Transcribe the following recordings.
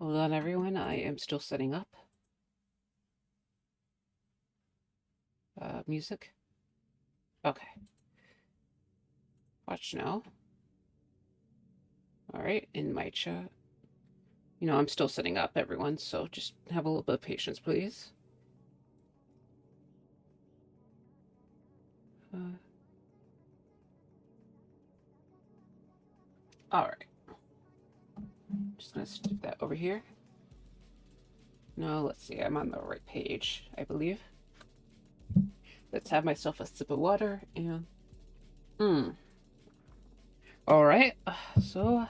Hold on, everyone. I am still setting up. Music. Okay. Watch now. All right, in my chat. I'm still setting up, everyone, so just have a little bit of patience, please. All right. Just gonna stick that over here. No, let's see. I'm on the right page, I believe. Let's have myself a sip of water and. All right. So,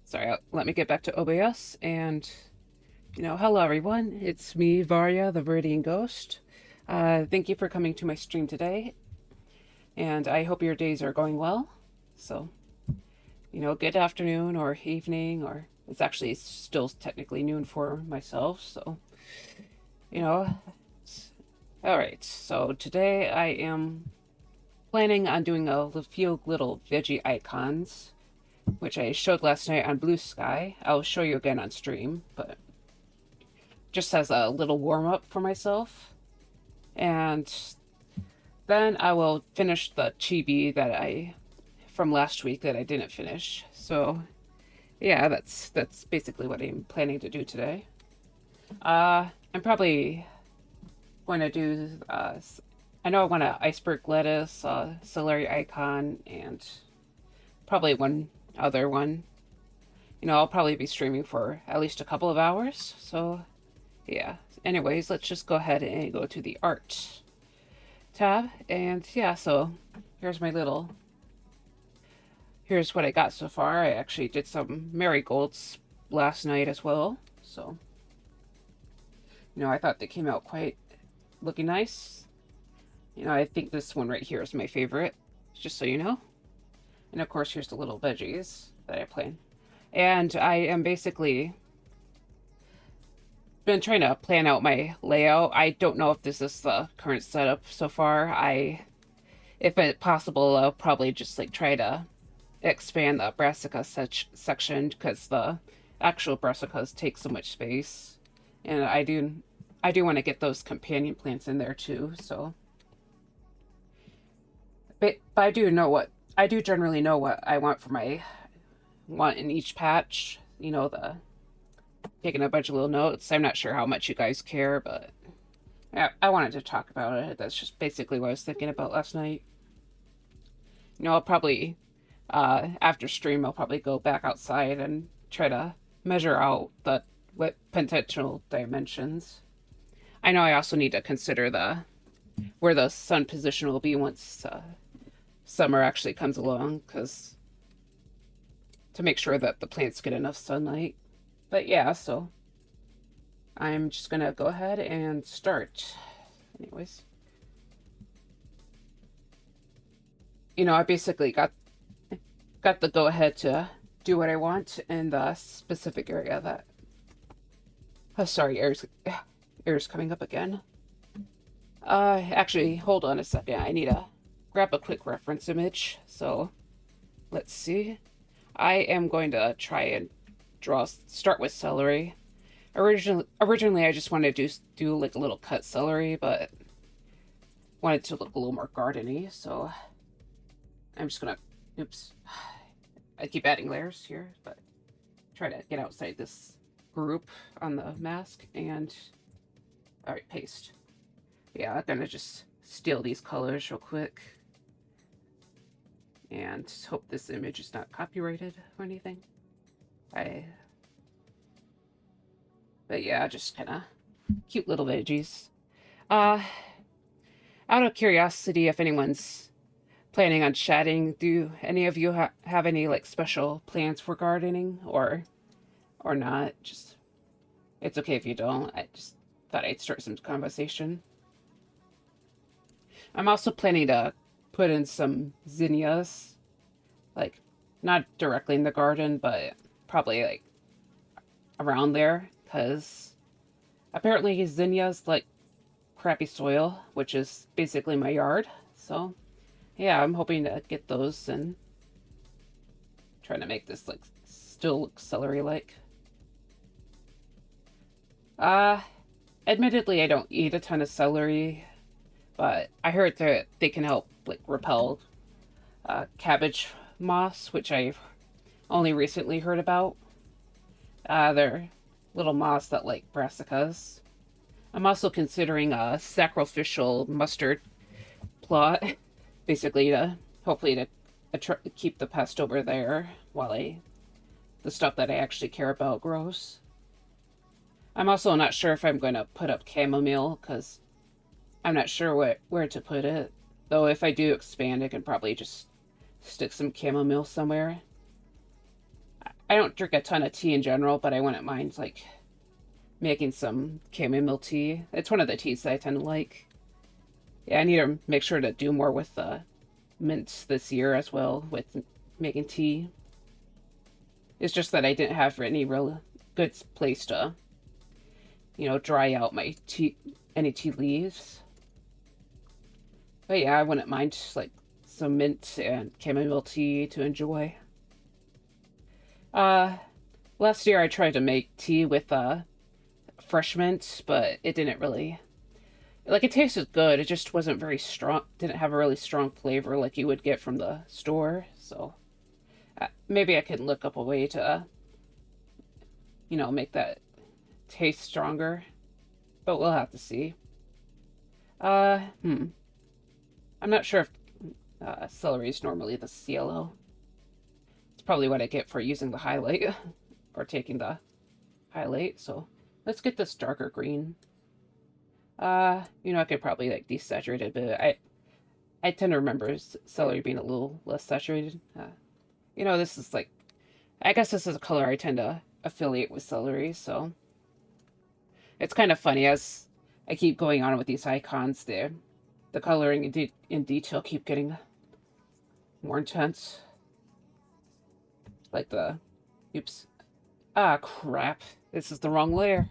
sorry. Let me get back to OBS and. Hello everyone. It's me, Varya, the Viridian Ghost. Thank you for coming to my stream today, and I hope your days are going well. So, good afternoon or evening, or it's actually still technically noon for myself. So, all right. So today I am planning on doing a few little veggie icons, which I showed last night on Blue Sky. I'll show you again on stream, but just as a little warm-up for myself. And then I will finish the chibi from last week that I didn't finish. So yeah, that's basically what I'm planning to do today. I'm probably going to do I know I want an iceberg lettuce, celery icon, and probably one other one. I'll probably be streaming for at least a couple of hours, so yeah. Anyways, let's just go ahead and go to the art tab, and yeah, so here's what I got so far. I actually did some marigolds last night as well, so I thought they came out quite looking nice. I think this one right here is my favorite, just so you know. And of course, here's the little veggies that I plan. And I am basically been trying to plan out my layout. I don't know if this is the current setup so far. If it's possible, I'll probably just try to expand the brassica section because the actual brassicas take so much space, and I do want to get those companion plants in there too. So, but I do generally know what I want in each patch. The taking a bunch of little notes. I'm not sure how much you guys care, but I wanted to talk about it. That's just basically what I was thinking about last night. I'll probably after stream I'll probably go back outside and try to measure out what potential dimensions. I know I also need to consider where the sun position will be once summer actually comes along, because to make sure that the plants get enough sunlight. But yeah, so I'm just gonna go ahead and start. Anyways, I basically got the go ahead to do what I want in the specific area that. Oh, sorry, air's coming up again. Actually, hold on a second. I need to grab a quick reference image. So, let's see. I am going to try and start with celery. Originally, I just wanted to do like a little cut celery, but wanted to look a little more gardeny. So, I'm just gonna. Oops. I keep adding layers here, but try to get outside this group on the mask and. All right, paste. Yeah, I'm gonna just steal these colors real quick and hope this image is not copyrighted or anything. But yeah, just kind of cute little veggies. Out of curiosity, if anyone's planning on chatting, do any of you have any special plans for gardening or not? Just, it's okay if you don't. I just thought I'd start some conversation. I'm also planning to put in some zinnias, not directly in the garden, but probably around there, because apparently zinnias like crappy soil, which is basically my yard. So yeah, I'm hoping to get those and trying to make this still look celery-like. Uh, Admittedly, I don't eat a ton of celery, but I heard that they can help like repel cabbage moths, which I've only recently heard about. They're little moths that like brassicas. I'm also considering a sacrificial mustard plot, basically to hopefully to keep the pest over there while the stuff that I actually care about grows. I'm also not sure if I'm going to put up chamomile because I'm not sure where to put it. Though if I do expand, I can probably just stick some chamomile somewhere. I don't drink a ton of tea in general, but I wouldn't mind like making some chamomile tea. It's one of the teas that I tend to like. Yeah, I need to make sure to do more with the mints this year as well with making tea. It's just that I didn't have any real good place to, dry out my tea, any tea leaves. But yeah, I wouldn't mind like some mint and chamomile tea to enjoy. Uh, Last year I tried to make tea with fresh mint, but it didn't really like it tasted good. It just wasn't very strong. Didn't have a really strong flavor like you would get from the store. So maybe I can look up a way to, make that taste stronger. But we'll have to see. Uh, hmm. I'm not sure if celery is normally this yellow. It's probably what I get for using the highlight or taking the highlight. So let's get this darker green. I could probably like desaturate it, but I tend to remember celery being a little less saturated. This is like, I guess this is a color I tend to affiliate with celery, so it's kind of funny as I keep going on with these icons. The coloring in detail keep getting more intense. Like oops. Ah, crap. This is the wrong layer.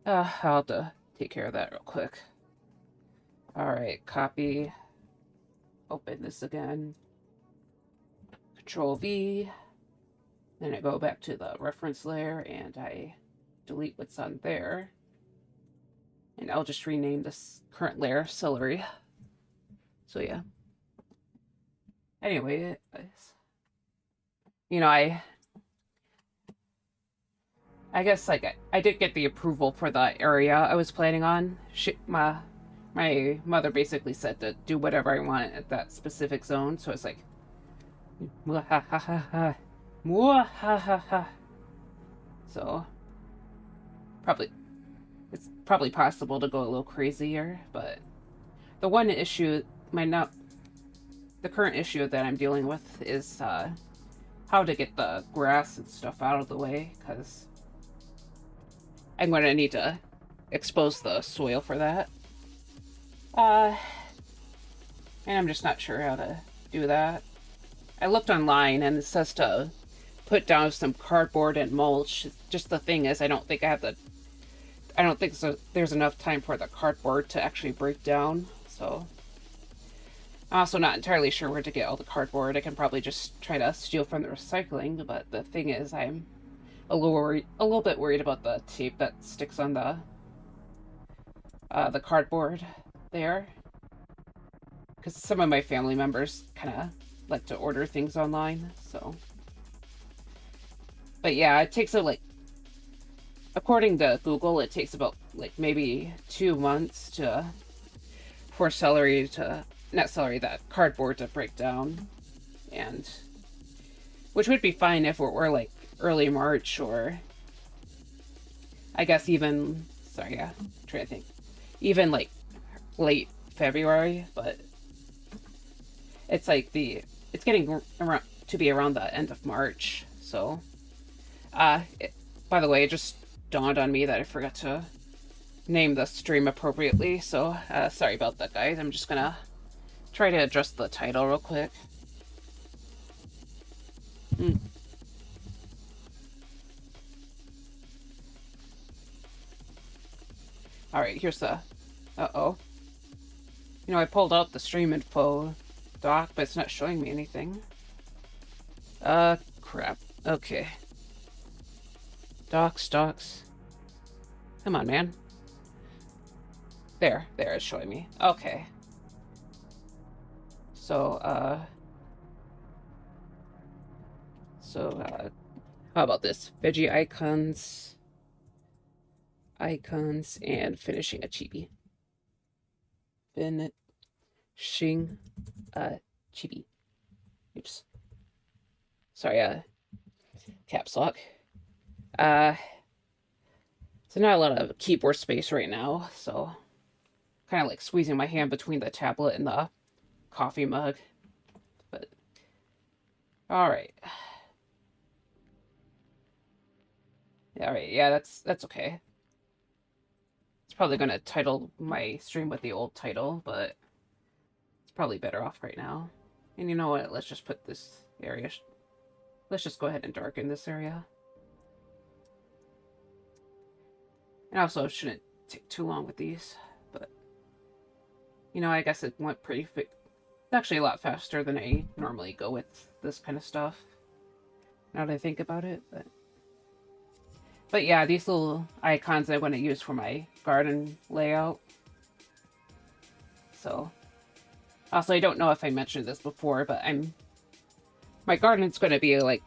I'll have to take care of that real quick. Alright, copy. Open this again. Control V. Then I go back to the reference layer and I delete what's on there. And I'll just rename this current layer celery. So yeah. Anyway, I guess like I did get the approval for the area I was planning on. My mother basically said to do whatever I want at that specific zone, so it's like, mwahahaha, mwahahaha. So it's probably possible to go a little crazier, but the one issue, the current issue that I'm dealing with is how to get the grass and stuff out of the way, because I'm going to need to expose the soil for that. And I'm just not sure how to do that. I looked online and it says to put down some cardboard and mulch. Just the thing is, I don't think there's enough time for the cardboard to actually break down. So I'm also not entirely sure where to get all the cardboard. I can probably just try to steal from the recycling, but the thing is, I'm a little bit worried about the tape that sticks on the cardboard there, because some of my family members kind of like to order things online. So, but yeah, it takes according to Google, it takes about like maybe 2 months for that cardboard to break down, and which would be fine if it were like early March, or I guess even, sorry, yeah, I'm trying to think, even like late February, but it's like it's getting around to be around the end of March. So by the way, it just dawned on me that I forgot to name the stream appropriately, so sorry about that, guys. I'm just gonna try to adjust the title real quick. Alright, here's the... Uh-oh. I pulled out the stream info doc, but it's not showing me anything. Crap. Okay. Docs. Come on, man. There, it's showing me. Okay. So, how about this? Veggie icons, and finishing a chibi. Finishing a chibi. Oops. Sorry, caps lock. So not a lot of keyboard space right now, so kind of like squeezing my hand between the tablet and the coffee mug. But all right. All right, yeah, that's okay. It's probably gonna title my stream with the old title, but it's probably better off right now. And you know what? Let's just put this area. Let's just go ahead and darken this area. And also, it shouldn't take too long with these, but you know, I guess it went pretty. It's actually a lot faster than I normally go with this kind of stuff. Now that I think about it, but yeah, these little icons I want to use for my garden layout. So, also, I don't know if I mentioned this before, but my garden's going to be like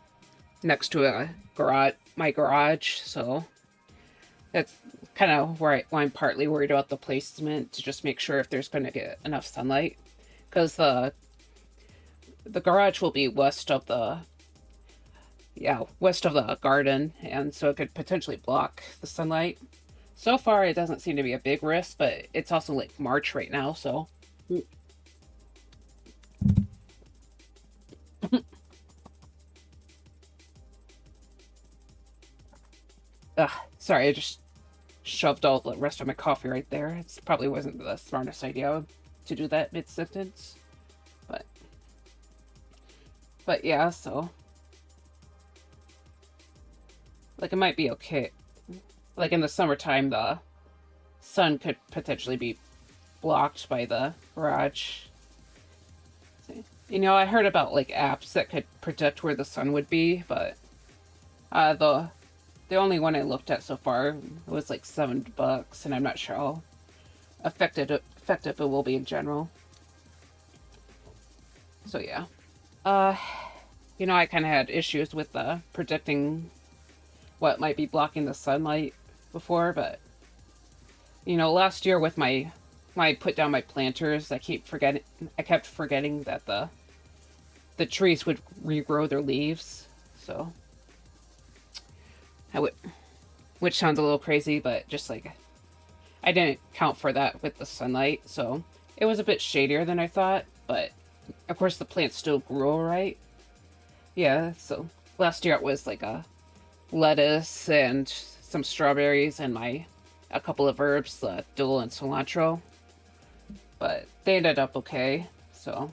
next to a garage, my garage, so that's kind of why I'm partly worried about the placement, to just make sure if there's going to get enough sunlight, because the garage will be west of the garden, and so it could potentially block the sunlight. So far, it doesn't seem to be a big risk, but it's also like March right now, so. Sorry, I just shoved all the rest of my coffee right there. It probably wasn't the smartest idea to do that mid-sentence, but yeah, so like it might be okay. Like in the summertime, the sun could potentially be blocked by the garage. You know, I heard about like apps that could predict where the sun would be, but the only one I looked at so far was like $7, and I'm not sure how effective it will be in general. So yeah, you know, I kind of had issues with predicting what might be blocking the sunlight before, but you know, last year with when I put down my planters, I kept forgetting that the trees would regrow their leaves, so which sounds a little crazy, but just like I didn't count for that with the sunlight, so it was a bit shadier than I thought, but of course the plants still grew all right. Yeah, so last year it was like a lettuce and some strawberries and a couple of herbs, dill and cilantro, but they ended up okay, so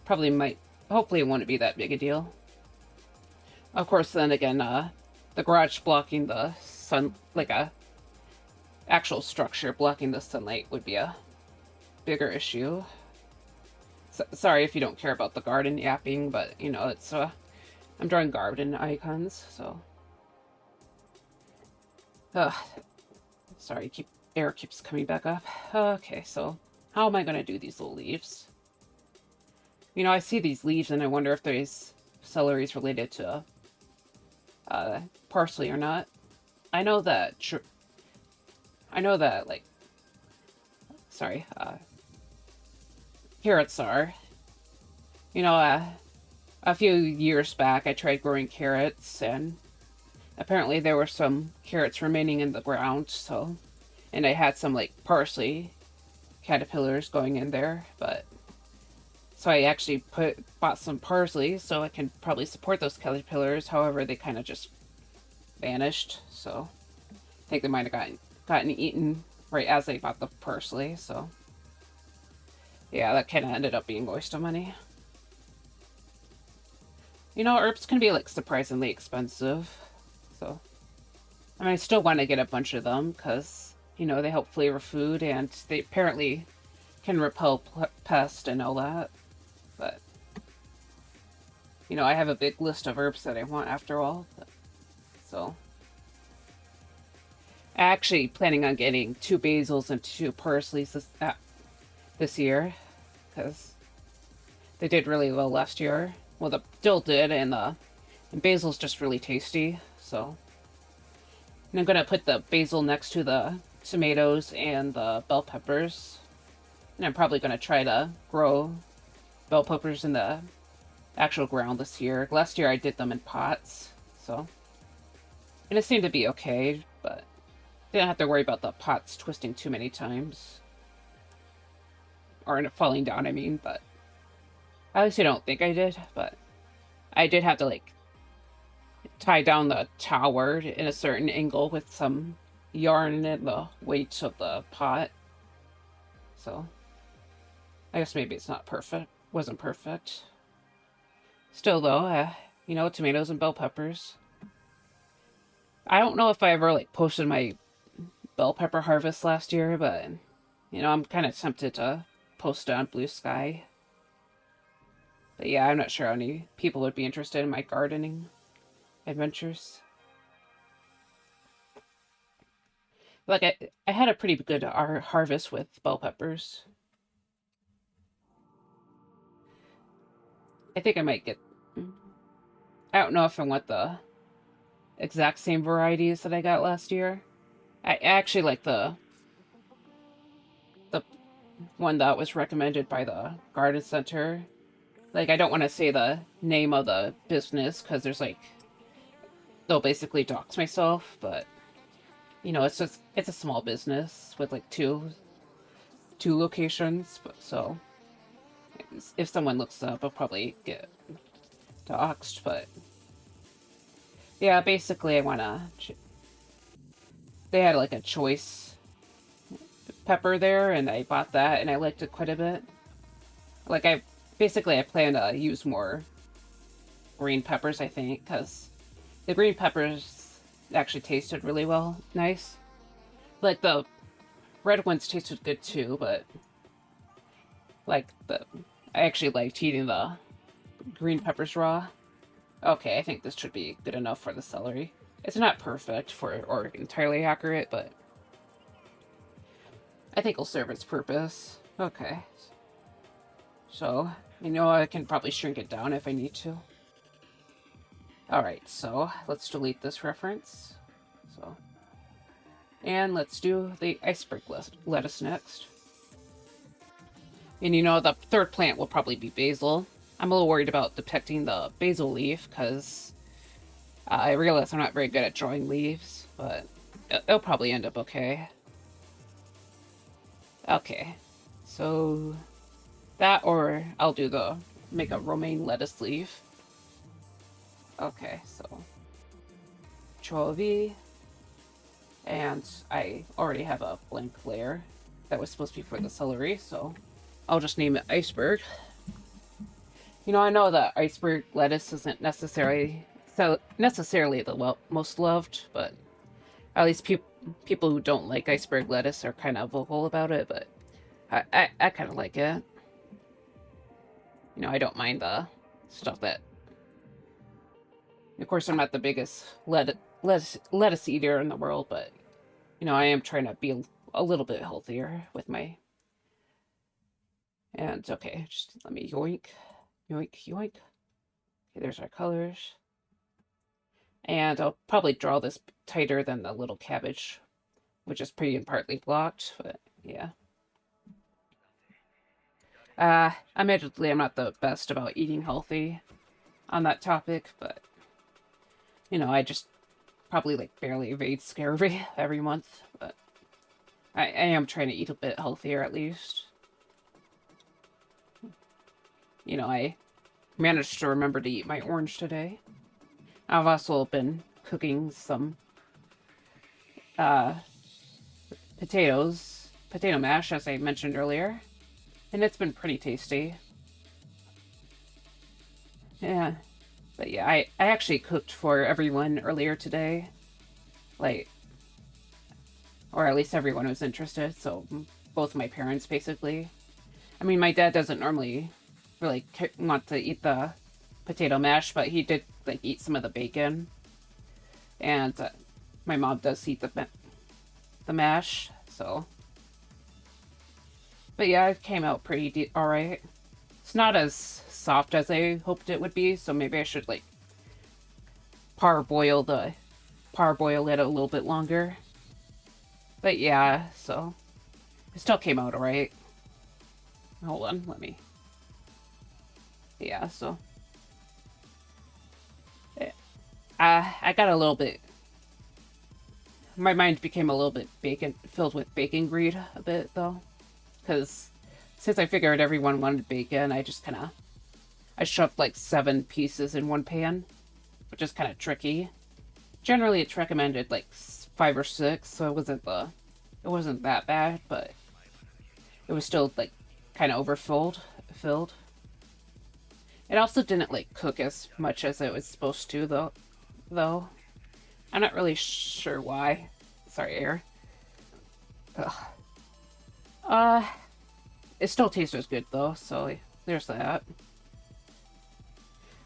hopefully it won't be that big a deal. Of course, then again, the garage blocking the sun, like a actual structure blocking the sunlight, would be a bigger issue. Sorry if you don't care about the garden yapping, but you know, it's I'm drawing garden icons, so sorry, air keeps coming back up. Okay, so how am I gonna do these little leaves? You know, I see these leaves and I wonder if celery is related to parsley or not. I know that like, sorry, carrots are. You know, a few years back I tried growing carrots, and apparently there were some carrots remaining in the ground, so, and I had some like parsley caterpillars going in there, but so I actually bought some parsley so I can probably support those caterpillars. However, they kind of just vanished, so I think they might have gotten eaten right as I bought the parsley, so yeah, that kind of ended up being a waste of money. You know, herbs can be like surprisingly expensive, so I mean, I still want to get a bunch of them because, you know, they help flavor food and they apparently can repel pests and all that. But, you know, I have a big list of herbs that I want after all. So, actually planning on getting 2 basils and 2 parsleys this year, because they did really well last year. Well, the dill did, and basil's just really tasty, so. And I'm gonna put the basil next to the tomatoes and the bell peppers. And I'm probably gonna try to grow bell peppers in the actual ground this year. Last year I did them in pots, so. And it seemed to be okay, but didn't have to worry about the pots twisting too many times. Or falling down, I mean, but. At least I don't think I did, but I did have to, like, tie down the tower in a certain angle with some yarn and the weight of the pot. So, I guess maybe it's not perfect. Wasn't perfect. Still, though, you know, tomatoes and bell peppers. I don't know if I ever, like, posted my bell pepper harvest last year, but, you know, I'm kind of tempted to post it on Blue Sky. But yeah, I'm not sure how many people would be interested in my gardening adventures. Like, I had a pretty good harvest with bell peppers. I think I might get... I don't know if I want the exact same varieties that I got last year. I actually like the one that was recommended by the garden center. Like, I don't want to say the name of the business, because there's, like, they'll basically dox myself, but, you know, it's a small business with, like, two locations, but, so, if someone looks up, I'll probably get doxed, but, yeah, basically, I want to, they had, like, a choice pepper there, and I bought that, and I liked it quite a bit. Like, I plan to use more green peppers, I think, because the green peppers actually tasted really nice. Like, the red ones tasted good too, but, like, I actually liked eating the green peppers raw. Okay, I think this should be good enough for the celery. It's not perfect or entirely accurate, but I think it'll serve its purpose. Okay. So, you know, I can probably shrink it down if I need to. Alright, so let's delete this reference. So, and let's do the iceberg lettuce next. And you know, the third plant will probably be basil. I'm a little worried about depicting the basil leaf, because I realize I'm not very good at drawing leaves, but it'll probably end up okay. Okay, so that, or I'll do make a romaine lettuce leaf. Okay, so Control V, and I already have a blank layer that was supposed to be for the celery, so I'll just name it iceberg. You know, I know that iceberg lettuce isn't necessarily the most loved, but at least people who don't like iceberg lettuce are kind of vocal about it, but I kind of like it. You know, I don't mind the stuff that... Of course, I'm not the biggest lettuce eater in the world, but, you know, I am trying to be a little bit healthier with my... And, okay, just let me yoink, yoink, yoink. Okay, there's our colors. And I'll probably draw this tighter than the little cabbage, which is pretty and partly blocked, but yeah. Admittedly, I'm not the best about eating healthy on that topic, but, you know, I just probably, like, barely evade scurvy every month, but I am trying to eat a bit healthier at least. You know, I managed to remember to eat my orange today. I've also been cooking some potato mash, as I mentioned earlier, and it's been pretty tasty. Yeah, but yeah, I actually cooked for everyone earlier today, like, or at least everyone was interested, so both my parents, basically. I mean, my dad doesn't normally really want to eat the potato mash, but he did, like, eat some of the bacon, and my mom does eat the the mash, so. But yeah, it came out pretty alright. It's not as soft as I hoped it would be, so maybe I should like parboil it a little bit longer. But yeah, so it still came out alright. Hold on, let me. Yeah, so I got a little bit. My mind became a little bit filled with bacon greed a bit though, because since I figured everyone wanted bacon, I shoved like 7 pieces in one pan, which is kind of tricky. Generally, it's recommended like 5 or 6, so it wasn't that bad, but it was still like kind of filled. It also didn't like cook as much as it was supposed to though. I'm not really sure why. Sorry, air. Ugh. It still tastes good though, so there's that.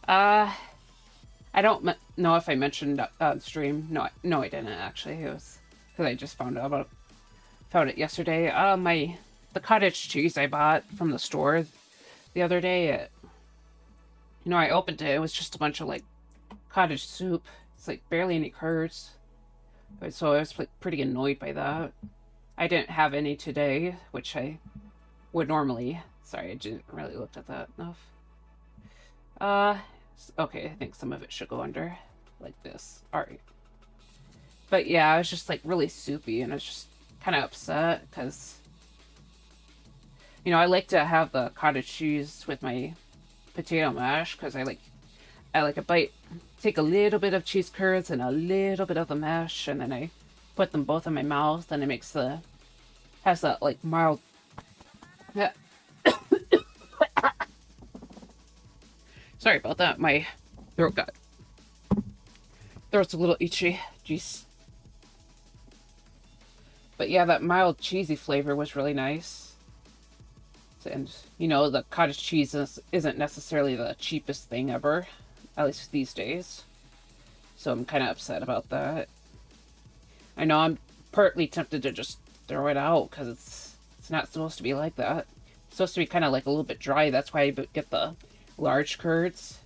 I don't know if I mentioned on stream. No, I didn't actually. It was because I just found it yesterday. The cottage cheese I bought from the store the other day. I opened it. It was just a bunch of like cottage soup. It's like barely any curds. So I was like pretty annoyed by that. I didn't have any today, which I would normally. Sorry, I didn't really look at that enough. Okay, I think some of it should go under like this. Alright. But yeah, I was just like really soupy and I was just kind of upset because, I like to have the cottage cheese with my potato mash because I like a bite, take a little bit of cheese curds and a little bit of the mash, and then I put them both in my mouth, and it has that like mild. Yeah. Sorry about that. My throat's a little itchy. Jeez. But yeah, that mild cheesy flavor was really nice. And, the cottage cheese isn't necessarily the cheapest thing ever, at least these days. So I'm kind of upset about that. I know I'm partly tempted to just throw it out because it's not supposed to be like that. It's supposed to be kind of like a little bit dry. That's why I get the large curds.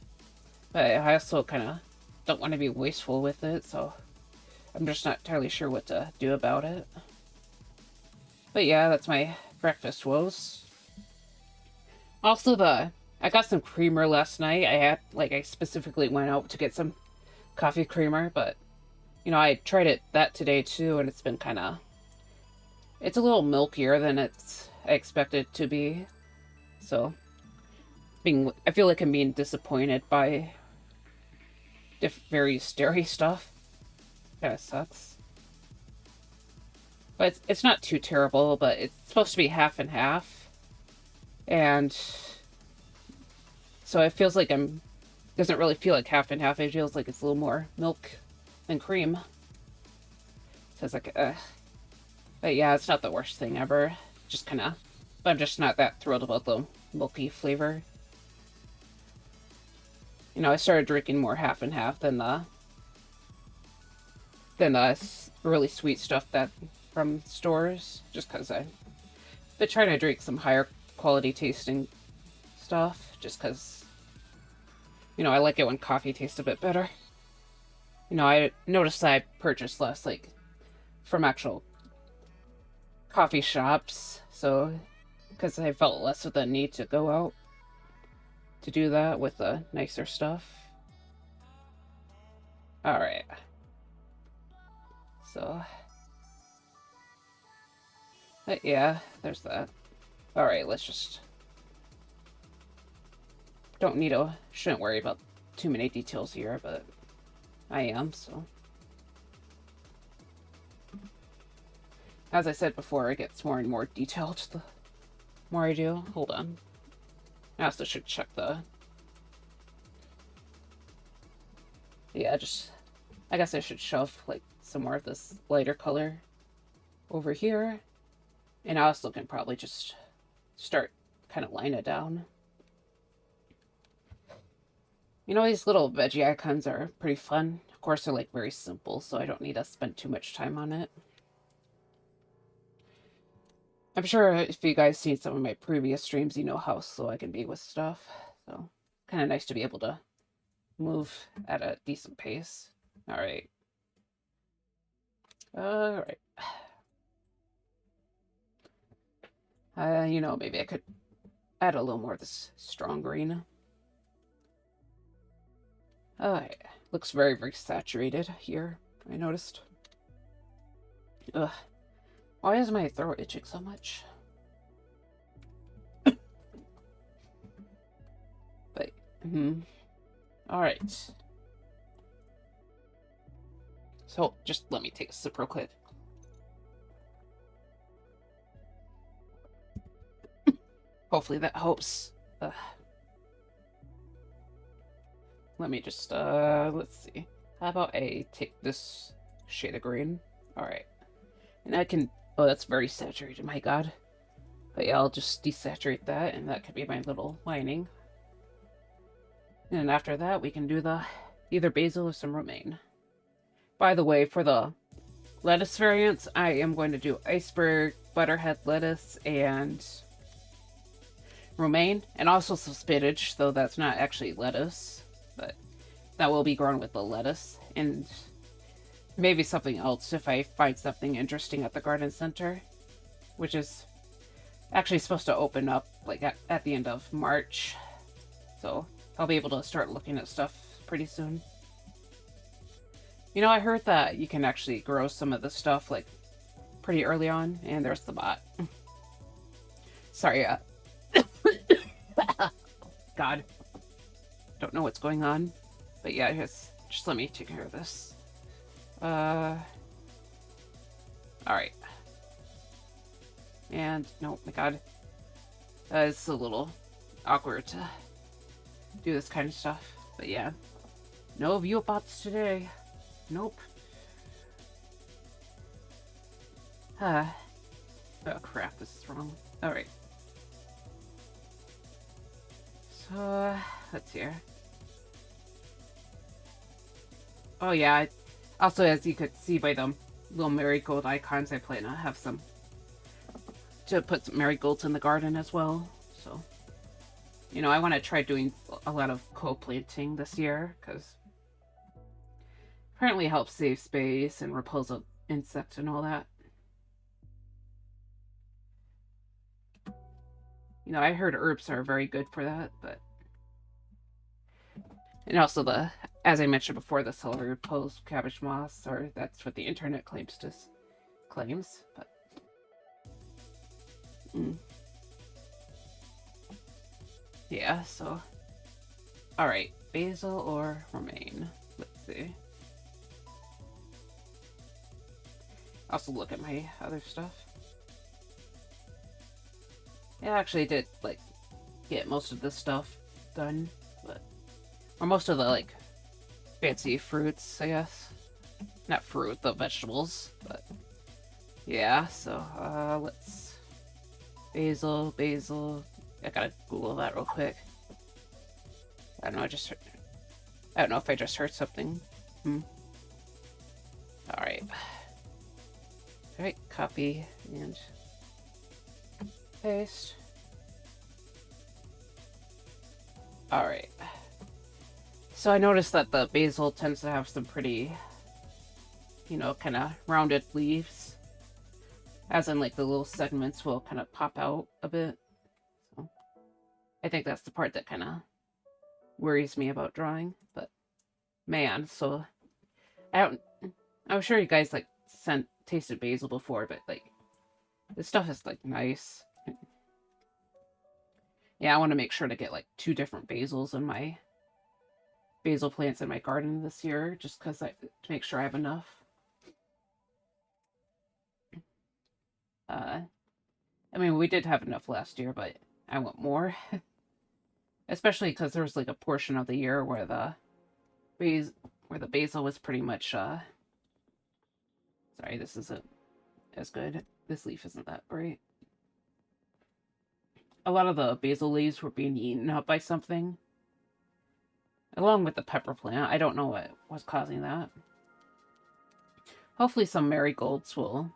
But I also kind of don't want to be wasteful with it, so I'm just not entirely sure what to do about it. But yeah, that's my breakfast woes. Also, I got some creamer last night. I specifically went out to get some coffee creamer, but, I tried that today too, and it's been it's a little milkier than I expected it to be. So, I feel like I'm being disappointed by various dairy stuff. Kinda sucks. But it's not too terrible, but it's supposed to be half and half. And so it feels like doesn't really feel like half and half. It feels like it's a little more milk than cream. So it's like, but yeah, it's not the worst thing ever. But I'm just not that thrilled about the milky flavor. I started drinking more half and half than the really sweet stuff from stores, just because I've been trying to drink some higher quality tasting stuff, just because, I like it when coffee tastes a bit better. I noticed that I purchased less, like, from actual coffee shops, so, because I felt less of the need to go out to do that with the nicer stuff. Alright. So, but yeah, there's that. Alright, let's just... Shouldn't worry about too many details here, but I am, so. As I said before, it gets more and more detailed the more I do. Hold on. I also should check yeah, I guess I should shove, like, some more of this lighter color over here. And I also can probably just start kind of line it down. These little veggie icons are pretty fun. Of course, they're like very simple, so I don't need to spend too much time on it. I'm sure if you guys seen some of my previous streams, you know how slow I can be with stuff. So, kind of nice to be able to move at a decent pace. All right. All right. You know, maybe I could add a little more of this strong green. All right. Looks very, very saturated here, I noticed. Ugh. Why is my throat itching so much? But, Alright. So, just let me take a sip real quick. Hopefully that helps. Let me just, let's see. How about I take this shade of green? Alright. And I can, oh, that's very saturated, my god. But yeah, I'll just desaturate that, and that could be my little lining. And after that, we can do the either basil or some romaine. By the way, for the lettuce variants, I am going to do iceberg, butterhead lettuce, and romaine, and also some spinach, though that's not actually lettuce, but that will be grown with the lettuce, and maybe something else if I find something interesting at the garden center, which is actually supposed to open up like at the end of March, so I'll be able to start looking at stuff pretty soon. You know, I heard that you can actually grow some of the stuff like pretty early on, and there's the bot. Sorry, God. Don't know what's going on. But yeah, just let me take care of this. Alright. And, no, my god. It's a little awkward to do this kind of stuff. But yeah. No view bots today. Nope. Oh crap, this is wrong. Alright. So, let's see here. Oh yeah, also as you could see by the little marigold icons, I plan to have some, to put some marigolds in the garden as well. So, you know, I want to try doing a lot of co-planting this year, because apparently it helps save space and repels insects and all that. You know, I heard herbs are very good for that, but... And also the, as I mentioned before, the celery repels cabbage moss, or that's what the internet claims, but... Yeah, so... Alright, basil or romaine? Let's see. Also look at my other stuff. Yeah, I actually did, like, get most of this stuff done, but... Or most of the, like, fancy fruits, I guess. Not fruit, the vegetables, but... Yeah, so, let's... Basil. I gotta Google that real quick. I don't know, I don't know if I just heard something. Alright. Alright, copy and... paste. Alright. So I noticed that the basil tends to have some pretty, you know, kind of rounded leaves. As in, like, the little segments will kind of pop out a bit. So I think that's the part that kind of worries me about drawing. But, man, so... I'm sure you guys, like, tasted basil before, but, like, this stuff is, like, nice. Yeah, I want to make sure to get, like, 2 different basils in my basil plants in my garden this year, just because to make sure I have enough. I mean, we did have enough last year, but I want more. Especially because there was, like, a portion of the year where the basil was pretty much, sorry, this isn't as good. This leaf isn't that great. A lot of the basil leaves were being eaten up by something. Along with the pepper plant. I don't know what was causing that. Hopefully some marigolds will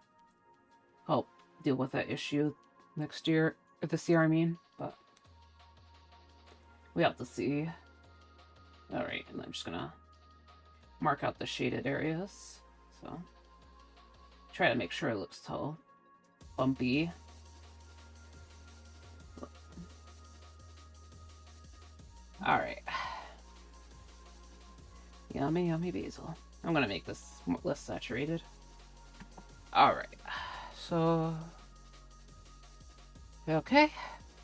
help deal with that issue next year, or this year, I mean, but we have to see. Alright, and I'm just gonna mark out the shaded areas, so try to make sure it looks tall, bumpy. Alright. Yummy, yummy basil. I'm gonna make this less saturated. Alright, so... Okay,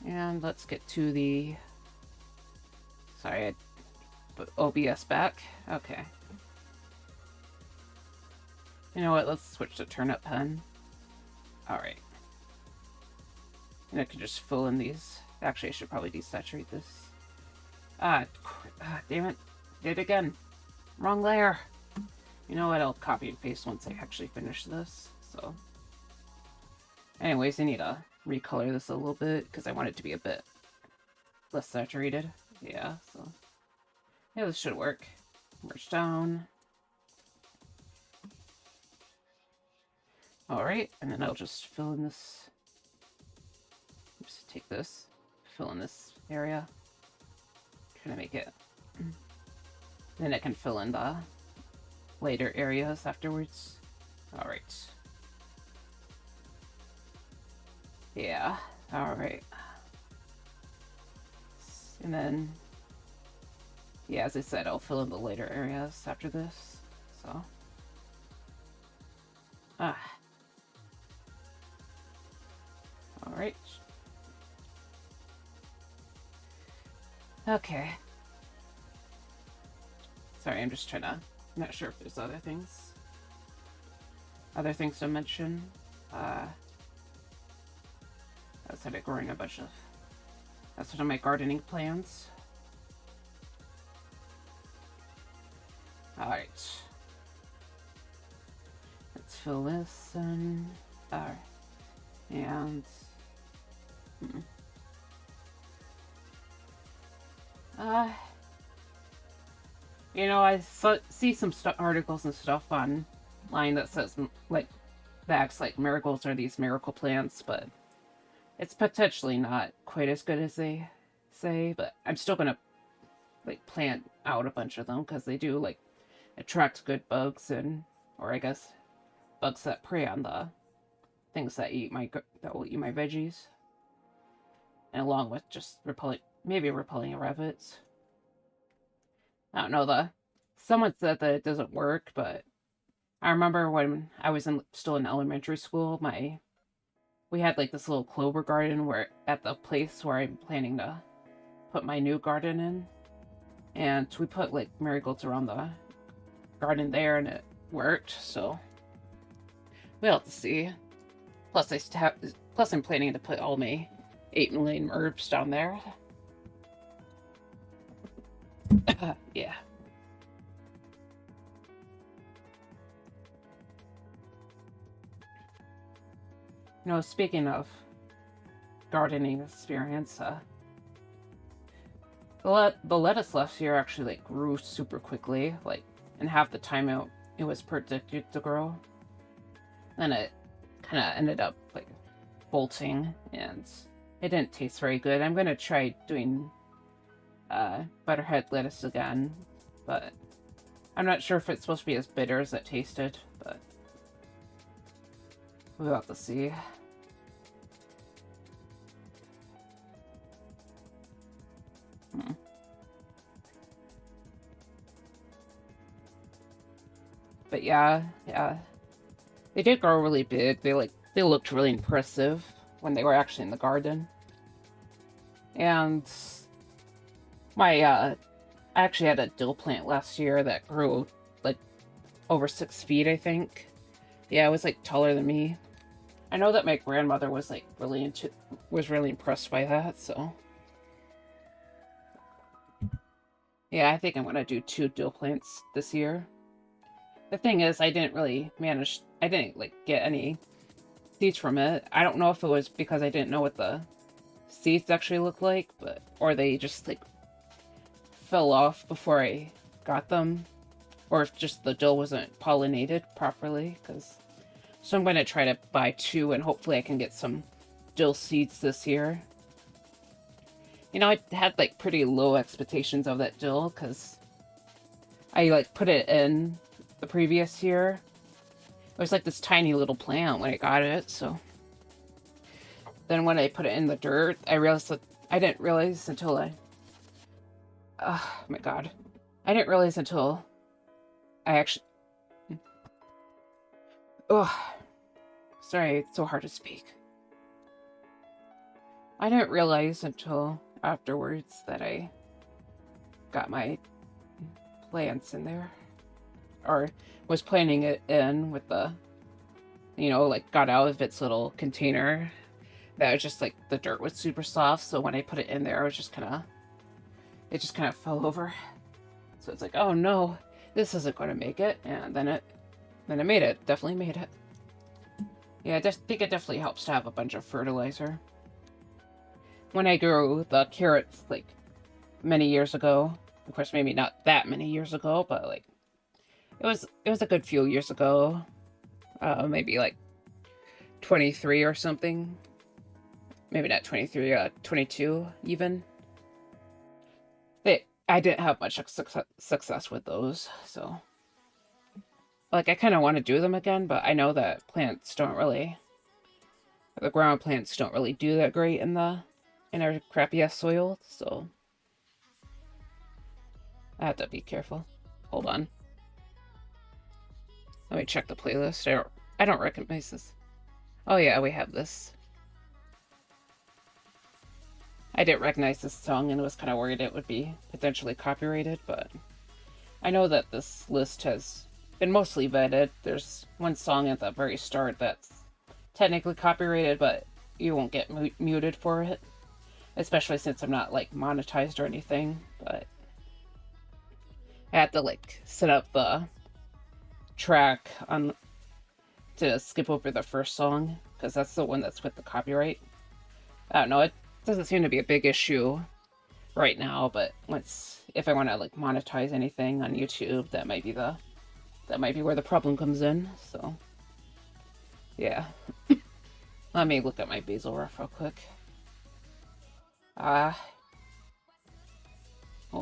and let's get to the... Sorry, I put OBS back. Okay. You know what, let's switch to turnip pen. Alright. And I can just fill in these. Actually, I should probably desaturate this. Damn it. Did it again. Wrong layer. You know what, I'll copy and paste once I actually finish this, so. Anyways, I need to recolor this a little bit, because I want it to be a bit less saturated. Yeah, so. Yeah, this should work. Merge down. Alright, and then I'll just fill in this. Oops, take this. Fill in this area. Trying to make it. Then it can fill in the later areas afterwards. Alright. Yeah, alright. And then, yeah, as I said, I'll fill in the later areas after this, so. Alright. Okay. Sorry, I'm just trying to... I'm not sure if there's other things. Other things to mention. Outside of growing a bunch of... That's one of my gardening plans. Alright. Let's fill this in. Alright. And... you know, I see some articles and stuff online that says, like, that acts like miracles are these miracle plants, but it's potentially not quite as good as they say, but I'm still gonna, like, plant out a bunch of them, because they do, like, attract good bugs, and, or I guess, bugs that prey on the things that will eat my veggies. And along with just maybe repelling rabbits. I don't know, someone said that it doesn't work, but I remember when I was still in elementary school, we had like this little clover garden at the place where I'm planning to put my new garden in. And we put like marigolds around the garden there, and it worked, so we'll have to see. Plus I'm planning to put all my 8 million herbs down there. Yeah. You know, speaking of gardening experience, the lettuce last year actually like grew super quickly, like in half the time it was predicted to grow. Then it kind of ended up like bolting, and it didn't taste very good. I'm gonna try doing butterhead lettuce again, but I'm not sure if it's supposed to be as bitter as it tasted, but we'll have to see. But yeah, they did grow really big. They looked really impressive when they were actually in the garden. And I actually had a dill plant last year that grew like over 6 feet, I think. Yeah, it was like taller than me. I know that my grandmother was like really impressed by that, so. Yeah, I think I'm gonna do 2 dill plants this year. The thing is, I didn't like get any seeds from it. I don't know if it was because I didn't know what the seeds actually look like, or they just like fell off before I got them, or if just the dill wasn't pollinated properly. So I'm going to try to buy 2, and hopefully I can get some dill seeds this year. You know, I had like pretty low expectations of that dill because I like put it in the previous year. It was like this tiny little plant when I got it, so then when I put it in the dirt, I realized that I didn't realize until oh my god. I didn't realize until I actually sorry, it's so hard to speak. I didn't realize until afterwards that I got my plants in there. Or was planting it in with the, you know, like got out of its little container. That was just like the dirt was super soft, so when I put it in there, it just kind of fell over. So it's like, oh no, this isn't going to make it, and then it made it. Definitely made it. Yeah, I think it definitely helps to have a bunch of fertilizer. When I grew the carrots like many years ago, of course maybe not that many years ago, but like it was a good few years ago, maybe like 23 or something. Maybe not 23, 22 even. I didn't have much success with those, so like I kind of want to do them again, but I know that the ground plants don't really do that great in our crappy ass soil, so I have to be careful. Hold on. Let me check the playlist. I don't recognize this. Oh yeah, we have this. I didn't recognize this song and was kind of worried it would be potentially copyrighted, but I know that this list has been mostly vetted. There's one song at the very start that's technically copyrighted, but you won't get muted for it, especially since I'm not like monetized or anything. But I had to like set up the track on to skip over the first song because that's the one that's with the copyright. I don't know, it doesn't seem to be a big issue right now, but if I want to like monetize anything on YouTube, that might be where the problem comes in. So yeah. Let me look at my basil ruff real quick. Hold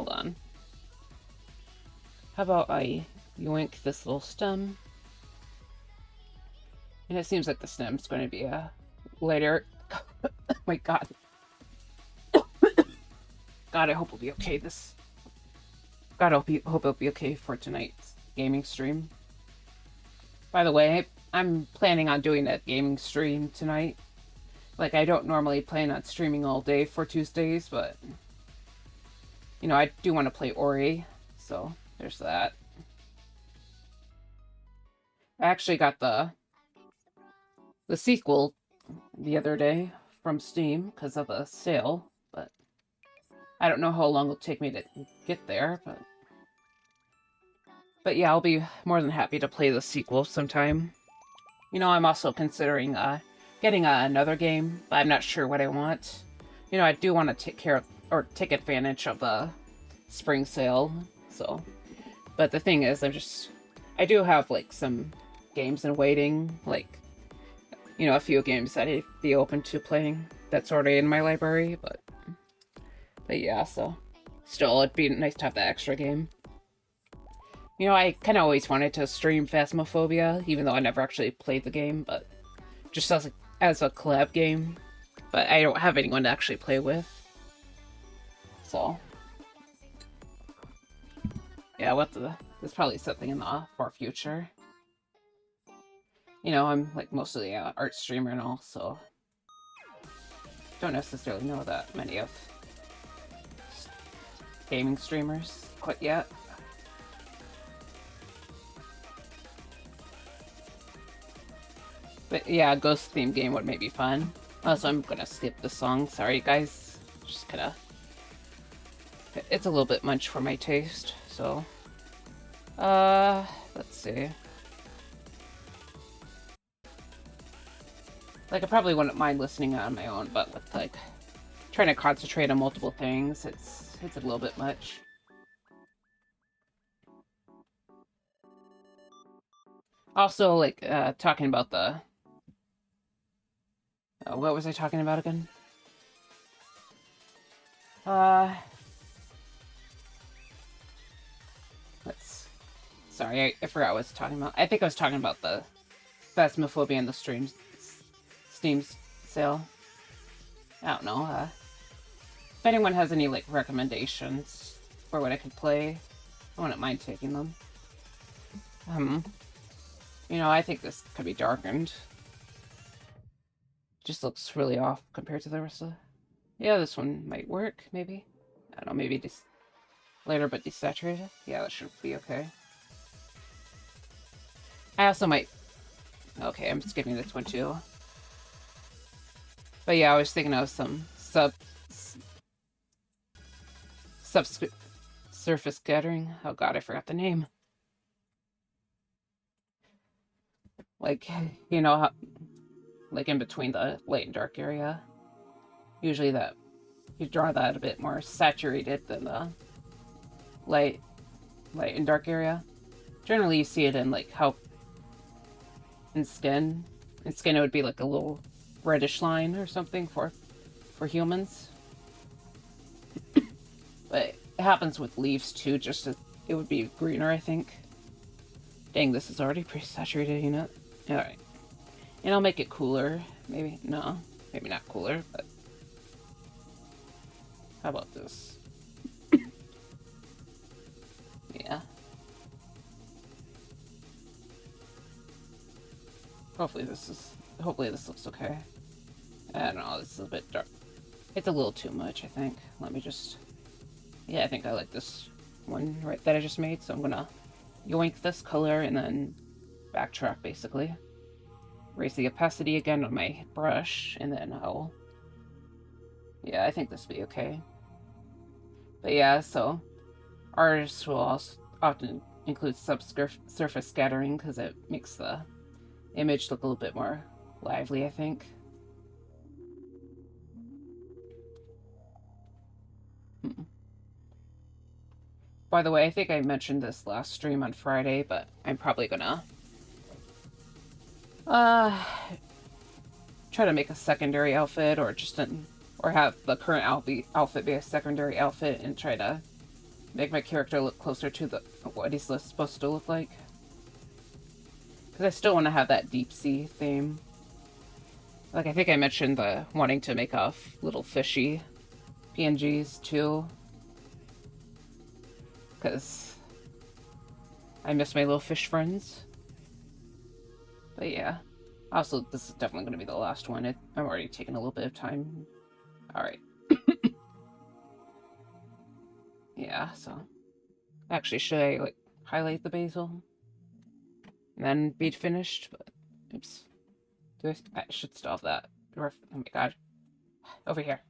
on. How about I yoink this little stem? And it seems like the stem's going to be a later. Oh my god. God, I hope it'll be okay. God, I hope it'll be okay for tonight's gaming stream. By the way, I'm planning on doing that gaming stream tonight. Like, I don't normally plan on streaming all day for Tuesdays, but you know, I do want to play Ori, so there's that. I actually got the sequel the other day from Steam because of a sale, but I don't know how long it'll take me to get there, but yeah, I'll be more than happy to play the sequel sometime. You know, I'm also considering getting another game, but I'm not sure what I want. You know, I do want to take advantage of the spring sale, so. But the thing is, I do have like some games in waiting, like, you know, a few games that I'd be open to playing that's already in my library, but yeah, so still, it'd be nice to have that extra game. You know, I kind of always wanted to stream Phasmophobia, even though I never actually played the game, but just as a collab game, but I don't have anyone to actually play with, so yeah, there's probably something in the far future. You know, I'm like mostly an art streamer and all, so don't necessarily know that many of gaming streamers quite yet. But yeah, a ghost theme game would maybe be fun. Also, I'm gonna skip the song. Sorry, guys. Just kinda. It's a little bit much for my taste, so. Let's see. Like, I probably wouldn't mind listening on my own, but with, like, trying to concentrate on multiple things, it's a little bit much. Also, like, talking about the Oh, what was I talking about again? Uh, Sorry, I forgot what I was talking about. I think I was talking about the Phasmophobia and the Steam sale. I don't know. If anyone has any like recommendations for what I could play, I wouldn't mind taking them. I think this could be darkened. Just looks really off compared to the rest of. Yeah, this one might work. Maybe. I don't know. Maybe just later, but desaturated. Yeah, that should be okay. I also might. Okay, I'm skipping this one too. But yeah, I was thinking of some surface scattering. Oh god, I forgot the name. Like, how, like in between the light and dark area. Usually that you draw that a bit more saturated than the light and dark area. Generally, you see it in like how in skin. In skin, it would be like a little reddish line or something for humans. But it happens with leaves too. Just as it would be greener, I think. Dang, this is already pretty saturated, you know. All right, and I'll make it cooler. Maybe no, maybe not cooler, but how about this? Yeah. Hopefully this looks okay. I don't know, this is a bit dark. It's a little too much, I think. Let me just... Yeah, I think I like this one right that I just made, so I'm gonna yoink this color and then backtrack, basically. Raise the opacity again on my brush, and then I'll... Yeah, I think this will be okay. But yeah, so artists will also often include subsurface scattering because it makes the image look a little bit more lively, I think. By the way, I think I mentioned this last stream on Friday, but I'm probably gonna try to make a secondary outfit or or have the current outfit be a secondary outfit and try to make my character look closer to what he's supposed to look like. Because I still want to have that deep sea theme. Like, I think I mentioned the wanting to make a little fishy PNGs too. Because I miss my little fish friends. But yeah. Also, this is definitely going to be the last one. I'm already taking a little bit of time. Alright. Yeah, so... Actually, should I, like, highlight the basil? And then be finished? But, oops. I should still have that. Oh my god. Over here.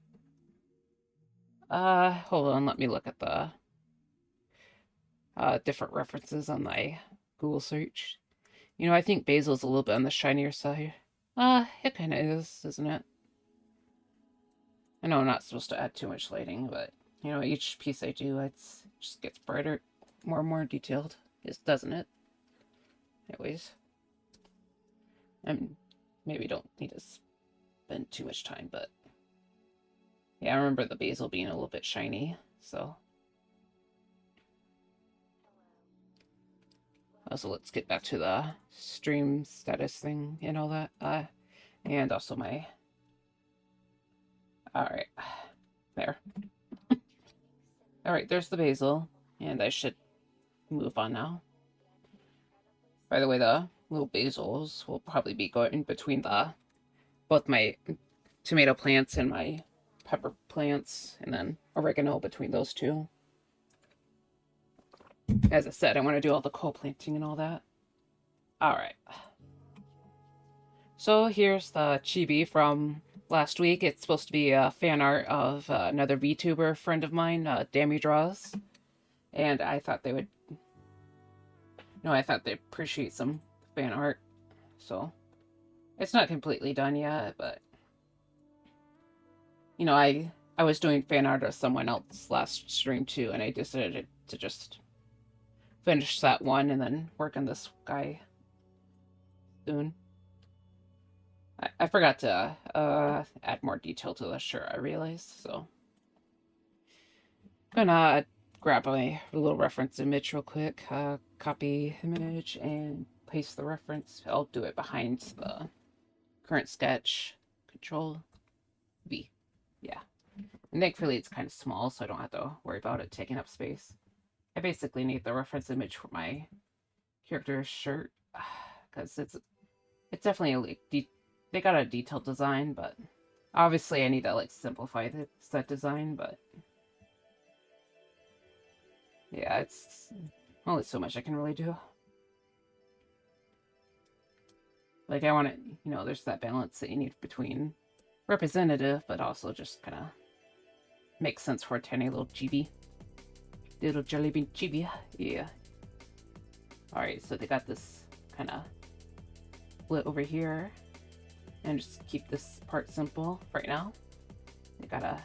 Hold on, let me look at the different references on my Google search. I think basil's a little bit on the shinier side. It kind of is, isn't it? I know I'm not supposed to add too much lighting, but, each piece I do, it just gets brighter, more and more detailed, doesn't it? Anyways. Maybe don't need to spend too much time, but... Yeah, I remember the basil being a little bit shiny, so... Also, let's get back to the stream status thing and all that. And also my... Alright. There. Alright, there's the basil. And I should move on now. By the way, the little basils will probably be going between both my tomato plants and my pepper plants, and then oregano between those two. As I said, I want to do all the co-planting and all that. Alright. So here's the chibi from last week. It's supposed to be a fan art of another VTuber friend of mine, DamiDraws. And I thought they would... No, I thought they'd appreciate some fan art. So, it's not completely done yet, but... I was doing fan art of someone else last stream too, and I decided to just finish that one and then work on this guy soon. I forgot to add more detail to the shirt, I realized, so I'm gonna grab a little reference image real quick, copy image and paste the reference. I'll do it behind the current sketch. Control V. Yeah. And thankfully it's kind of small, so I don't have to worry about it taking up space. I basically need the reference image for my character's shirt, because it's definitely they got a detailed design, but obviously I need to like simplify the set design, but yeah, it's only so much I can really do. Like I want to, there's that balance that you need between representative, but also just kind of makes sense for a tiny little chibi. Little jellybean chibi, yeah. Alright, so they got this kind of split over here. And just keep this part simple right now. They gotta...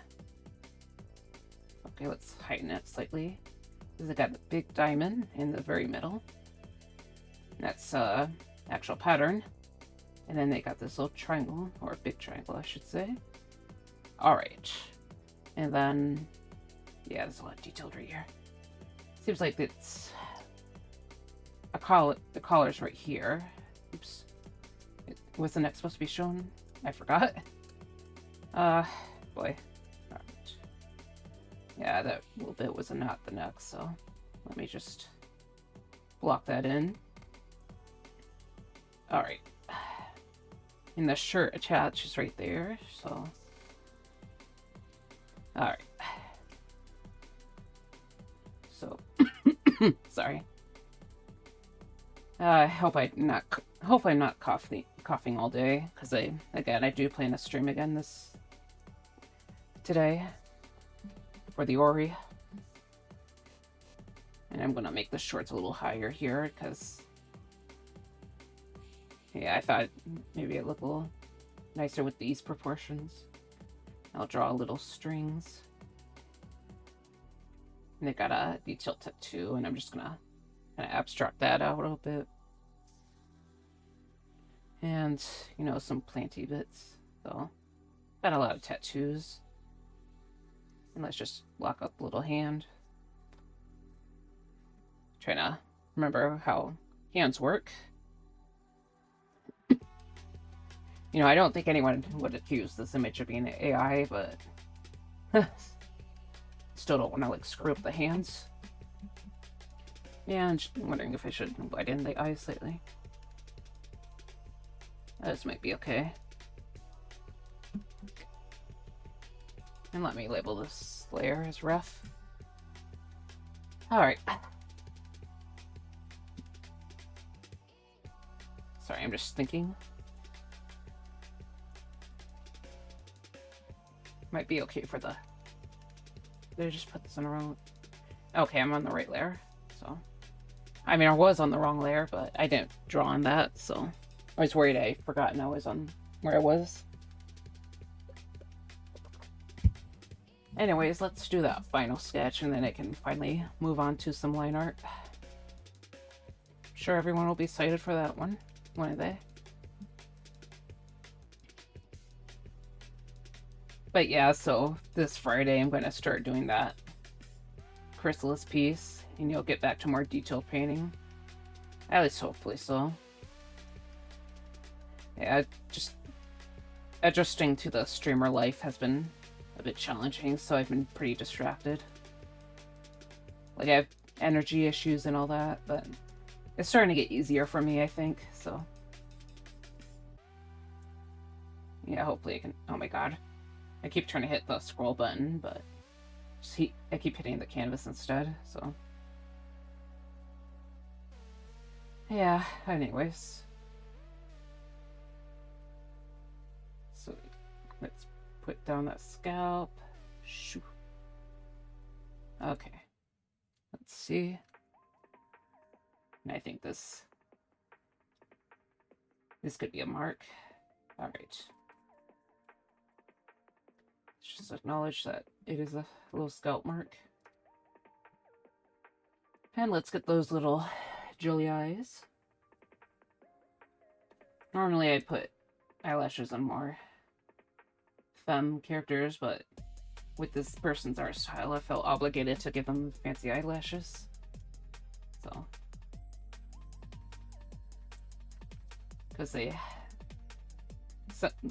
Okay, let's heighten it slightly. Because they got the big diamond in the very middle. That's actual pattern. And then they got this little triangle, or a big triangle, I should say. Alright. And then... Yeah, there's a lot detailed right here. Seems like it's... The collar's right here. Oops. Wasn't that supposed to be shown? I forgot. Boy. Alright. Yeah, that little bit was not the neck, so let me just block that in. Alright. And the shirt attaches right there, so... Alright. So... Sorry. I hope I'm not coughing all day, because I do plan to stream again today for the Ori, and I'm gonna make the shorts a little higher here because yeah, I thought maybe it looked a little nicer with these proportions. I'll draw little strings, and they got a detailed tattoo, and I'm just gonna kind of abstract that out a little bit. And, some planty bits. So, got a lot of tattoos. And let's just block up the little hand. Trying to remember how hands work. I don't think anyone would accuse this image of being AI, but still don't want to, like, screw up the hands. And I'm wondering if I should widen in the eyes slightly. This might be okay. And let me label this layer as rough. Alright. Sorry, I'm just thinking. Might be okay for the... Did I just put this on the wrong... Okay, I'm on the right layer, so... I mean, I was on the wrong layer, but I didn't draw on that, so... I was worried I forgotten I was on where I was. Anyways, let's do that final sketch, and then I can finally move on to some line art. I'm sure everyone will be excited for that one, won't they? But yeah, so this Friday I'm going to start doing that chrysalis piece, and you'll get back to more detailed painting. At least hopefully so. Yeah, just adjusting to the streamer life has been a bit challenging, so I've been pretty distracted. Like, I have energy issues and all that, but it's starting to get easier for me, I think, so... Yeah, hopefully I can... Oh my god. I keep trying to hit the scroll button, but I keep hitting the canvas instead, so... Yeah, anyways. So, let's put down that scalp. Shoo. Okay. Let's see. And I think this could be a mark. Alright. Just acknowledge that it is a little scalp mark. And let's get those little jelly eyes. Normally I put eyelashes on more femme characters, but with this person's art style, I felt obligated to give them fancy eyelashes. So, because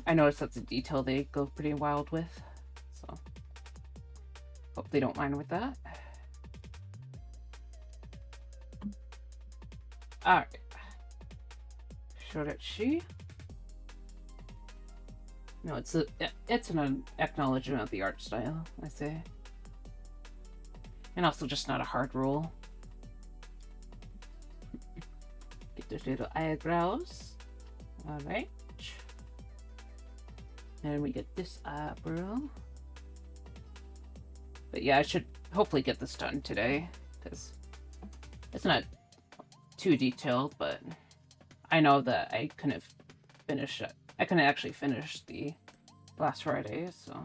I noticed that's a detail they go pretty wild with. So, hope they don't mind with that. Alright. Shorechi. No, it's an acknowledgement of the art style, I say. And also just not a hard rule. Get those little eyebrows. Alright. And we get this eyebrow. But yeah, I should hopefully get this done today, because it's not too detailed, but I know that I couldn't finish it. I couldn't actually finish the last Friday, so,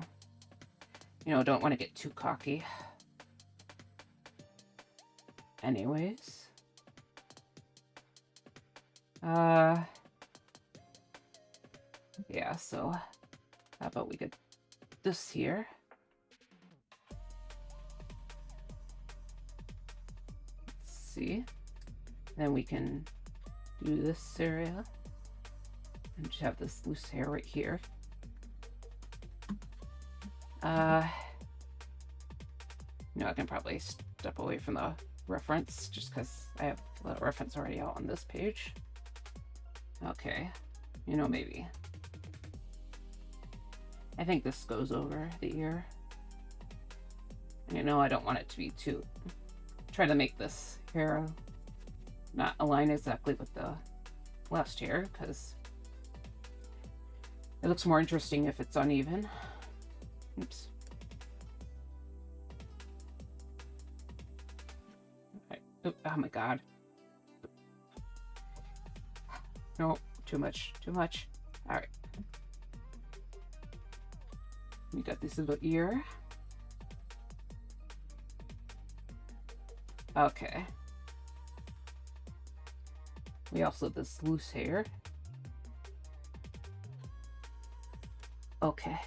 you know, don't want to get too cocky. Anyways. Yeah, so how about we get this here? Let's see. Then we can do this area. And just have this loose hair right here. You know, I can probably step away from the reference just because I have the reference already out on this page. Okay, you know, maybe. I think this goes over the ear. And you know, I don't want it to be too... Try to make this hair not align exactly with the last hair, because it looks more interesting if it's uneven. Oops. Right. Oh my god. No, too much, too much. Alright. We got this little ear. Okay. We also have this loose hair. Okay.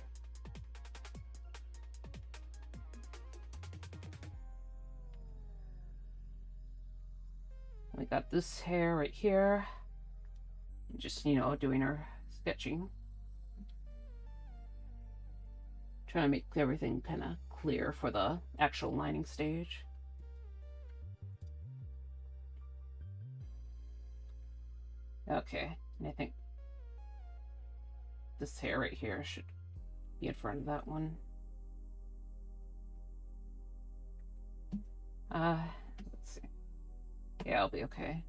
We got this hair right here. Just, you know, doing our sketching. Trying to make everything kind of clear for the actual lining stage. Okay, and I think this hair right here should be in front of that one. Let's see. Yeah, I'll be okay.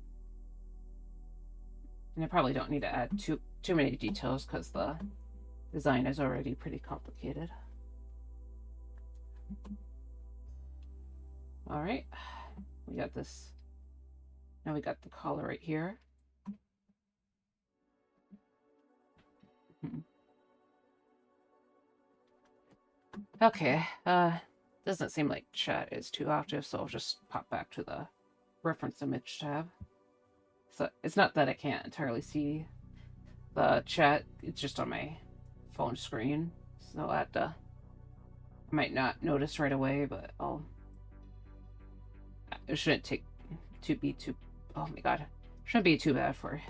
And I probably don't need to add too many details because the design is already pretty complicated. All right, we got this. Now we got the collar right here. Okay, doesn't seem like chat is too active, so I'll just pop back to the reference image tab. So it's not that I can't entirely see the chat, it's just on my phone screen, so I might not notice right away, but it shouldn't oh my god, shouldn't be too bad for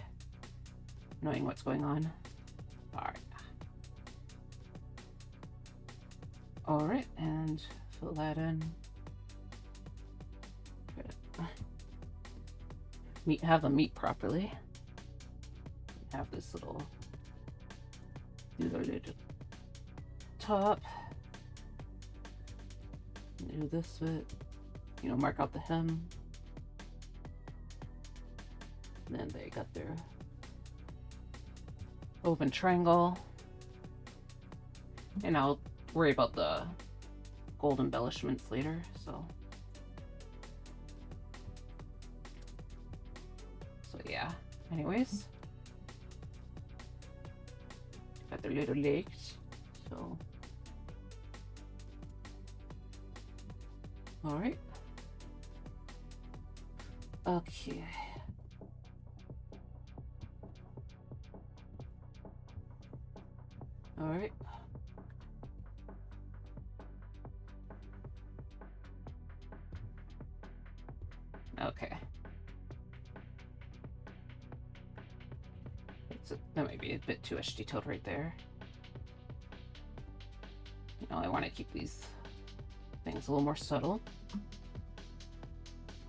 knowing what's going on. Alright, and fill that in. Have them meet properly. Have this little top. Do this bit, you know, mark out the hem. And then they got their open triangle. And I'll worry about the gold embellishments later, so yeah. Anyways, got their little legs, so all right. Okay. All right. Okay. That might be a bit too much detailed right there. You know, I want to keep these things a little more subtle.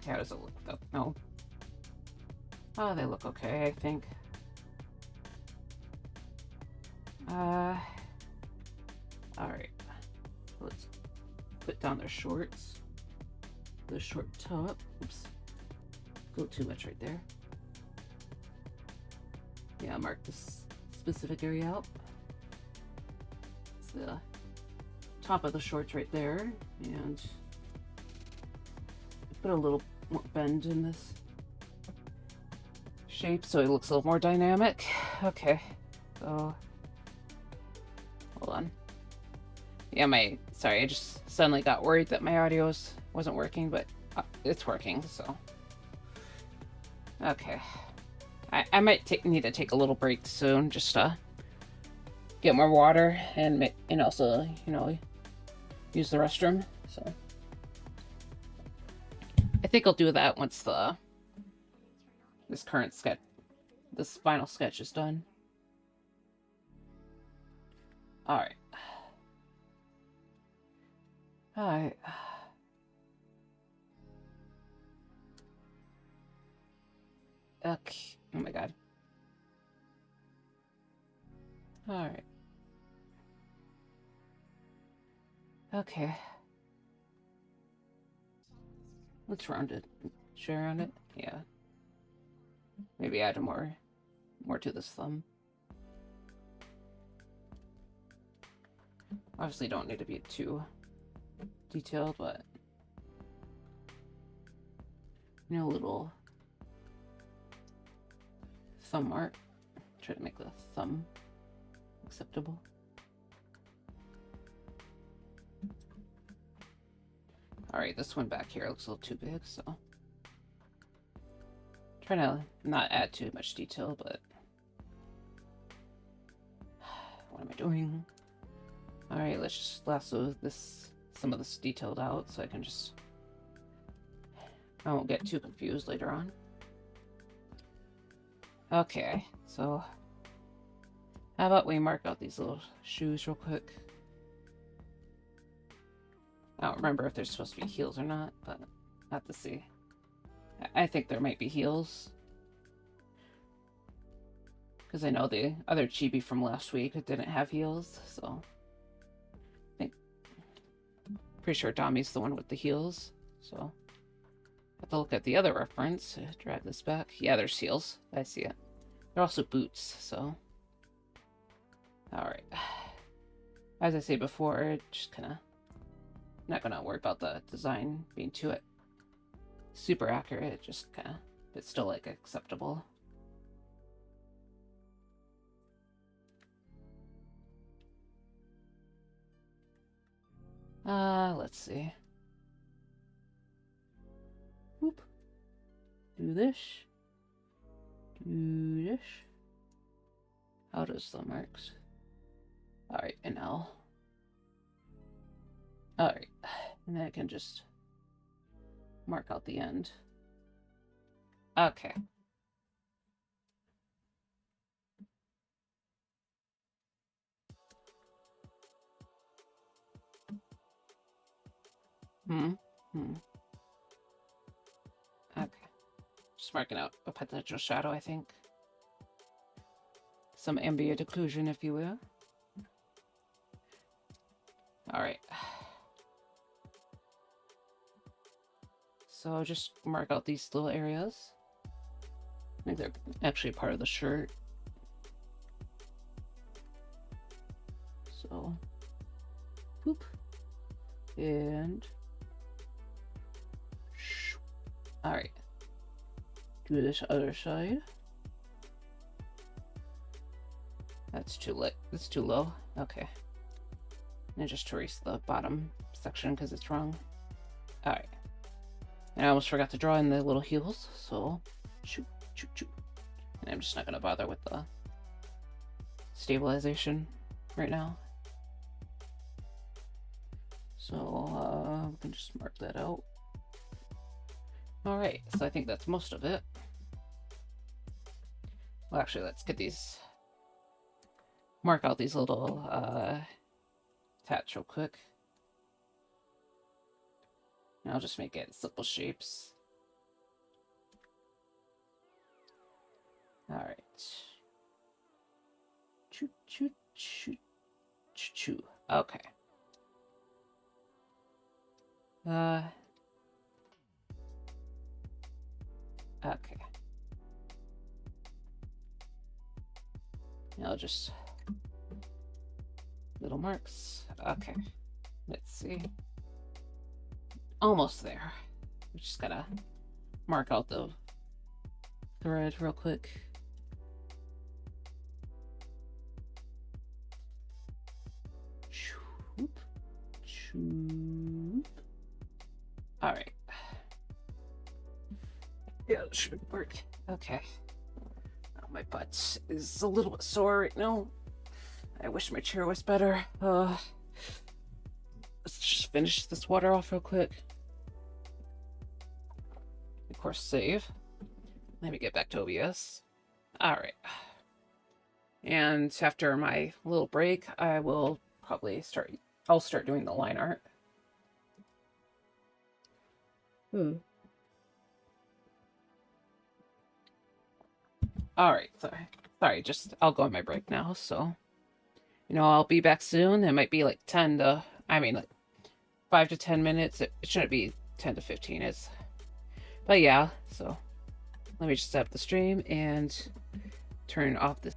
Okay, how does it look though? No. Oh, they look okay, I think. Alright. Let's put down their shorts. The short top. Oops. Go too much right there. Yeah, mark this specific area out. It's the top of the shorts right there. And put a little more bend in this shape so it looks a little more dynamic. Okay. So, hold on. Yeah, sorry, I just suddenly got worried that my audio wasn't working, but it's working, so. Okay. I might need to take a little break soon, just to get more water and also, you know, use the restroom, so. I think I'll do that once this final sketch is done. Alright. Alright. Okay. Oh my god. Alright. Okay. Let's round it. Share on it? Yeah. Maybe add more to this thumb. Obviously don't need to be too detailed, but you know, a little thumb art. Try to make the thumb acceptable. Alright, this one back here looks a little too big, so trying to not add too much detail, but what am I doing? Alright, let's just lasso some of this detailed out so I won't get too confused later on. Okay, so how about we mark out these little shoes real quick? I don't remember if they're supposed to be heels or not, but I'll have to see. I think there might be heels. Because I know the other Chibi from last week didn't have heels, so pretty sure Dami's the one with the heels, so I have to look at the other reference. Drag this back. Yeah, there's heels. I see it. They're also boots, so. Alright. As I say before, just kinda not gonna worry about the design being too super accurate, just kinda, but still like acceptable. Let's see. Whoop. Do this. Do this. How does the marks? Alright, and L. Alright, and then I can just mark out the end. Okay. Okay. Just marking out a potential shadow, I think. Some ambient occlusion, if you will. Alright. So just mark out these little areas. I think they're actually part of the shirt. So, poop. And alright. Do this other side. That's too lit. That's too low. Okay. And just erase the bottom section because it's wrong. Alright. And I almost forgot to draw in the little heels, so shoot, shoot, shoot. And I'm just not gonna bother with the stabilization. right now. So we can just mark that out. All right, so I think that's most of it. Well, actually, let's get these, mark out these little tats real quick. And I'll just make it simple shapes. All right. Choo choo choo choo choo. Okay. Okay. I'll just little marks. Okay. Let's see. Almost there. We're just gotta mark out the thread real quick. Choop. Choop. All right. Yeah, it should work. Okay. Oh, my butt is a little bit sore right now. I wish my chair was better. Let's just finish this water off real quick. Of course, save. Let me get back to OBS. All right. And after my little break, I will probably I'll start doing the line art. All right, sorry, just I'll go on my break now. So, I'll be back soon. It might be like 5 to 10 minutes. It shouldn't be 10 to 15. But yeah. So, let me just set up the stream and turn off this.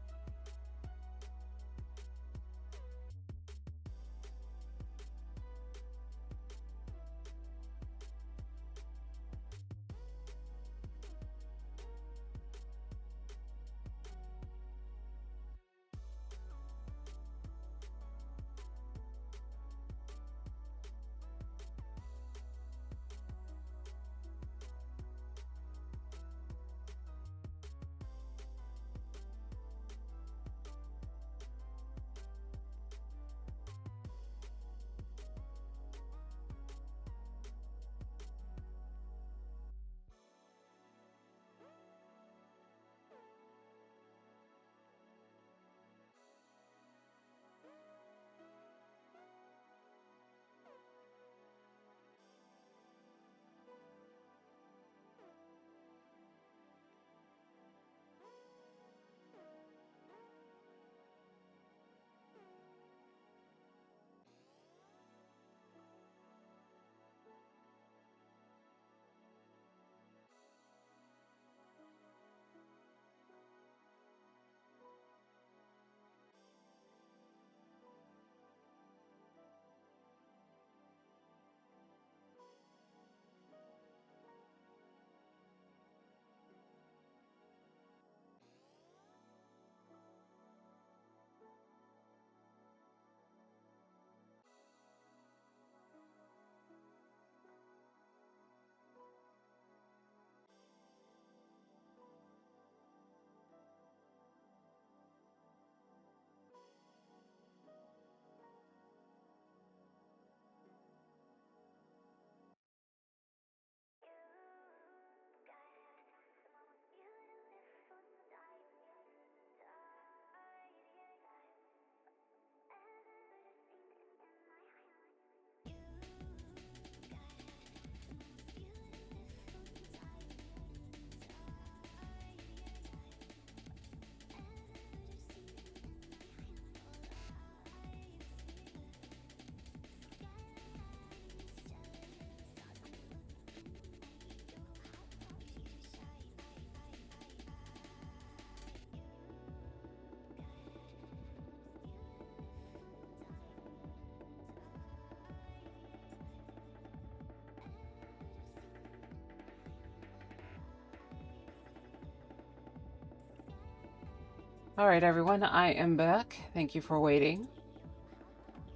All right, everyone, I am back. Thank you for waiting.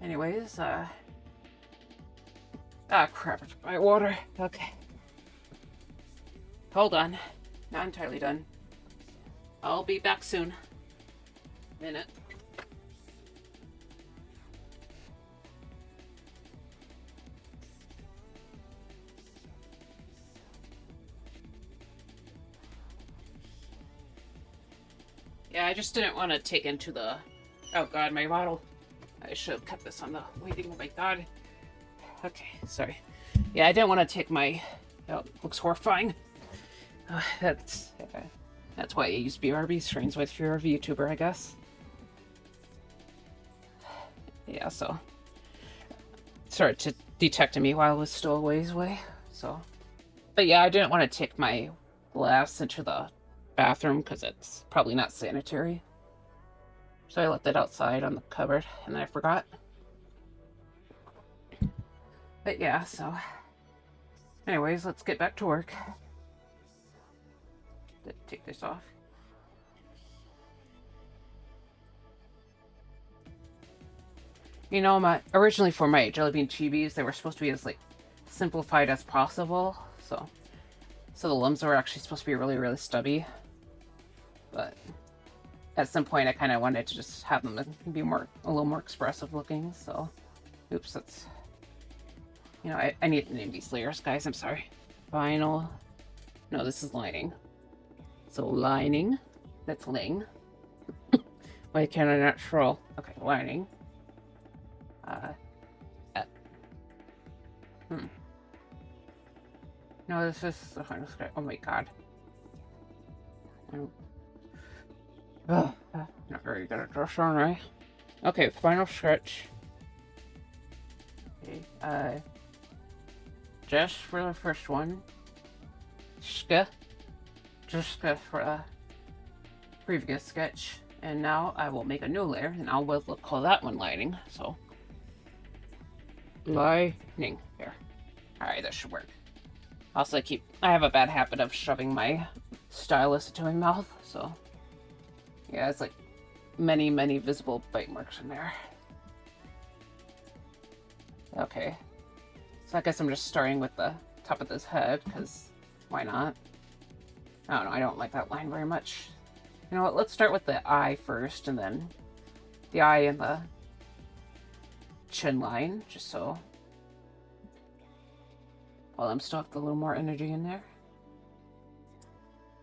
Anyways, crap, my water. Okay. Hold on. Not entirely done. I'll be back soon. Minute. Yeah, I just didn't want to take into the... Oh god, my bottle. I should have kept this on the waiting. Oh my god. Okay, sorry. Yeah, I didn't want to take my... Oh, it looks horrifying. That's why I use BRB screens with fear of YouTuber, I guess. Yeah, so... started to detect me while I was still a ways away, so... But yeah, I didn't want to take my glass into the bathroom because it's probably not sanitary. So I left it outside on the cupboard, and then I forgot. But yeah, so... Anyways, let's get back to work. Take this off. You know, originally for my jellybean chibis, they were supposed to be as, like, simplified as possible, so the limbs were actually supposed to be really, really stubby. But at some point, I kind of wanted to just have them be a little more expressive looking, so... Oops, that's... You know, I need to name these layers, guys, I'm sorry. Vinyl... No, this is lining. So lining, that's ling. Why can't I not scroll? Okay, lining. No, this is the final script. Oh my god. Not very good at this one, right? Okay, final sketch. Okay, just for the first one. Just for the previous sketch. And now I will make a new layer, and I'll call that one lighting, so. Lighting. Here. Alright, that should work. Also, I have a bad habit of shoving my stylus into my mouth, so. Yeah, it's like many, many visible bite marks in there. Okay. So I guess I'm just starting with the top of this head, because why not? I don't know, I don't like that line very much. You know what, let's start with the eye first, and then the eye and the chin line, just so. While I'm still have a little more energy in there.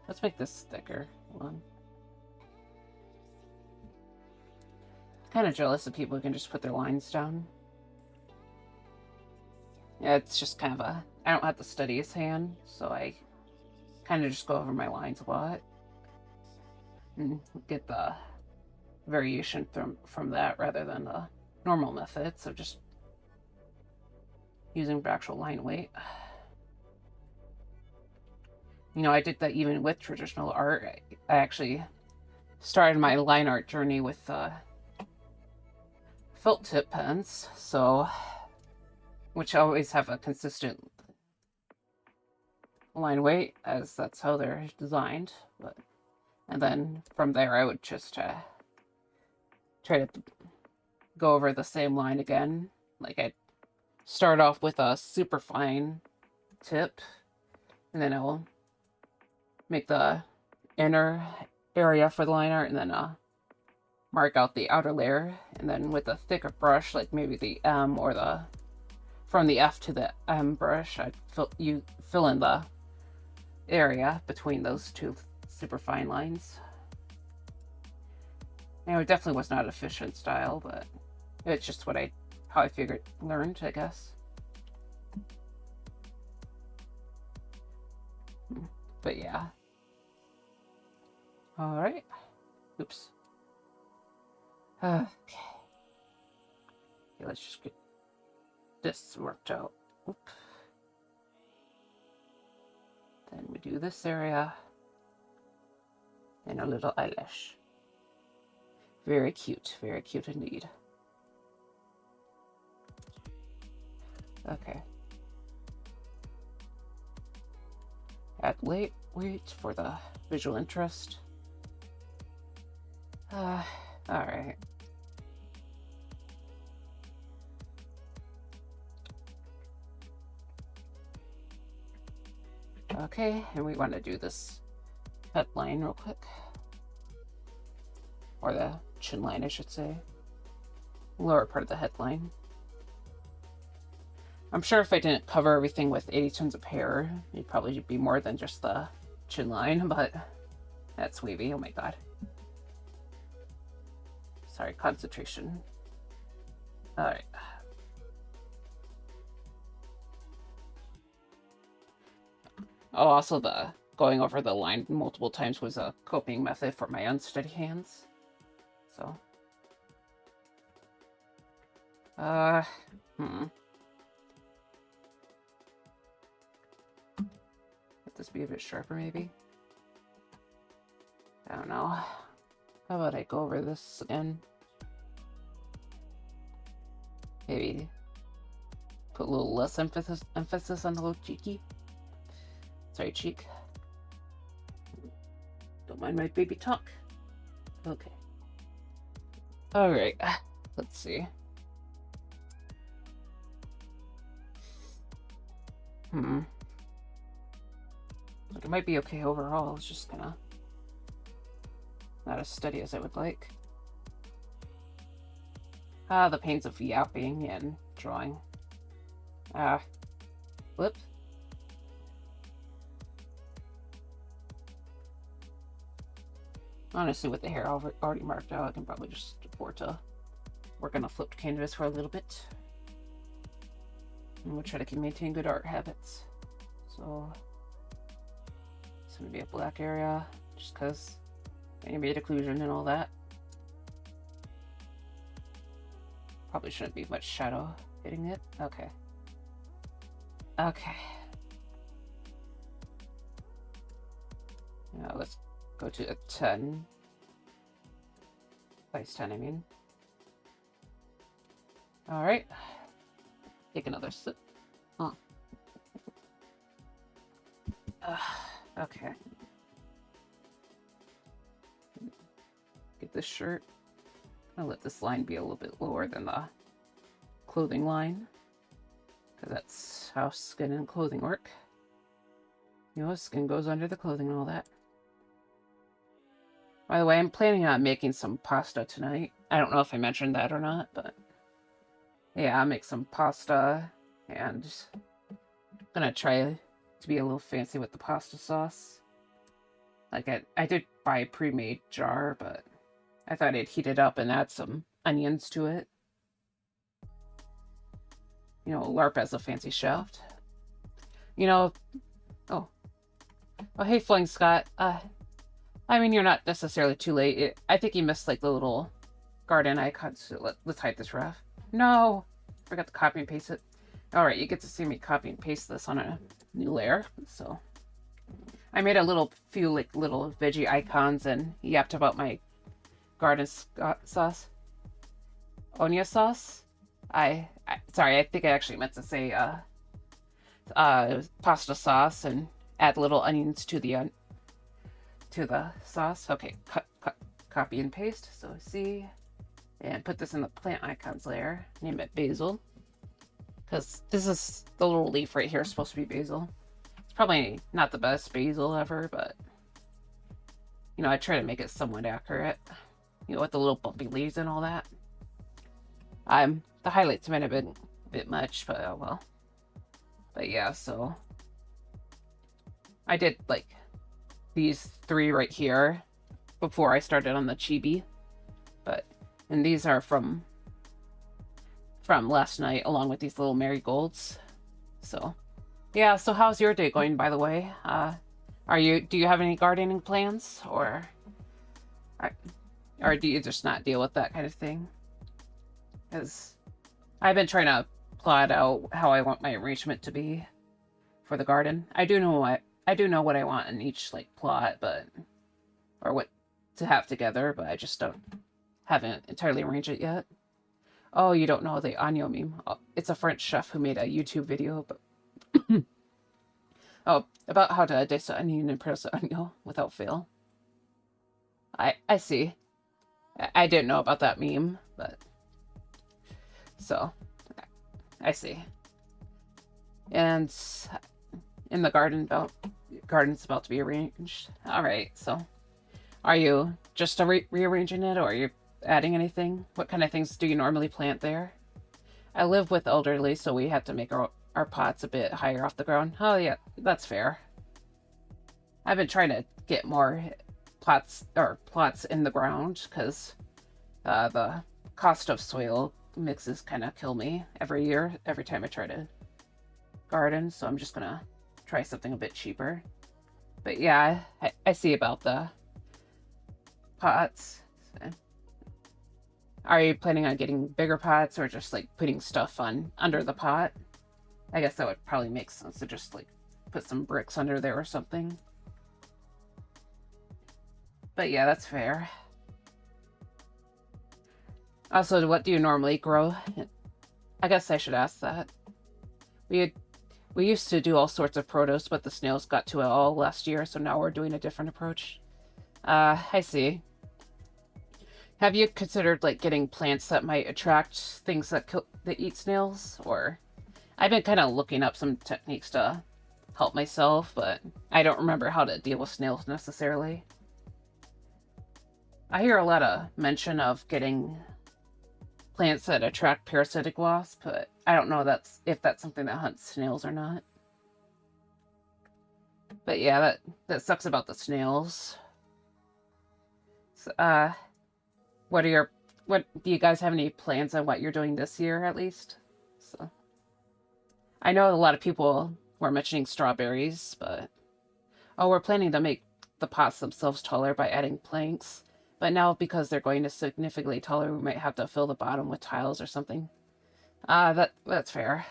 Let's make this thicker. Hold on. Kind of jealous of people who can just put their lines down. Yeah, it's just kind of I don't have the steadiest hand, so I kind of just go over my lines a lot. And get the variation from that rather than the normal methods of just using actual line weight. You know, I did that even with traditional art. I actually started my line art journey with felt tip pens, so which always have a consistent line weight, as that's how they're designed. And then from there, I would just try to go over the same line again. Like I'd start off with a super fine tip, and then I'll make the inner area for the line art, and then mark out the outer layer, and then with a thicker brush, like maybe the M or the from the F to the M brush, I'd fill in the area between those two super fine lines. You know, it definitely was not efficient style, but it's just how I learned, I guess. But yeah. Alright. Oops. Okay. Let's just get this worked out. Oop. Then we do this area. And a little eyelash. Very cute indeed. Okay. Add weight for the visual interest. Alright. Okay, and we want to do this head line real quick. Or the chin line, I should say. Lower part of the headline. I'm sure if I didn't cover everything with 80 tons of hair, it'd probably be more than just the chin line, but that's wavy, oh my god. Sorry, concentration. Alright. Oh, also the going over the line multiple times was a coping method for my unsteady hands. So. Let this be a bit sharper, maybe? I don't know. How about I go over this again? Maybe put a little less emphasis on the little cheeky. Sorry, cheek. Don't mind my baby talk. Okay. Alright. Let's see. Like, it might be okay overall. It's just kinda not as steady as I would like. Ah, the pains of yapping and drawing. Flip. Honestly, with the hair already marked out, I can probably just afford to work on a flipped canvas for a little bit. And we'll try to maintain good art habits. So, it's gonna be a black area, just because animated occlusion and all that. Probably shouldn't be much shadow hitting it. Okay. Okay. Now let's go to a 10. Size 10, I mean. Alright. Take another sip. Huh. Okay. Get this shirt. I'll let this line be a little bit lower than the clothing line, because that's how skin and clothing work. You know, skin goes under the clothing and all that. By the way, I'm planning on making some pasta tonight. I don't know if I mentioned that or not, but yeah, I'll make some pasta, and I'm gonna try to be a little fancy with the pasta sauce. Like, I did buy a pre-made jar, but I thought I'd heat it up and add some onions to it. You know, LARP as a fancy chef. You know, oh, hey, Flying Scott. I mean, you're not necessarily too late. I think you missed, like, the little garden icon. So let's hide this ref. No! Forgot to copy and paste it. Alright, you get to see me copy and paste this on a new layer. So, I made a few, like, little veggie icons and yapped about my garden sauce. Onya sauce? Sorry, I think I actually meant to say, pasta sauce and add little onions to the sauce. Okay, copy and paste. So see, and put this in the plant icons layer. Name it basil, because this is the little leaf right here is supposed to be basil. It's probably not the best basil ever, but you know, I try to make it somewhat accurate. You know, with the little bumpy leaves and all that. The highlights might have been a bit much, but oh well. But yeah, so I did like these 3 right here before I started on the Chibi, and these are from last night, along with these little marigolds. So yeah, so how's your day going, by the way? Do you have any gardening plans, or do you just not deal with that kind of thing? Because I've been trying to plot out how I want my arrangement to be for the garden. I do know what I want in each, like, plot, or what to have together, but I just haven't entirely arranged it yet. Oh, you don't know the Agno meme? Oh, it's a French chef who made a YouTube video, but about how to dice an onion and press an agno without fail. I see. I didn't know about that meme, but so I see. And in the garden's about to be arranged. All right, so are you just rearranging it, or are you adding anything? What kind of things do you normally plant there? I live with elderly, so we have to make our pots a bit higher off the ground. Oh yeah, that's fair. I've been trying to get more plots in the ground, because The cost of soil mixes kind of kill me every year, every time I try to garden, so I'm just gonna try something a bit cheaper. But yeah, I see about the pots. Are you planning on getting bigger pots or just like putting stuff on under the pot? I guess that would probably make sense to just like put some bricks under there or something. But yeah, that's fair. Also, what do you normally grow? I guess I should ask that. We used to do all sorts of produce, but the snails got to it all last year, so now we're doing a different approach. I see. Have you considered like getting plants that might attract things that eat snails? Or I've been kind of looking up some techniques to help myself, but I don't remember how to deal with snails necessarily. I hear a lot of mention of getting plants that attract parasitic wasps, but I don't know if that's something that hunts snails or not. But yeah, that sucks about the snails. So, what do you guys have any plans on what you're doing this year at least? So I know a lot of people were mentioning strawberries, but we're planning to make the pots themselves taller by adding planks. But now because they're going to significantly taller, we might have to fill the bottom with tiles or something. That's fair.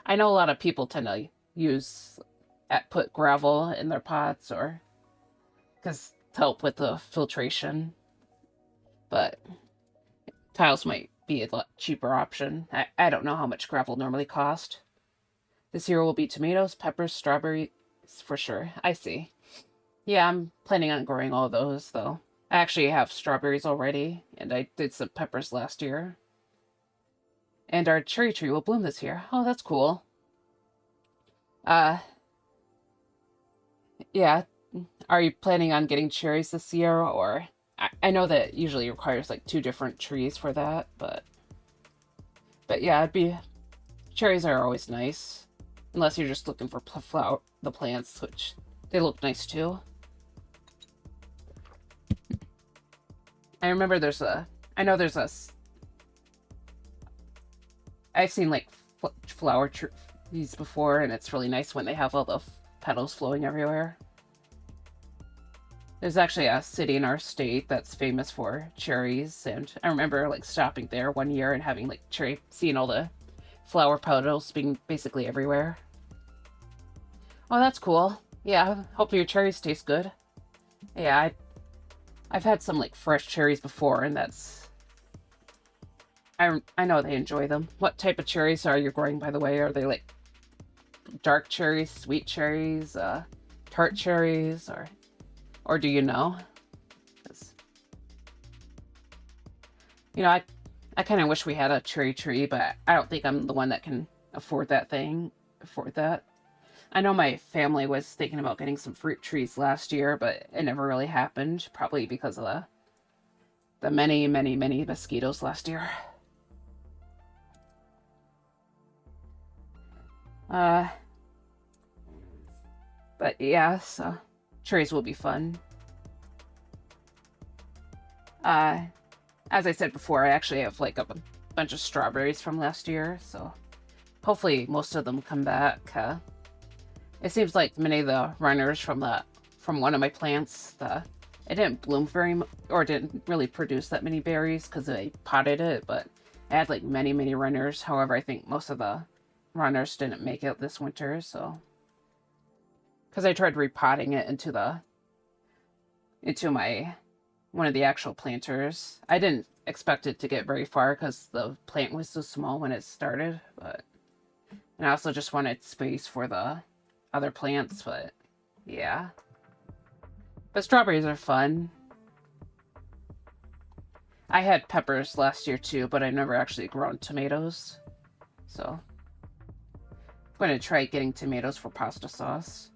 I know a lot of people tend to put gravel in their pots or because to help with the filtration. But tiles might be a lot cheaper option. I don't know how much gravel normally cost. This year will be tomatoes, peppers, strawberries for sure. I see. Yeah, I'm planning on growing all those though. I actually have strawberries already, and I did some peppers last year. And our cherry tree will bloom this year. Oh, that's cool. Yeah. Are you planning on getting cherries this year, or... I know that usually requires like 2 different trees for that, but yeah, cherries are always nice, unless you're just looking for the plants, which they look nice too. I remember I've seen like flower trees before, and it's really nice when they have all the petals flowing everywhere. There's actually a city in our state that's famous for cherries, and I remember like stopping there one year and having like seeing all the flower petals being basically everywhere. Oh, that's cool. Yeah, hope your cherries taste good. Yeah, I've had some like fresh cherries before, and I know they enjoy them. What type of cherries are you growing, by the way? Are they like dark cherries, sweet cherries, tart cherries, or do you know? You know, I kind of wish we had a cherry tree, but I don't think I'm the one that can afford that. I know my family was thinking about getting some fruit trees last year, but it never really happened, probably because of the many, many, many mosquitoes last year. But yeah, so cherries will be fun. As I said before, I actually have like a bunch of strawberries from last year, so hopefully most of them come back. It seems like many of the runners from one of my plants, it didn't bloom or didn't really produce that many berries because I potted it, but I had like many, many runners. However, I think most of the runners didn't make it this winter, so because I tried repotting it into one of the actual planters. I didn't expect it to get very far because the plant was so small when it started, and I also just wanted space for the other plants, but yeah. But strawberries are fun. I had peppers last year too, but I never actually grown tomatoes. So I'm going to try getting tomatoes for pasta sauce.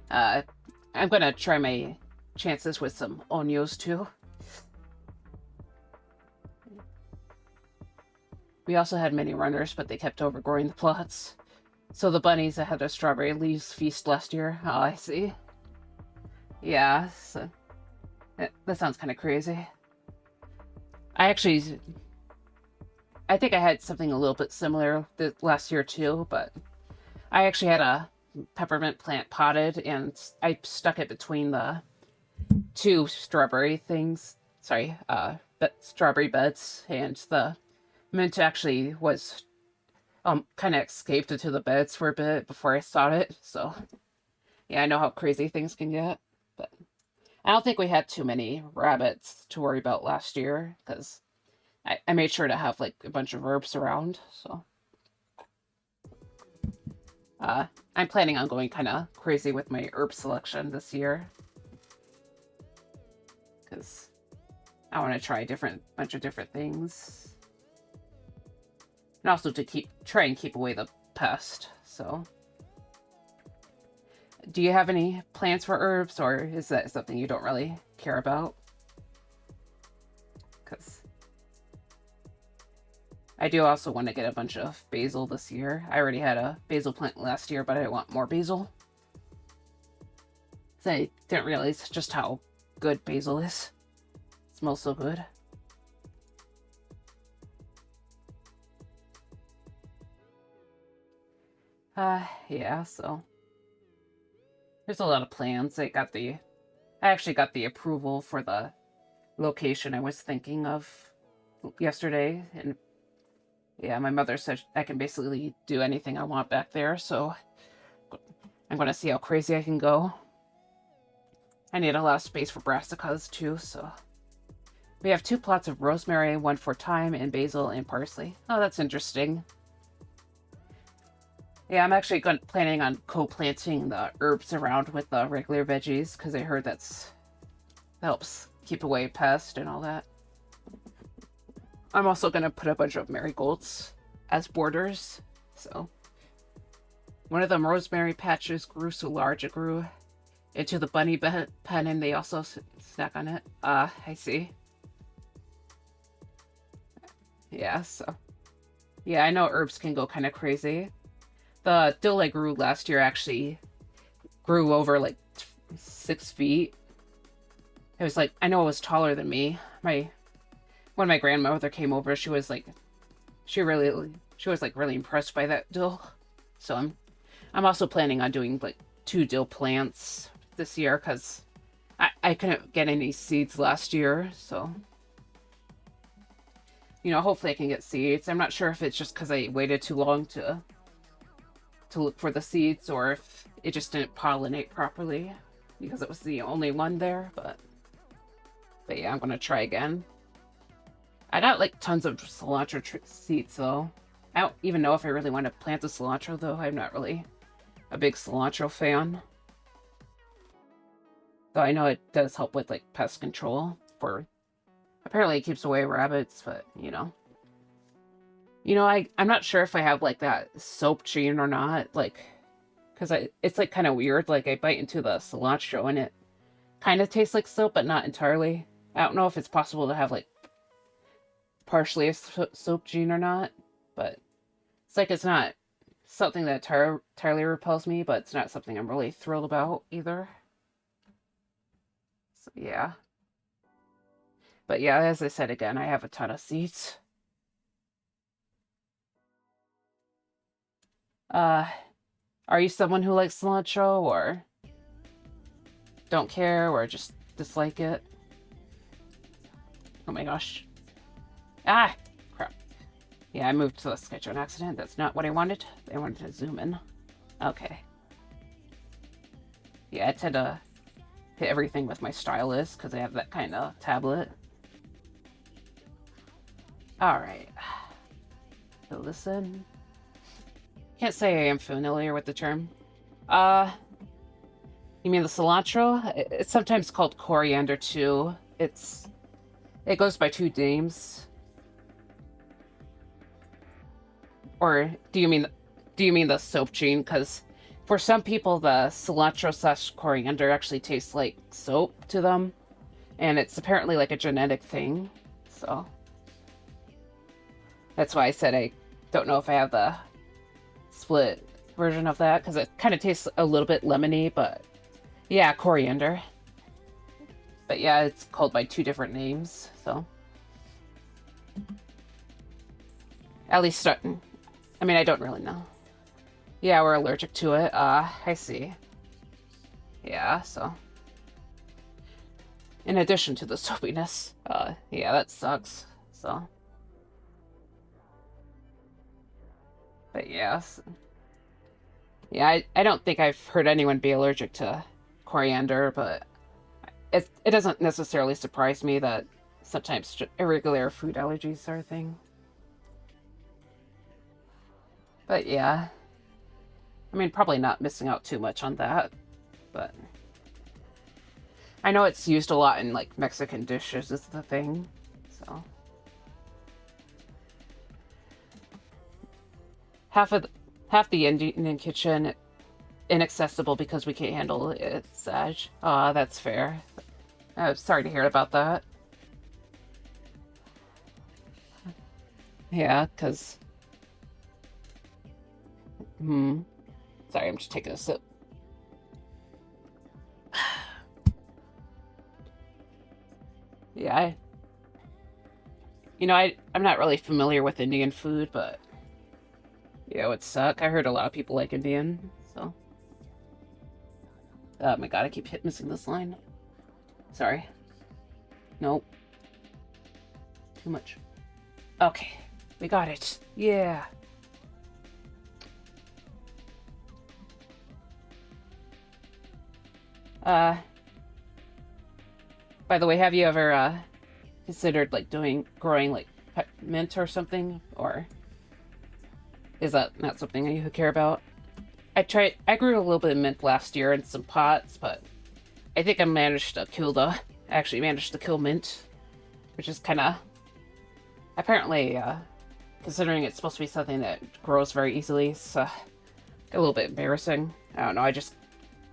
I'm going to try my chances with some onions too. We also had many runners, but they kept overgrowing the plots. So the bunnies that had their strawberry leaves feast last year. Oh, I see. Yeah. So That sounds kind of crazy. I think I had something a little bit similar last year too, but I actually had a peppermint plant potted and I stuck it between the two strawberry things. Sorry, strawberry beds, and the mint actually was kind of escaped into the beds for a bit before I saw it. So yeah, I know how crazy things can get, but I don't think we had too many rabbits to worry about last year because I made sure to have like a bunch of herbs around. So I'm planning on going kind of crazy with my herb selection this year because I want to try a bunch of different things, and also to try and keep away the pest. So, do you have any plans for herbs, or is that something you don't really care about? Because I do also want to get a bunch of basil this year. I already had a basil plant last year, but I want more basil. I didn't realize just how good basil is. It smells so good. Yeah, so there's a lot of plans. I actually got the approval for the location I was thinking of yesterday, and yeah, my mother said I can basically do anything I want back there, so I'm gonna see how crazy I can go. I need a lot of space for brassicas too, so we have 2 plots of rosemary, 1 for thyme, and basil and parsley. Oh, that's interesting. Yeah, I'm actually planning on co-planting the herbs around with the regular veggies because I heard that helps keep away pests and all that. I'm also going to put a bunch of marigolds as borders. So one of the rosemary patches grew so large it grew into the bunny pen, and they also snack on it. I see. Yeah, so yeah, I know herbs can go kind of crazy. The dill I grew last year actually grew over like 6 feet. It was like, I know it was taller than me. When my grandmother came over, she was like really impressed by that dill. So I'm also planning on doing like 2 dill plants this year because I couldn't get any seeds last year. So, hopefully I can get seeds. I'm not sure if it's just because I waited too long to look for the seeds, or if it just didn't pollinate properly because it was the only one there, but yeah, I'm gonna try again. I got like tons of cilantro seeds though. I don't even know if I really want to plant the cilantro though. I'm not really a big cilantro fan. Though I know it does help with like pest control apparently it keeps away rabbits, but I'm not sure if I have like that soap gene or not, like, because it's like kind of weird. Like I bite into the cilantro and it kind of tastes like soap, but not entirely. I don't know if it's possible to have like partially a soap gene or not, but it's like it's not something that entirely repels me, but it's not something I'm really thrilled about either. So yeah. But yeah, as I said again, I have a ton of seeds. Are you someone who likes cilantro, or don't care, or just dislike it? Oh my gosh. Ah! Crap. Yeah, I moved to the sketch on accident. That's not what I wanted. I wanted to zoom in. Okay. Yeah, I tend to hit everything with my stylus because I have that kind of tablet. Alright. So listen. Can't say I am familiar with the term. You mean the cilantro? It's sometimes called coriander too. It goes by 2 names. Or do you mean the soap gene? Because for some people, the cilantro / coriander actually tastes like soap to them, and it's apparently like a genetic thing. So that's why I said I don't know if I have the split version of that, because it kind of tastes a little bit lemony, but yeah, coriander. But yeah, it's called by 2 different names, so. At least, I mean, I don't really know. Yeah, we're allergic to it. I see. Yeah, so. In addition to the soapiness, yeah, that sucks, so. But yes. Yeah, I don't think I've heard anyone be allergic to coriander, but it doesn't necessarily surprise me that sometimes irregular food allergies are a thing. But yeah. I mean, probably not missing out too much on that, but I know it's used a lot in like Mexican dishes is the thing, so. Half the Indian kitchen inaccessible because we can't handle it, Sag. Ah, that's fair. Sorry to hear about that. Yeah, because... Sorry, I'm just taking a sip. Yeah, I'm not really familiar with Indian food, but... Yeah, it would suck. I heard a lot of people like Indian, so... Oh my god, I keep missing this line. Sorry. Nope. Too much. Okay, we got it. Yeah. By the way, have you ever, considered, like, growing, like, mint or something? Or is that not something you care about? I grew a little bit of mint last year in some pots, but I think actually managed to kill mint, which is kind of, apparently, considering it's supposed to be something that grows very easily, it's, a little bit embarrassing. I don't know, I just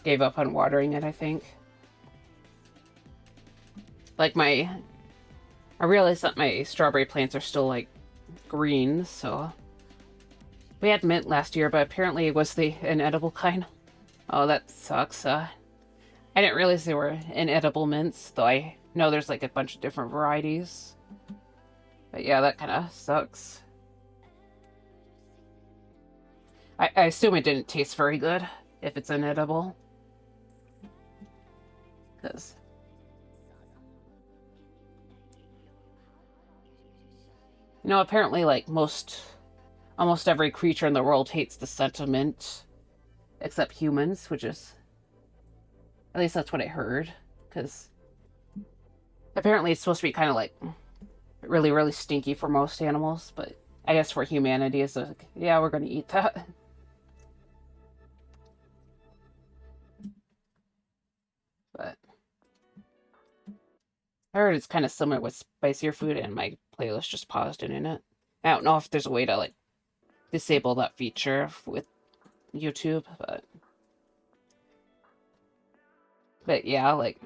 gave up on watering it, I think. Like I realized that my strawberry plants are still, like, green, so... We had mint last year, but apparently it was the inedible kind. Oh, that sucks. I didn't realize they were inedible mints, though I know there's, like, a bunch of different varieties. But yeah, that kind of sucks. I assume it didn't taste very good, if it's inedible. Because... apparently, like, almost every creature in the world hates the sentiment, except humans, which is... At least that's what I heard, because... Apparently it's supposed to be kind of, like, really, really stinky for most animals, but I guess for humanity, it's like, yeah, we're gonna eat that. But... I heard it's kind of similar with spicier food, and my playlist just paused in it. I don't know if there's a way to, like, disable that feature with YouTube, but yeah, like,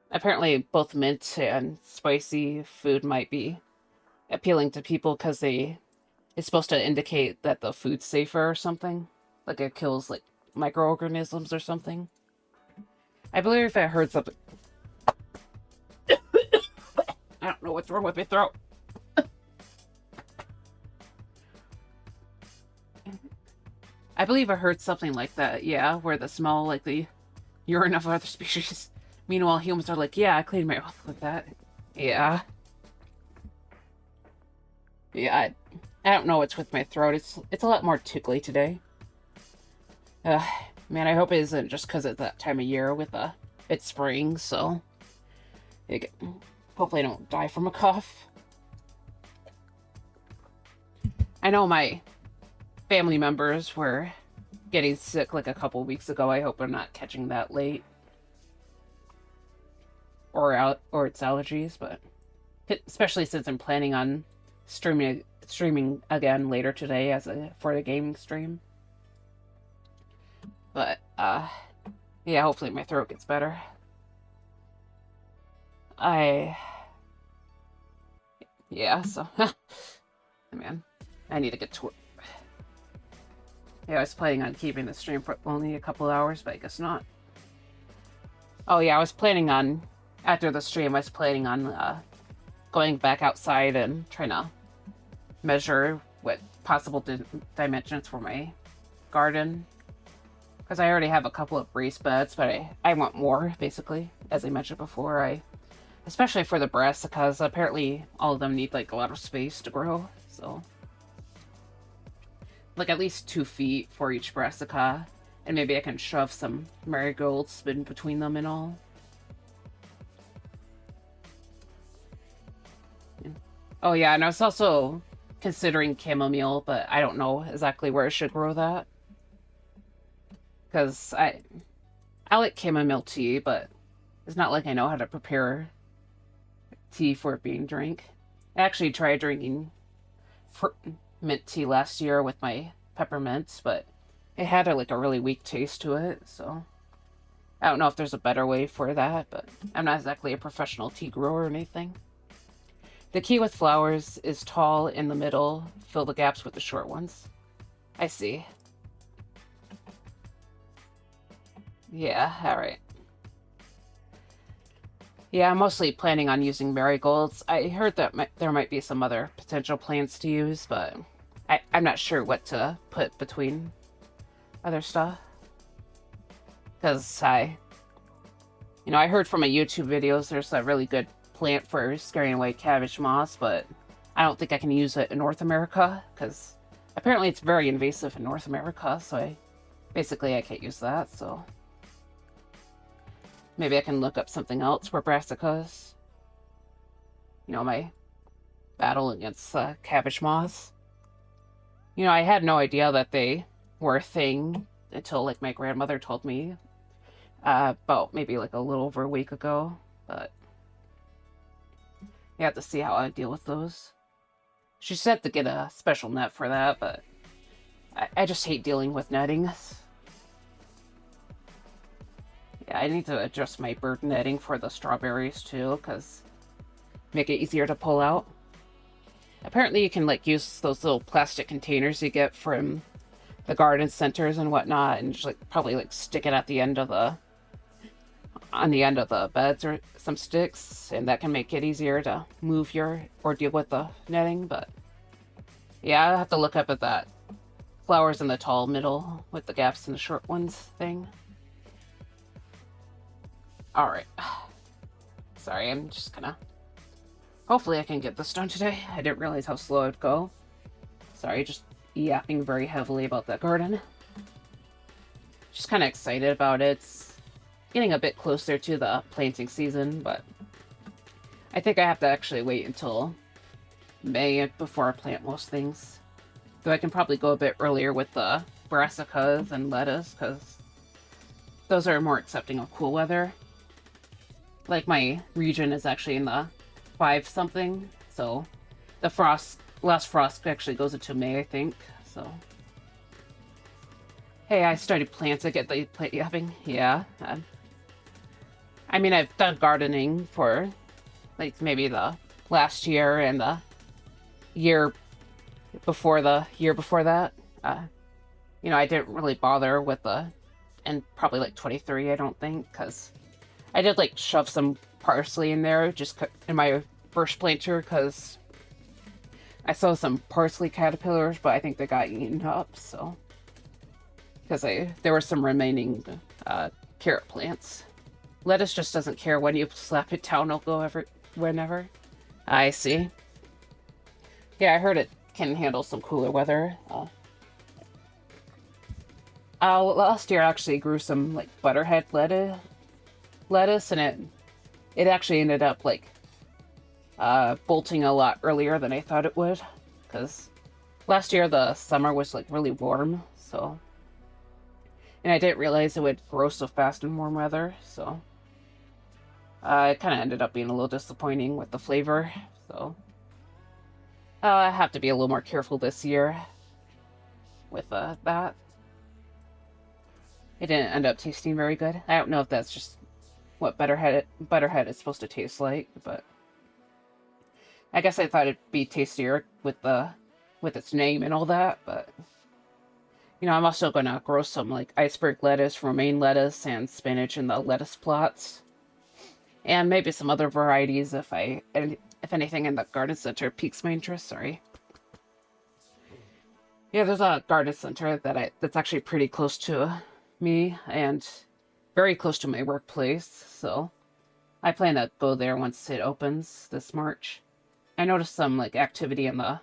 apparently both mint and spicy food might be appealing to people because it's supposed to indicate that the food's safer or something, like it kills, like, microorganisms or something. I believe I heard something. I don't know what's wrong with my throat. I believe I heard something like that, yeah, where the smell like the urine of other species. Meanwhile, humans are like, yeah, I cleaned my mouth with that. Yeah. Yeah, I don't know what's with my throat. It's a lot more tickly today. Man, I hope it isn't just because it's that time of year with it's spring, so hopefully I don't die from a cough. I know my family members were getting sick like a couple weeks ago. I hope I'm not catching that late. Or it's allergies, but especially since I'm planning on streaming again later today for the gaming stream. But yeah, hopefully my throat gets better. Yeah, so man, I need to get to work. Yeah, I was planning on keeping the stream for only a couple hours, but I guess not. Oh yeah, I was planning on after the stream, I was planning on going back outside and trying to measure what possible dimensions for my garden. Because I already have a couple of raised beds, but I want more, basically. As I mentioned before, especially for the brassicas, apparently all of them need like a lot of space to grow, so like at least 2 feet for each brassica, and maybe I can shove some marigolds in between them and all. Oh yeah, and I was also considering chamomile, but I don't know exactly where I should grow that. Because I like chamomile tea, but it's not like I know how to prepare tea for it being drank. I actually tried drinking mint tea last year with my peppermints, but it had like a really weak taste to it, so I don't know if there's a better way for that, but I'm not exactly a professional tea grower or anything. The key with flowers is tall in the middle, fill the gaps with the short ones. I see. Yeah, alright. Yeah, I'm mostly planning on using marigolds. I heard that there might be some other potential plants to use, but I'm not sure what to put between other stuff. Because I heard from my YouTube videos there's a really good plant for scaring away cabbage moths, but I don't think I can use it in North America, because apparently it's very invasive in North America, so I can't use that, so maybe I can look up something else for brassicas. My battle against cabbage moths. I had no idea that they were a thing until, like, my grandmother told me about maybe, like, a little over a week ago, but you have to see how I deal with those. She said to get a special net for that, but I just hate dealing with netting. Yeah, I need to adjust my bird netting for the strawberries too, because make it easier to pull out. Apparently you can like use those little plastic containers you get from the garden centers and whatnot, and just like probably like stick it at the end of the beds or some sticks, and that can make it easier to move or deal with the netting. But yeah, I'll have to look up at that flowers in the tall middle with the gaps in the short ones thing. Alright. Sorry, I'm just gonna... Hopefully I can get this done today. I didn't realize how slow it'd go. Sorry, just yapping very heavily about that garden. Just kind of excited about it. It's getting a bit closer to the planting season, but I think I have to actually wait until May before I plant most things. Though I can probably go a bit earlier with the brassicas and lettuce, because those are more accepting of cool weather. Like, my region is actually in the 5-something, so the last frost actually goes into May, I think, so. Hey, I started plants. I get the plant yapping. Yeah. I mean, I've done gardening for, like, maybe the last year and the year before that. I didn't really bother with and probably, like, 23, I don't think, because I did, like, shove some parsley in there just in my first planter, because I saw some parsley caterpillars, but I think they got eaten up, so. Because there were some remaining carrot plants. Lettuce just doesn't care when you slap it down, it'll go whenever. I see. Yeah, I heard it can handle some cooler weather. Last year I actually grew some, like, butterhead lettuce, and it actually ended up, like, bolting a lot earlier than I thought it would, because last year the summer was, like, really warm, so, and I didn't realize it would grow so fast in warm weather, so it kind of ended up being a little disappointing with the flavor, so I have to be a little more careful this year with that. It didn't end up tasting very good. I don't know if that's just what butterhead is supposed to taste like, but I guess I thought it'd be tastier with its name and all that, but I'm also gonna grow some, like, iceberg lettuce, romaine lettuce, and spinach in the lettuce plots. And maybe some other varieties if anything in the garden center piques my interest. Sorry. Yeah, there's a garden center that's actually pretty close to me and very close to my workplace. So I plan to go there once it opens this March. I noticed some like activity in the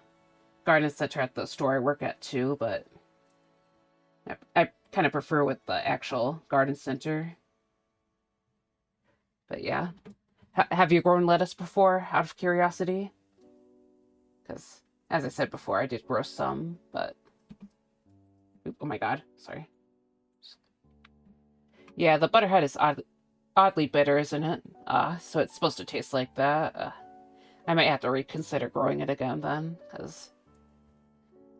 garden center at the store I work at too, but I kind of prefer with the actual garden center. But yeah. Have you grown lettuce before, out of curiosity? Because, as I said before, I did grow some, but... Oh my god, sorry. Yeah, the butterhead is oddly bitter, isn't it? So it's supposed to taste like that. I might have to reconsider growing it again then, because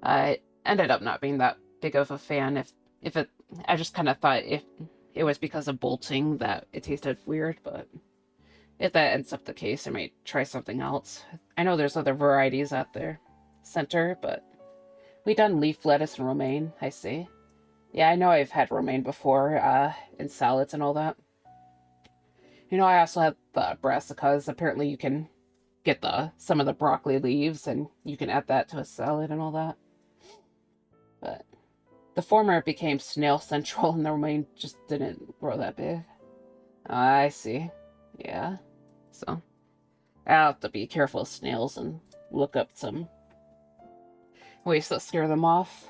I ended up not being that big of a fan. If it, I just kind of thought if it was because of bolting that it tasted weird, but if that ends up the case, I might try something else. I know there's other varieties out there, center, but we done leaf lettuce and romaine, I see. Yeah, I know I've had romaine before, in salads and all that. You know, I also have the brassicas. Apparently you can get some of the broccoli leaves and you can add that to a salad and all that. But the former became snail central and the romaine just didn't grow that big. I see. Yeah. So I'll have to be careful of snails and look up some ways to scare them off.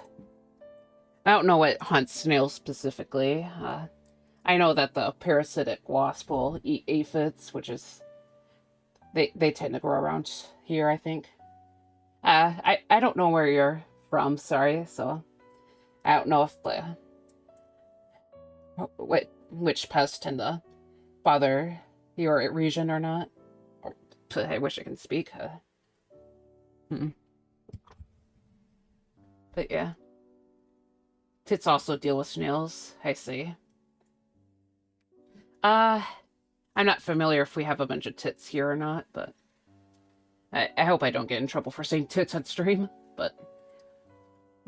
I don't know what hunts snails specifically. I know that the parasitic wasp will eat aphids, which is... They tend to grow around here, I think. I don't know where you're from, sorry, so... I don't know if which pests tend to bother your region or not. I wish I can speak. But yeah. Tits also deal with snails, I see. I'm not familiar if we have a bunch of tits here or not, but... I hope I don't get in trouble for saying tits on stream, but...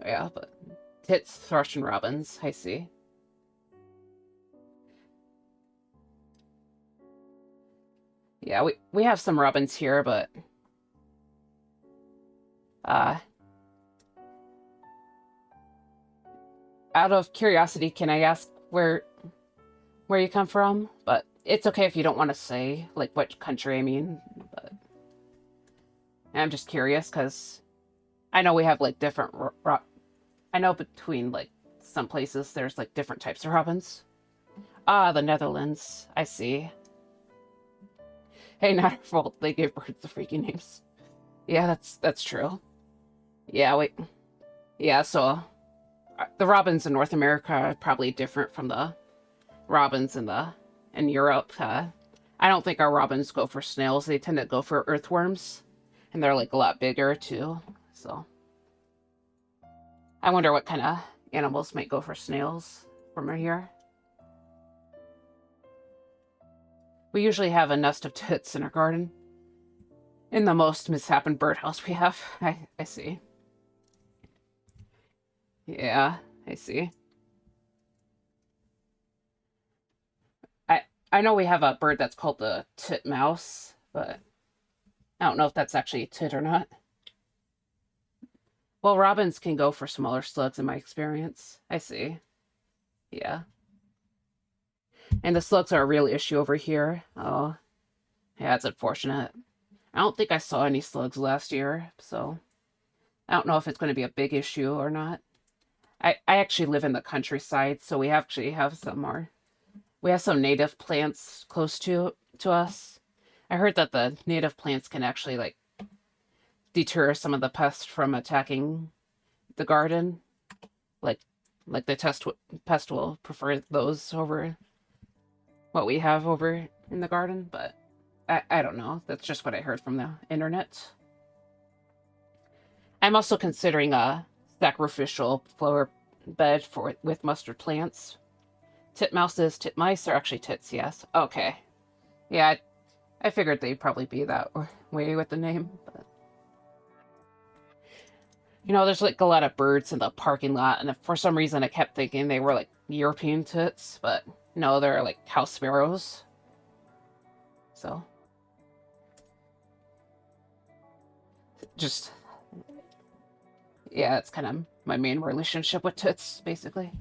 Yeah, but... Tits, thrush, and robins, I see. Yeah, we have some robins here, but... out of curiosity, can I ask where you come from? But it's okay if you don't want to say, like, what country I mean, but... I'm just curious, because I know we have, like, different... I know between, like, some places there's, like, different types of robins. Ah, the Netherlands. I see. Hey, not our fault. They gave birds the freaky names. Yeah, that's true. Yeah, wait. Yeah, so... the robins in North America are probably different from the robins in Europe. I don't think our robins go for snails. They tend to go for earthworms. And they're, like, a lot bigger, too. So... I wonder what kind of animals might go for snails from here. We usually have a nest of tits in our garden. In the most misshapen birdhouse we have. I see. Yeah, I see. I know we have a bird that's called the titmouse, but I don't know if that's actually a tit or not. Well, robins can go for smaller slugs in my experience. I see. Yeah. And the slugs are a real issue over here. Oh. Yeah, it's unfortunate. I don't think I saw any slugs last year, so... I don't know if it's going to be a big issue or not. I actually live in the countryside, so we actually have some more... We have some native plants close to us. I heard that the native plants can actually, like, deter some of the pests from attacking the garden. Like the pest will prefer those over what we have over in the garden, but I don't know. That's just what I heard from the internet. I'm also considering a sacrificial flower bed with mustard plants. Titmice are actually tits, yes. Okay. Yeah, I figured they'd probably be that way with the name, but... You know, there's, like, a lot of birds in the parking lot, and for some reason I kept thinking they were, like, European tits, but no, they're, like, house sparrows. So just, yeah, it's kind of my main relationship with tits, basically.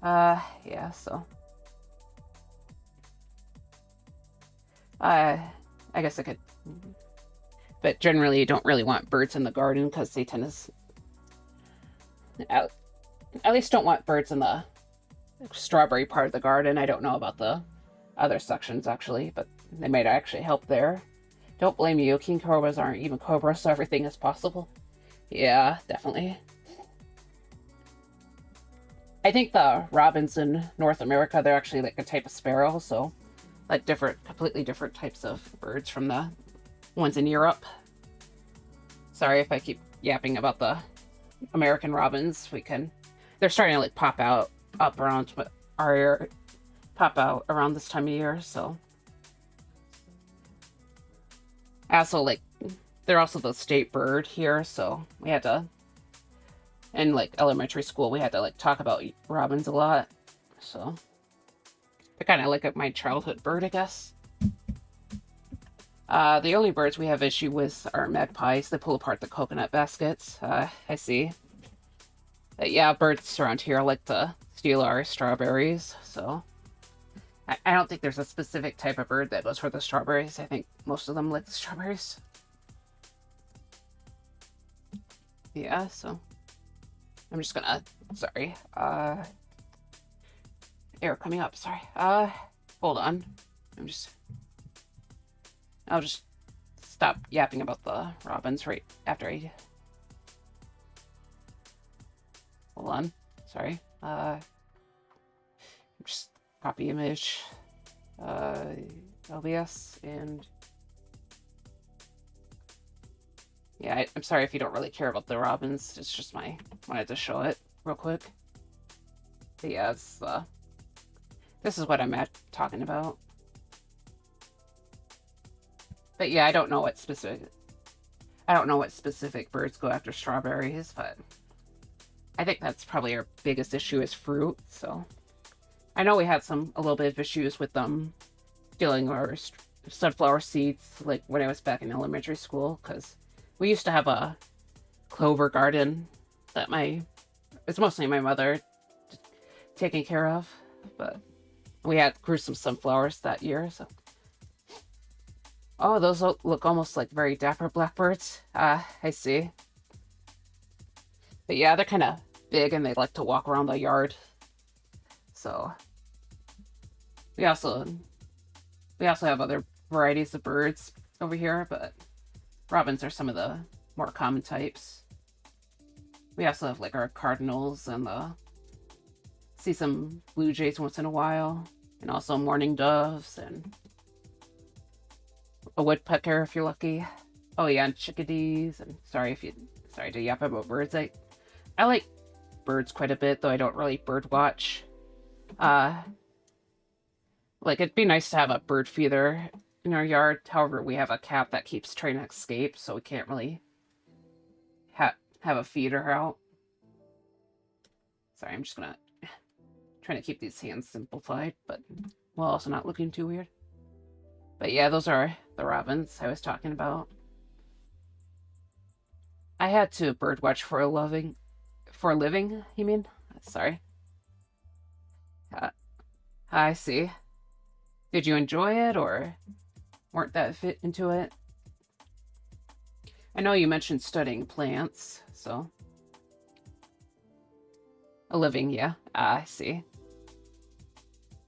Yeah, so I guess I could, but generally you don't really want birds in the garden because they tend to, at least don't want birds in the strawberry part of the garden. I don't know about the other sections actually, but they might actually help there. Don't blame you. King cobras aren't even cobras, so everything is possible. Yeah, definitely. I think the robins in North America, they're actually like a type of sparrow, so like completely different types of birds from the ones in Europe. Sorry if I keep yapping about the American robins. They're starting to like pop out up around our area, pop out around this time of year, so. Also, like, they're also the state bird here, so we had to, in like elementary school, we had to like talk about robins a lot, so. They're kind of like my childhood bird, I guess. The only birds we have issue with are magpies. They pull apart the coconut baskets. I see. But yeah, birds around here like to steal our strawberries, so. I don't think there's a specific type of bird that goes for the strawberries. I think most of them like the strawberries. Yeah, so. I'm just gonna, sorry. Air coming up, sorry. Hold on. I'll just stop yapping about the robins right after I... Hold on, sorry. Just copy image, LBS, and... Yeah, I'm sorry if you don't really care about the robins. It's just wanted to show it real quick. But yeah, this is what I'm talking about. But yeah, I don't know what specific birds go after strawberries, but I think that's probably our biggest issue is fruit, so. I know we had a little bit of issues with them stealing our sunflower seeds, like when I was back in elementary school, because we used to have a clover garden that it's mostly my mother taking care of, but we grew some sunflowers that year, so. Oh, those look almost like very dapper blackbirds. I see. But yeah, they're kind of big and they like to walk around the yard. So we also have other varieties of birds over here, but robins are some of the more common types. We also have like our cardinals and see some blue jays once in a while, and also mourning doves and a woodpecker if you're lucky. Oh yeah, and chickadees. And sorry to yap about birds. I like birds quite a bit, though I don't really bird watch. Like it'd be nice to have a bird feeder in our yard. However, we have a cat that keeps trying to escape, so we can't really have a feeder out. Sorry, I'm just trying to keep these hands simplified, but while also not looking too weird. But yeah, those are the robins I was talking about. I had to birdwatch for a living, you mean? Sorry. I see. Did you enjoy it, or weren't that fit into it? I know you mentioned studying plants, so. A living, yeah. I see.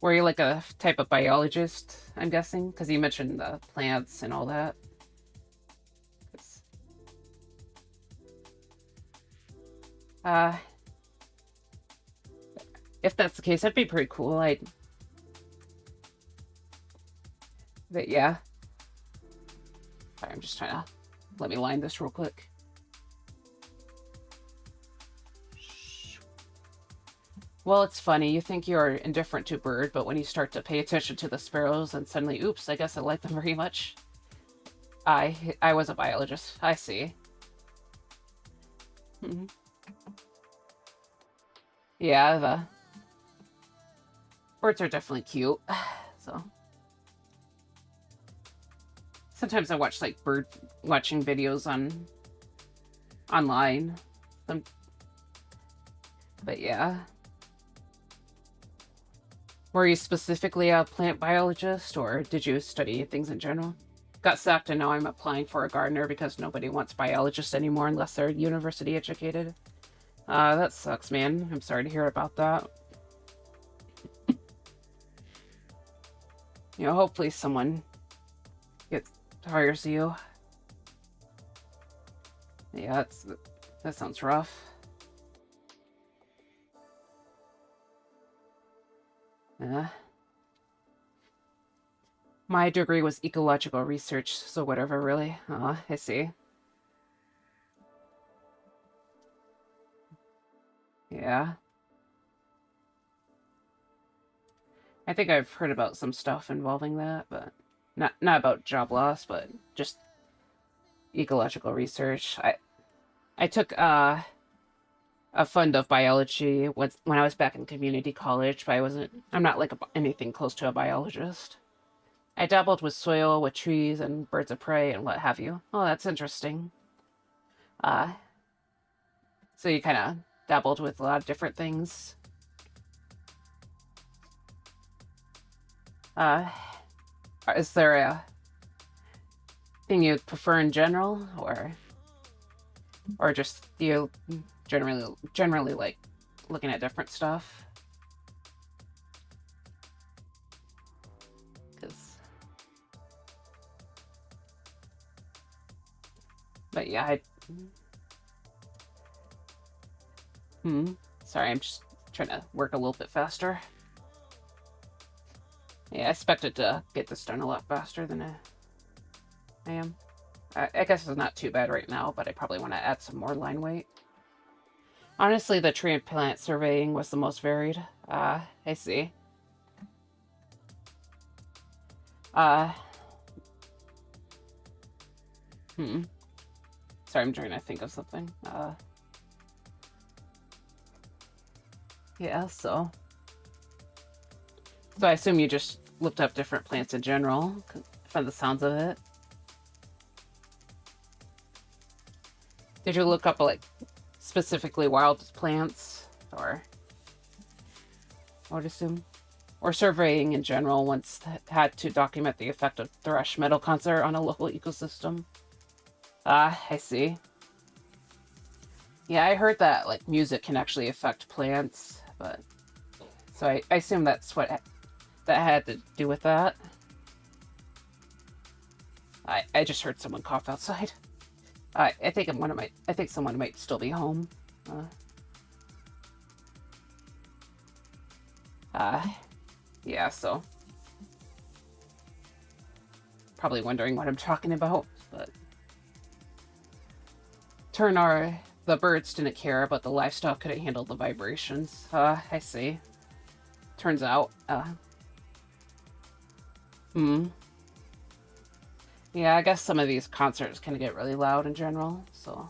Were you like a type of biologist, I'm guessing? Because you mentioned the plants and all that. If that's the case, that'd be pretty cool. But yeah. Sorry, I'm just trying to... Let me line this real quick. Well, it's funny. You think you're indifferent to bird, but when you start to pay attention to the sparrows, and suddenly, oops, I guess I like them very much. I was a biologist. I see. Yeah, Birds are definitely cute. So sometimes I watch like bird watching videos online. But yeah. Were you specifically a plant biologist, or did you study things in general? Got sucked, and now I'm applying for a gardener because nobody wants biologists anymore unless they're university educated. That sucks, man. I'm sorry to hear about that. You know, hopefully someone hires you. Yeah, that sounds rough. Yeah. My degree was ecological research, so whatever, really. I see. Yeah. I think I've heard about some stuff involving that, but not about job loss, but just ecological research. I took a fund of biology when I was back in community college, but I'm not like anything close to a biologist. I dabbled with soil, with trees and birds of prey and what have you. Oh, that's interesting. Uh, so you kind of dabbled with a lot of different things. Uh, is there a thing you prefer in general, or just you generally like looking at different stuff? But yeah, sorry, I'm just trying to work a little bit faster. Yeah, I expected to get this done a lot faster than I am. I guess it's not too bad right now, but I probably want to add some more line weight. Honestly, the tree and plant surveying was the most varied. I see. Sorry, I'm trying to think of something. Yeah, so I assume you just looked up different plants in general, from the sounds of it. Did you look up, like, specifically wild plants, or I would assume? Or surveying in general once had to document the effect of thrush metal concert on a local ecosystem? I see. Yeah, I heard that, like, music can actually affect plants, but... So I assume that's what that had to do with that. I just heard someone cough outside. I think someone might still be home. Yeah, so probably wondering what I'm talking about, but the birds didn't care, but the livestock couldn't handle the vibrations. I see. Turns out, yeah, I guess some of these concerts can get really loud in general, so.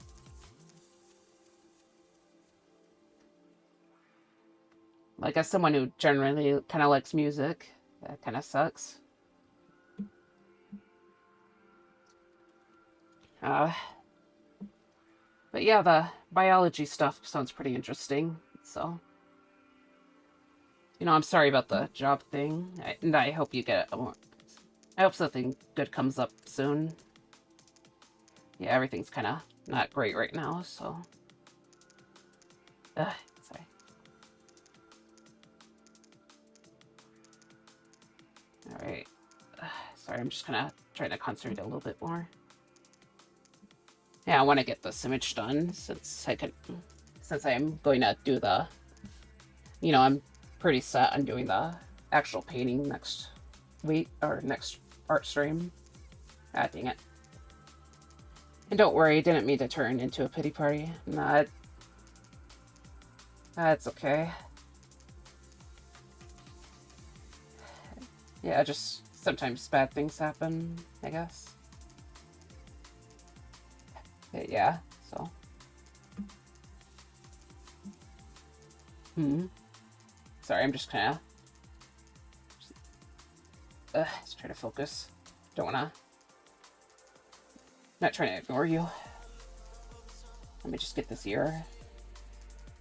Like, as someone who generally kind of likes music, that kind of sucks. But yeah, the biology stuff sounds pretty interesting, so. You know, I'm sorry about the job thing, and I hope you get it. I hope something good comes up soon. Yeah, everything's kind of not great right now, so. Sorry. Alright. Sorry, I'm just kind of trying to concentrate a little bit more. Yeah, I want to get this image done since I'm going to do the, you know, I'm pretty set on doing the actual painting next week, or next art stream. Dang it. And don't worry, I didn't mean to turn into a pity party. Nah, that's okay. Yeah, just sometimes bad things happen, I guess. Yeah, so. Sorry, I'm just kind of let's try to focus. Don't wanna... Not trying to ignore you. Let me just get this ear.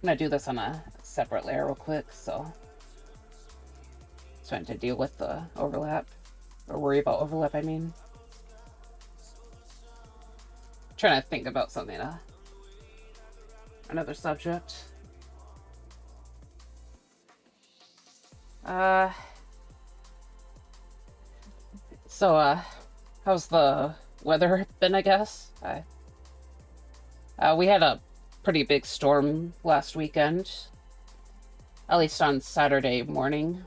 I'm gonna do this on a separate layer real quick, so I have to deal with the overlap. Or worry about overlap, I mean. Trying to think about something, another subject. So, how's the weather been, I guess? We had a pretty big storm last weekend. At least on Saturday morning.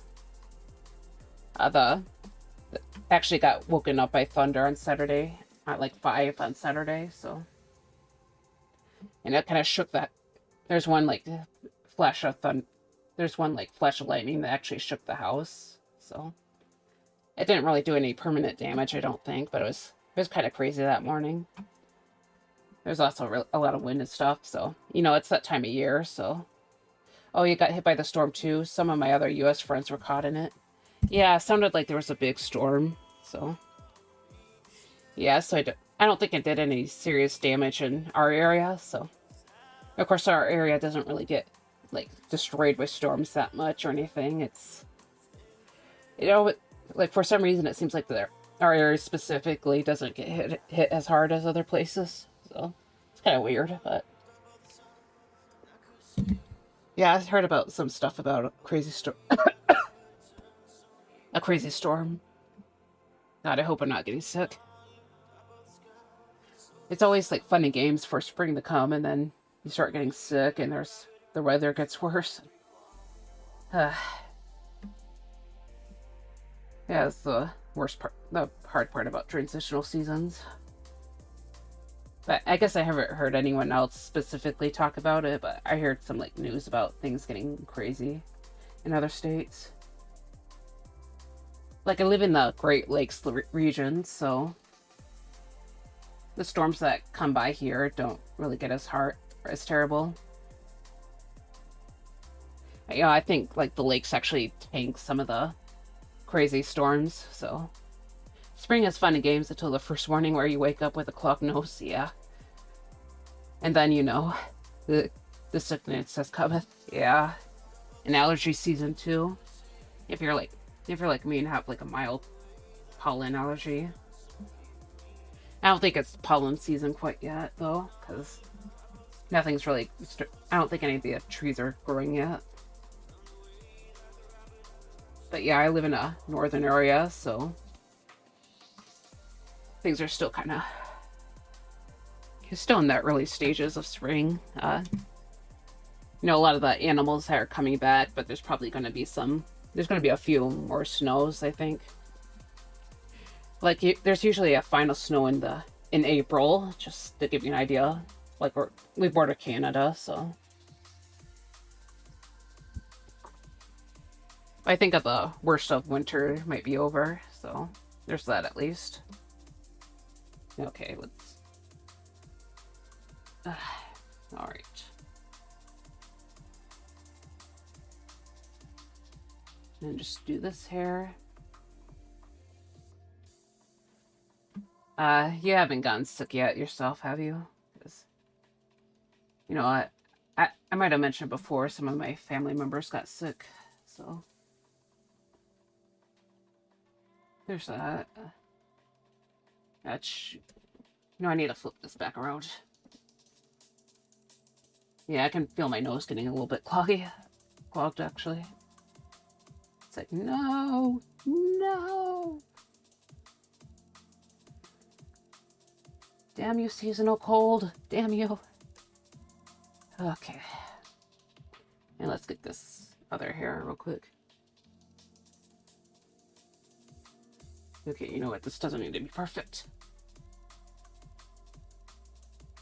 Actually got woken up by thunder on Saturday. At like 5 on Saturday, so. And it kind of shook that. There's one, like, flash of thunder. There's one, like, flash of lightning that actually shook the house, so. It didn't really do any permanent damage, I don't think, but it was kind of crazy that morning. There's also a lot of wind and stuff, so, you know, it's that time of year, so. Oh, you got hit by the storm too? Some of my other U.S. friends were caught in it. Yeah, it sounded like there was a big storm, so. Yeah, so I don't think it did any serious damage in our area, so. Of course, our area doesn't really get, like, destroyed by storms that much or anything. It's, you know, like, for some reason, it seems like our area specifically doesn't get hit as hard as other places. So, it's kind of weird, but... Yeah, I heard about some stuff about a crazy storm. A crazy storm. God, I hope I'm not getting sick. It's always, like, fun and games for spring to come, and then you start getting sick, and the weather gets worse. Yeah, it's the worst part, the hard part about transitional seasons. But I guess I haven't heard anyone else specifically talk about it, but I heard some, like, news about things getting crazy in other states. Like, I live in the Great Lakes region, so the storms that come by here don't really get as terrible. You know, I think, like, the lakes actually tank some of the crazy storms, so. Spring is fun and games until the first morning where you wake up with a clogged nose, yeah. And then, you know, the sickness has cometh, yeah. And allergy season, too. If you're like me and have, like, a mild pollen allergy. I don't think it's pollen season quite yet, though, because nothing's really... I don't think any of the trees are growing yet. But yeah, I live in a northern area, so things are still kind of... still in the early stages of spring. You know, a lot of the animals that are coming back, but there's probably going to be some... There's going to be a few more snows, I think. Like, there's usually a final snow in April, just to give you an idea. Like, we border Canada, so... I think of the worst of winter might be over, so there's that at least. Okay, let's... Alright. And just do this hair. You haven't gotten sick yet yourself, have you? 'Cause, you know, I might have mentioned before, some of my family members got sick, so... There's that. You know, I need to flip this back around. Yeah, I can feel my nose getting a little bit clogged, actually. It's like, no, no. Damn you, seasonal cold. Damn you. Okay. And let's get this other hair real quick. Okay, you know what? This doesn't need to be perfect.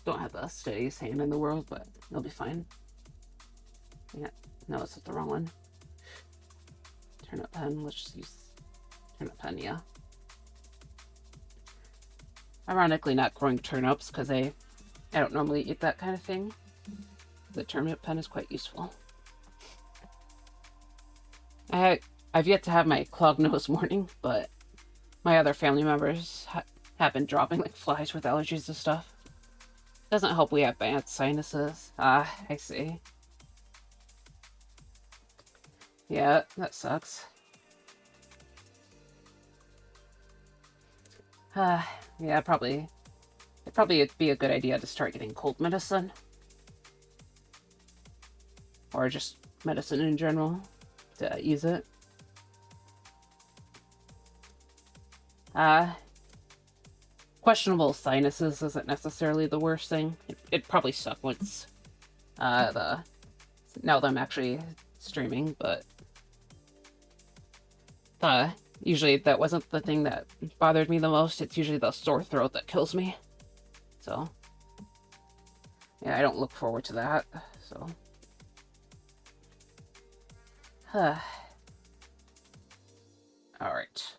Don't have the steadiest hand in the world, but it'll be fine. Yeah, no, it's not the wrong one. Turnip pen, let's just use turnip pen, yeah. Ironically, not growing turnips, because I don't normally eat that kind of thing. The turnip pen is quite useful. I've yet to have my clogged nose morning, but my other family members have been dropping like flies with allergies and stuff. Doesn't help we have bad sinuses. Ah, I see. Yeah, that sucks. Yeah, it'd probably be a good idea to start getting cold medicine. Or just medicine in general to ease it. Questionable sinuses isn't necessarily the worst thing. It'd probably suck once, now that I'm actually streaming, but usually that wasn't the thing that bothered me the most. It's usually the sore throat that kills me. So, yeah, I don't look forward to that, so. Alright.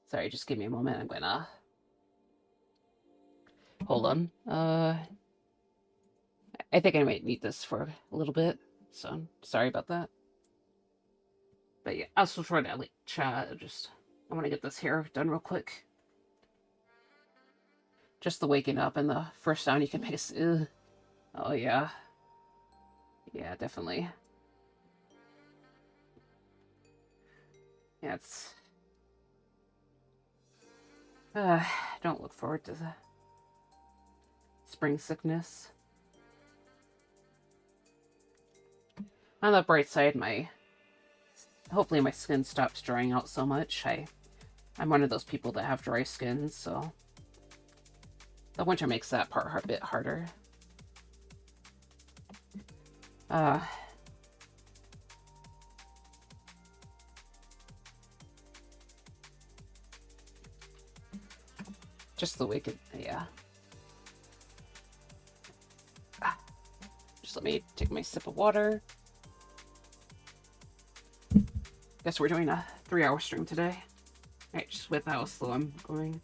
Sorry, just give me a moment. I'm gonna... Hold on. I think I might need this for a little bit, so sorry about that. But yeah, I'll still try to like chat. I want to get this hair done real quick. Just the waking up and the first sound you can make is, ugh. Oh yeah. Yeah, definitely. Yeah, it's... don't look forward to the spring sickness. On the bright side, hopefully my skin stops drying out so much. I'm one of those people that have dry skin, so the winter makes that part a bit harder. Just the wicked, yeah. Just let me take my sip of water. Guess we're doing a 3-hour stream today. Alright, just with how slow I'm going.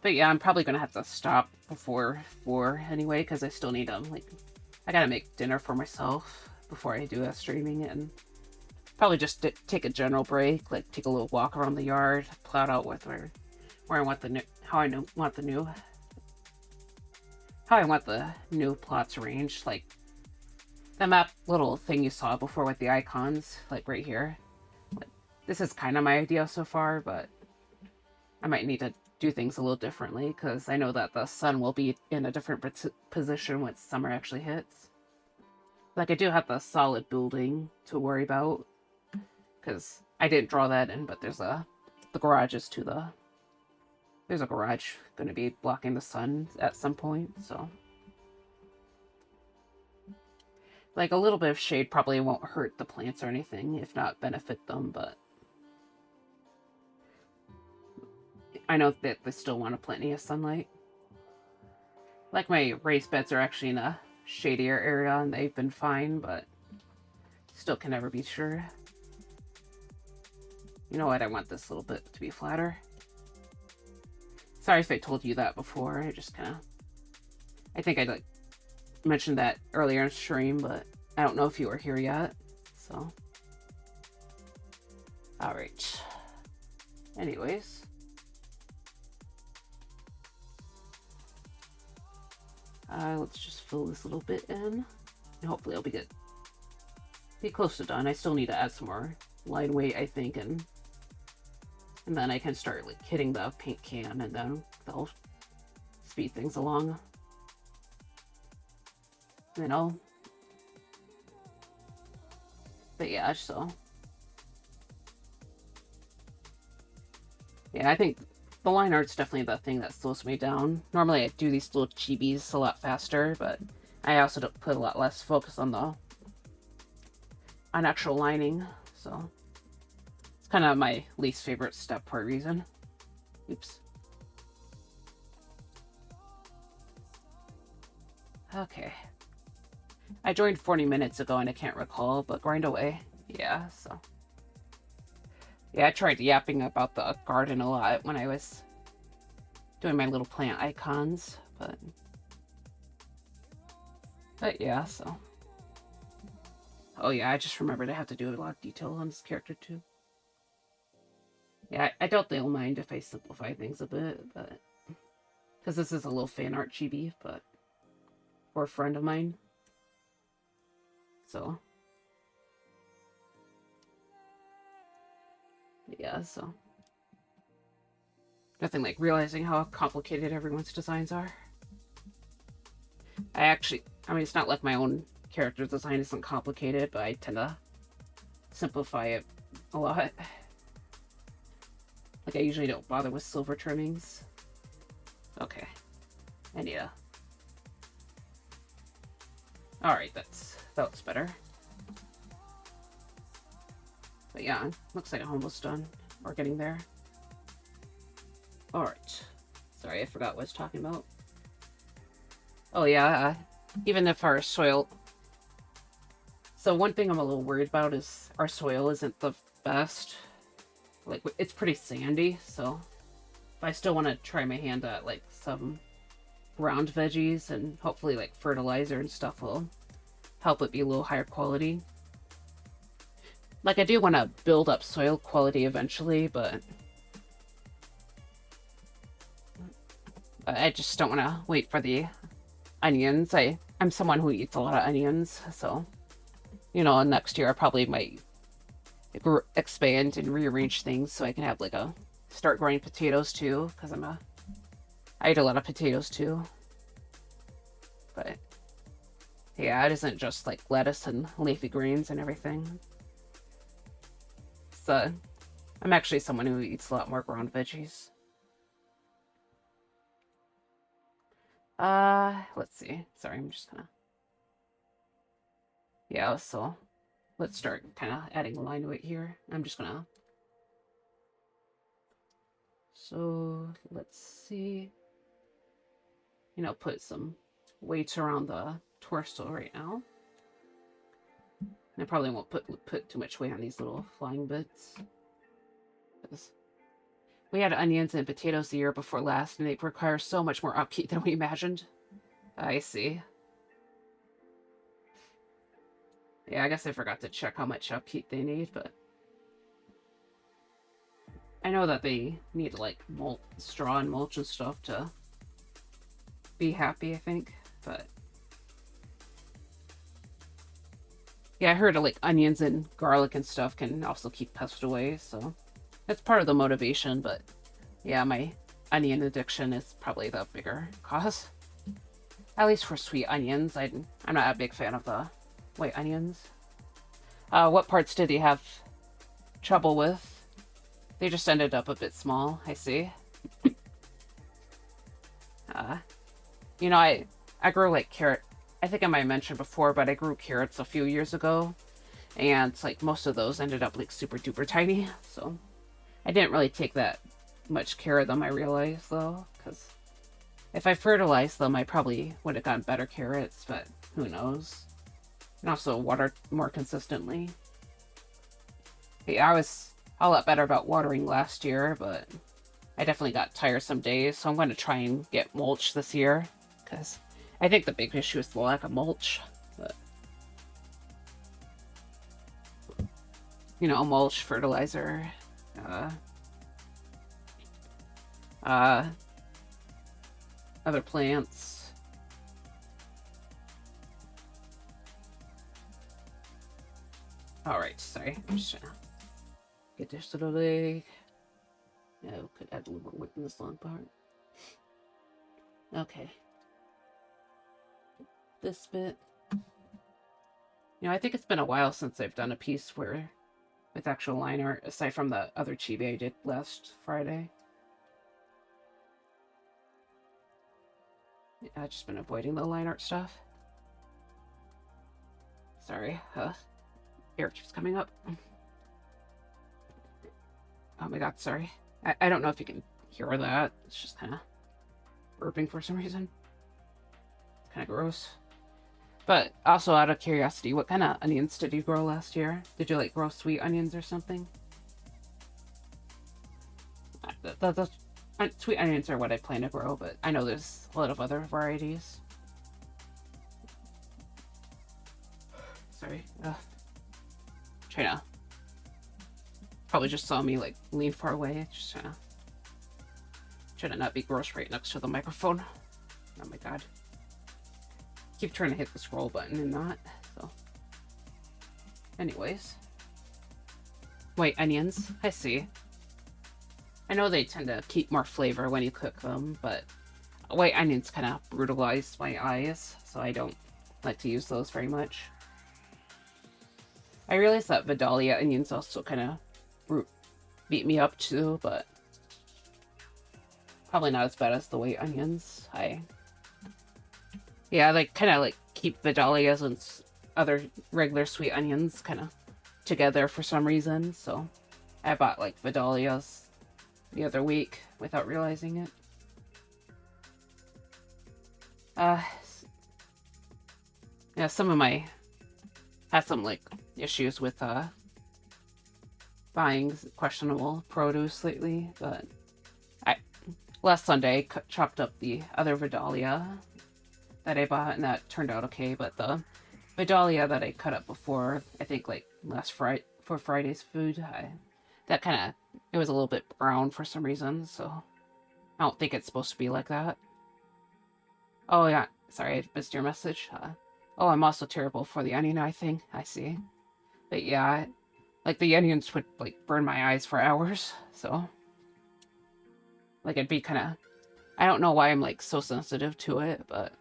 But yeah, I'm probably gonna have to stop before 4 anyway, because I still need I gotta make dinner for myself before I do a streaming, and probably just take a general break, like take a little walk around the yard, plot out with where I want how I want the new plots arranged, like the map little thing you saw before with the icons, like right here. Like, this is kind of my idea so far, but I might need to do things a little differently, because I know that the sun will be in a different position when summer actually hits. Like, I do have the solid building to worry about, because I didn't draw that in, but there's the garage is there's a garage going to be blocking the sun at some point, so. Like, a little bit of shade probably won't hurt the plants or anything, if not benefit them, but I know that they still want plenty of sunlight. Like, my raised beds are actually in a shadier area, and they've been fine, but still can never be sure. You know what? I want this little bit to be flatter. Sorry if I told you that before. I just kind of... I think I mentioned that earlier in stream, but I don't know if you were here yet, so... Alright. Anyways. Let's just fill this little bit in. And hopefully I'll be close to done. I still need to add some more line weight, I think, and then I can start like hitting the paint can, and then that'll speed things along. You know? But yeah, so. Yeah, I think the line art's definitely the thing that slows me down. Normally I do these little chibis a lot faster, but I also don't put a lot less focus on actual lining, so. It's kind of my least favorite step for a reason. Oops. Okay. I joined 40 minutes ago and I can't recall, but grind away. Yeah, so. Yeah, I tried yapping about the garden a lot when I was doing my little plant icons, but yeah, so. Oh yeah, I just remembered I have to do a lot of detail on this character too. Yeah, I doubt they'll mind if I simplify things a bit, but because this is a little fan art chibi, but for a friend of mine. So yeah, so nothing like realizing how complicated everyone's designs are. I mean, it's not like my own character design isn't complicated, but I tend to simplify it a lot. Like, I usually don't bother with silver trimmings. Okay. And yeah. Alright, that looks better. But yeah, looks like I'm almost done. Or getting there. Alright. Sorry, I forgot what I was talking about. Oh yeah, even if our soil... So one thing I'm a little worried about is our soil isn't the best. Like, it's pretty sandy, so if I still want to try my hand at, like, some ground veggies, and hopefully, like, fertilizer and stuff will help it be a little higher quality. Like, I do want to build up soil quality eventually, but I just don't want to wait for the onions. I'm someone who eats a lot of onions, so, you know, next year I probably might expand and rearrange things so I can have, like, start growing potatoes too, because I eat a lot of potatoes too. But yeah, it isn't just like lettuce and leafy greens and everything. So I'm actually someone who eats a lot more ground veggies. Let's see. Sorry, I'm just gonna... Yeah, so let's start kind of adding a line to it here. I'm just gonna... So let's see. You know, put some weights around the torso right now. And I probably won't put too much weight on these little flying bits. We had onions and potatoes the year before last, and they require so much more upkeep than we imagined. I see. Yeah, I guess I forgot to check how much upkeep they need, but I know that they need, like, straw and mulch and stuff to be happy, I think, but yeah, I heard like onions and garlic and stuff can also keep pests away, so that's part of the motivation, but yeah, my onion addiction is probably the bigger cause. At least for sweet onions. I'm not a big fan of the white onions. What parts did he have trouble with? They just ended up a bit small, I see. You know, I grew like carrot. I think I might have mentioned before, but I grew carrots a few years ago, and like most of those ended up like super duper tiny. So I didn't really take that much care of them, I realized, though, because if I fertilized them, I probably would have gotten better carrots, but who knows. And also water more consistently. Yeah, I was a lot better about watering last year, but I definitely got tired some days, so I'm going to try and get mulch this year, because I think the big issue is the lack of mulch. But, you know, mulch, fertilizer, other plants. Alright, sorry. I'm just trying to get this to the leg. Yeah, we could add a little more weight in this long part. Okay. This bit. You know, I think it's been a while since I've done a piece where with actual line art, aside from the other chibi I did last Friday. Yeah, I've just been avoiding the line art stuff. Sorry, air keeps coming up. Oh my god, sorry. I don't know if you can hear that. It's just kind of burping for some reason. It's kind of gross. But also, out of curiosity, what kind of onions did you grow last year? Did you, like, grow sweet onions or something? The sweet onions are what I plan to grow, but I know there's a lot of other varieties. Sorry. trying to, probably just saw me like lean far away, just trying to not be gross right next to the microphone. Oh my god. Keep trying to hit the scroll button and not, so. Anyways. White onions, I see. I know they tend to keep more flavor when you cook them, but white onions kind of brutalize my eyes, so I don't like to use those very much. I realize that Vidalia onions also kind of beat me up too, but probably not as bad as the white onions. Yeah, I like kind of like keep Vidalias and other regular sweet onions kind of together for some reason, so I bought like Vidalias the other week without realizing it. Yeah, had some like issues with buying questionable produce lately, but last Sunday I chopped up the other Vidalia that I bought and that turned out okay, but the Vidalia that I cut up before, I think like last Friday for Friday's food, that kind of, it was a little bit brown for some reason, so I don't think it's supposed to be like that. Oh yeah, sorry, I missed your message. Oh, I'm also terrible for the onion eye thing. I see. But yeah, like the onions would like burn my eyes for hours, so like it'd be kind of, I don't know why I'm like so sensitive to it, but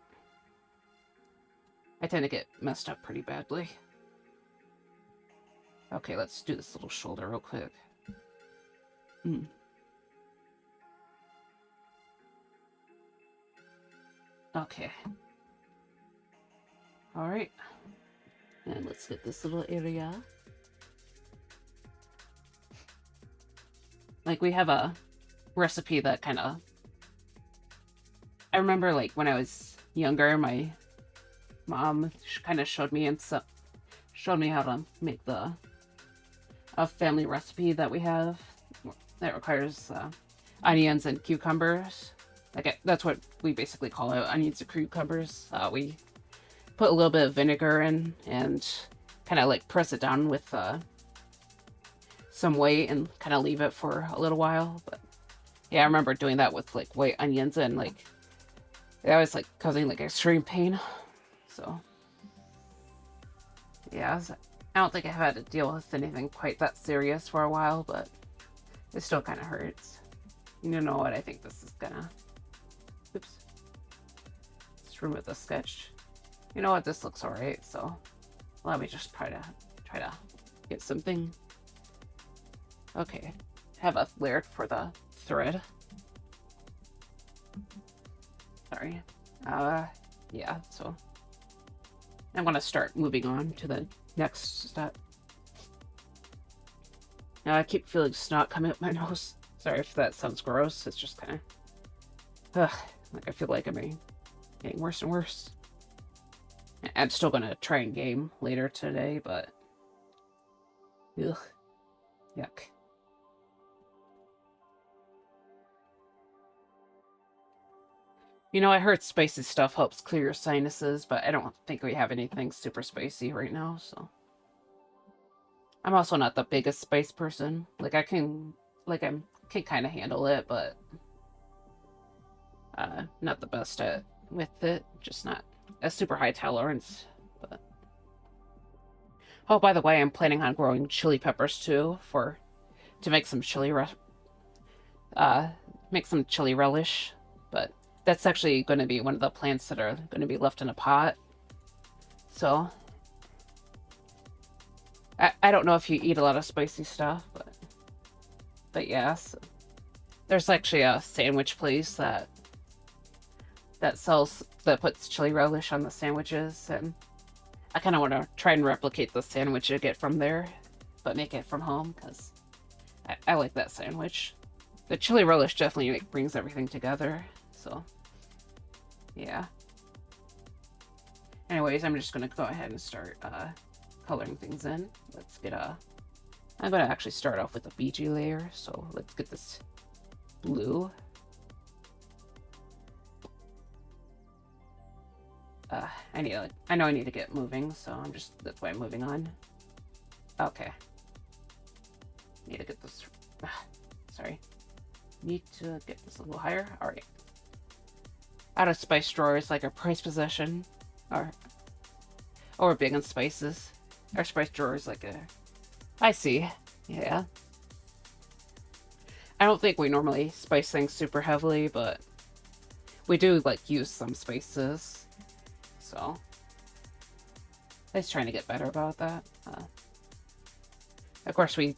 I tend to get messed up pretty badly. Okay, let's do this little shoulder real quick. Okay. Alright. And let's get this little area. Like, we have a recipe that kind of... I remember, like, when I was younger, my mom kind of showed me how to make a family recipe that we have that requires onions and cucumbers. Like, that's what we basically call it, onions and cucumbers. We put a little bit of vinegar in and kind of like press it down with some weight and kind of leave it for a little while. But yeah, I remember doing that with like white onions and like it was like causing like extreme pain. So yeah, I don't think I've had to deal with anything quite that serious for a while, but it still kind of hurts. You know what? I think this is gonna. Oops. Let's remove the sketch. You know what? This looks alright, so let me just try to get something. Okay, have a layered for the thread. Sorry. Yeah, so I'm gonna start moving on to the next step. Now I keep feeling snot coming up my nose. Sorry if that sounds gross. It's just kind of, like I feel like I'm getting worse and worse. I'm still gonna try and game later today, but ugh, yuck. You know, I heard spicy stuff helps clear your sinuses, but I don't think we have anything super spicy right now, so. I'm also not the biggest spice person. Like, I can kind of handle it, but not the best with it. Just not a super high tolerance, but. Oh, by the way, I'm planning on growing chili peppers too to make some chili relish, but that's actually going to be one of the plants that are going to be left in a pot. So I don't know if you eat a lot of spicy stuff, but yeah, so there's actually a sandwich place that puts chili relish on the sandwiches, and I kind of want to try and replicate the sandwich you get from there, but make it from home, because I like that sandwich. The chili relish definitely like, brings everything together, so yeah. Anyways, I'm just going to go ahead and start coloring things in. Let's get I'm going to actually start off with a BG layer, so let's get this blue. I know I need to get moving, so that's why I'm moving on. Okay. Need to get this... Sorry. Need to get this a little higher. Alright. Out of spice drawers, like our prize possession. Or we're big on spices. Our spice drawers, like a... I see. Yeah. I don't think we normally spice things super heavily, but we do, like, use some spices. So... I was trying to get better about that. Of course, we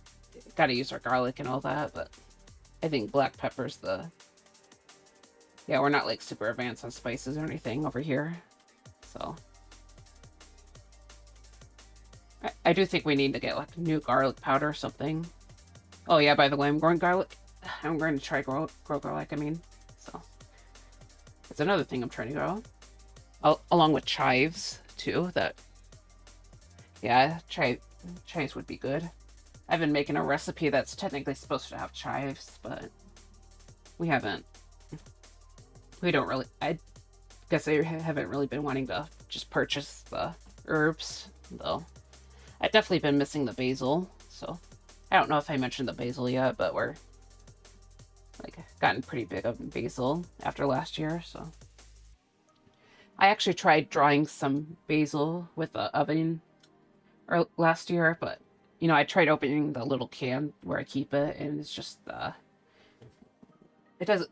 gotta use our garlic and all that, but I think black pepper's the... Yeah, we're not, like, super advanced on spices or anything over here, so... I do think we need to get, like, new garlic powder or something. Oh, yeah, by the way, I'm growing garlic. I'm going to try grow garlic, I mean, so... It's another thing I'm trying to grow. Along with chives, too, that... Yeah, chives would be good. I've been making a recipe that's technically supposed to have chives, but we haven't. We don't really... I guess I haven't really been wanting to just purchase the herbs, though. I've definitely been missing the basil, so... I don't know if I mentioned the basil yet, but we're... like, gotten pretty big on basil after last year, so... I actually tried drying some basil with the oven last year, but, you know, I tried opening the little can where I keep it, and it's just, it doesn't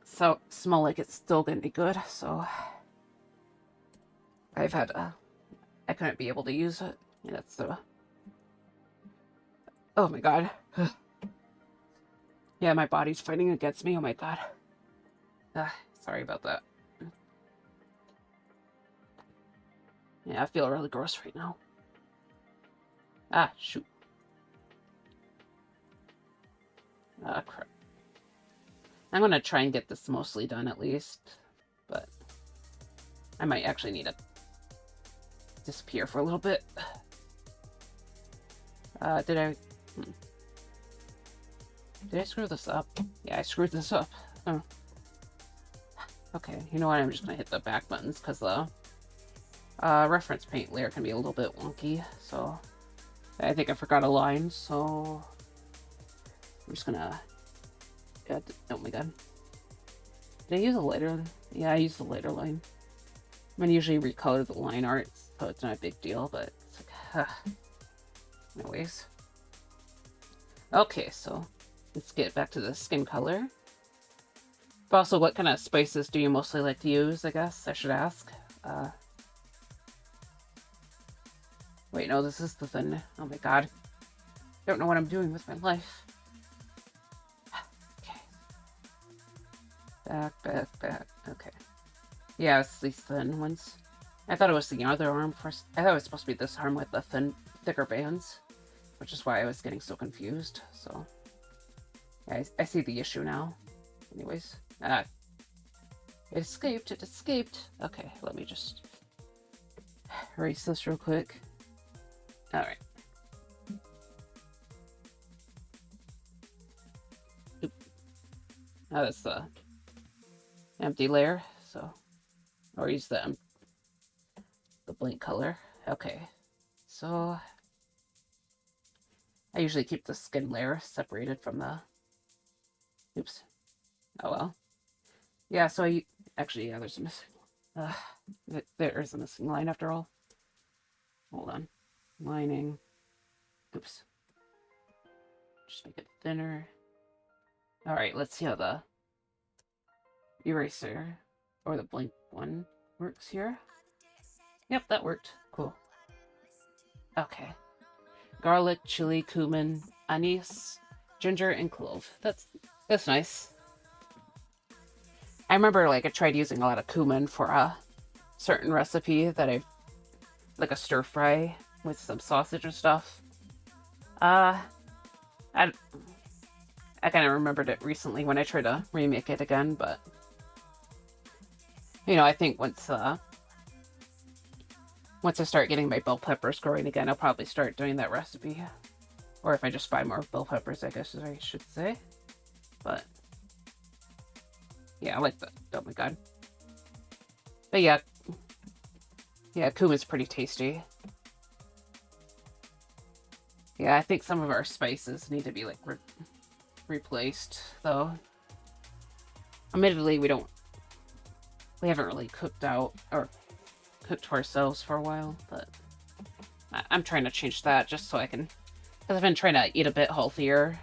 smell like it's still gonna be good, so I've had, I couldn't be able to use it. Yeah, that's the... Oh my god. Yeah, my body's fighting against me, oh my god. Sorry about that. Yeah, I feel really gross right now. Ah, shoot. Ah, crap. I'm gonna try and get this mostly done at least, but I might actually need to disappear for a little bit. Did I screw this up? Yeah, I screwed this up. Oh. Okay, you know what? I'm just gonna hit the back buttons because the reference paint layer can be a little bit wonky, so I think I forgot a line, so I'm just gonna... Oh my god. Did I use a lighter? Yeah, I used the lighter line. I'm gonna usually recolor the line art, so it's not a big deal, but it's like, anyways. Okay, so let's get back to the skin color. But also, what kind of spices do you mostly like to use, I guess I should ask. Wait, no, this is the thin. Oh my god. Don't know what I'm doing with my life. Okay. Back. Okay. Yeah, it's these thin ones. I thought it was the other arm first. I thought it was supposed to be this arm with the thicker bands, which is why I was getting so confused, so... Yeah, I see the issue now. Anyways. It escaped. Okay, let me just erase this real quick. Alright. Oop. Now that's the empty layer, so... Or use the blank color. Okay. So... I usually keep the skin layer separated from the... Oops. Oh well. Yeah, so actually, yeah, there's a missing... there is a missing line after all. Hold on. Lining. Oops. Just make it thinner. Alright, let's see how the eraser, or the blank one, works here. Yep, that worked. Cool. Okay. Garlic, chili, cumin, anise, ginger, and clove. That's nice. I remember, like, I tried using a lot of cumin for a certain recipe that like a stir fry with some sausage and stuff. I kind of remembered it recently when I tried to remake it again, but you know, I think once I start getting my bell peppers growing again, I'll probably start doing that recipe. Or if I just buy more bell peppers, I guess I should say. But yeah, I like that. Oh my god. But yeah, cumin's pretty tasty. Yeah, I think some of our spices need to be like replaced, though. Admittedly, we haven't really cooked out or cooked for ourselves for a while, but I'm trying to change that just so I can, because I've been trying to eat a bit healthier.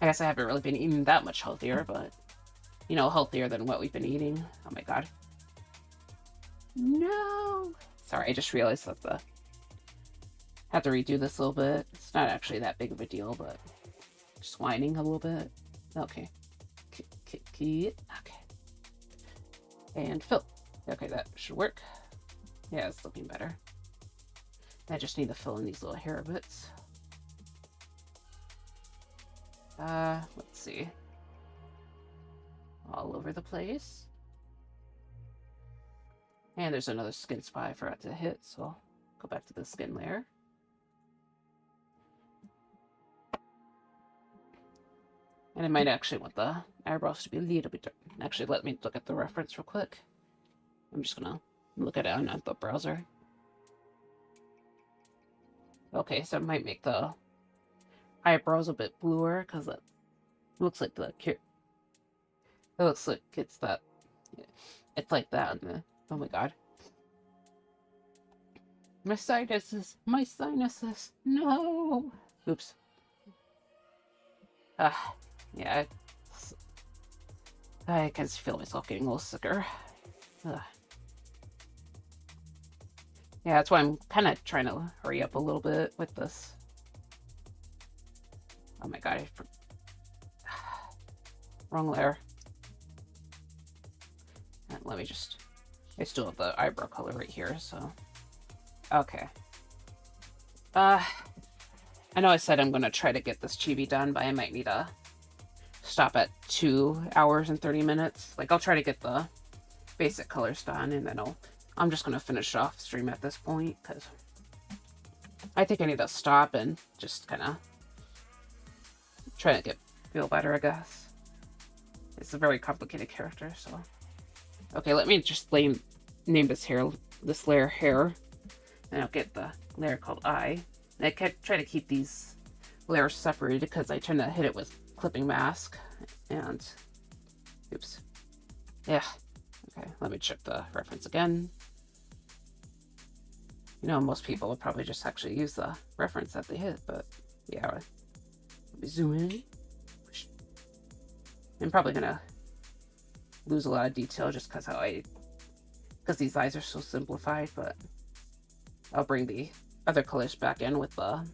I guess I haven't really been eating that much healthier, but you know, healthier than what we've been eating. Oh my god. No! Sorry, I just realized that I have to redo this a little bit. It's not actually that big of a deal, but just whining a little bit. Okay. Okay. And fill. Okay, that should work. Yeah, it's looking better. I just need to fill in these little hair bits. Let's see. All over the place. And there's another skin spot I forgot to hit, so I'll go back to the skin layer. And I might actually want the eyebrows to be a little bit dark. Actually, let me look at the reference real quick. I'm just gonna look at it on the browser. Okay, so I might make the eyebrows a bit bluer because it looks like it looks like it's like that. Oh my god. My sinuses! My sinuses! No! Oops. Yeah. I can feel myself getting a little sicker. Yeah, that's why I'm kind of trying to hurry up a little bit with this. Oh my god, wrong layer. And let me just... I still have the eyebrow color right here, so... Okay. I know I said I'm going to try to get this chibi done, but I might need to stop at 2 hours and 30 minutes. Like, I'll try to get the basic colors done, and then I'm just going to finish off stream at this point, because I think I need to stop and just kind of try to feel better, I guess. It's a very complicated character, so... Okay, let me just name this layer hair, and I'll get the layer called eye. And I can try to keep these layers separated because I tend to hit it with clipping mask, and oops. Yeah. Okay, let me check the reference again. You know, most people would probably just actually use the reference that they hit, but yeah. Let me zoom in. I'm probably gonna lose a lot of detail just because these eyes are so simplified, but I'll bring the other colors back in with the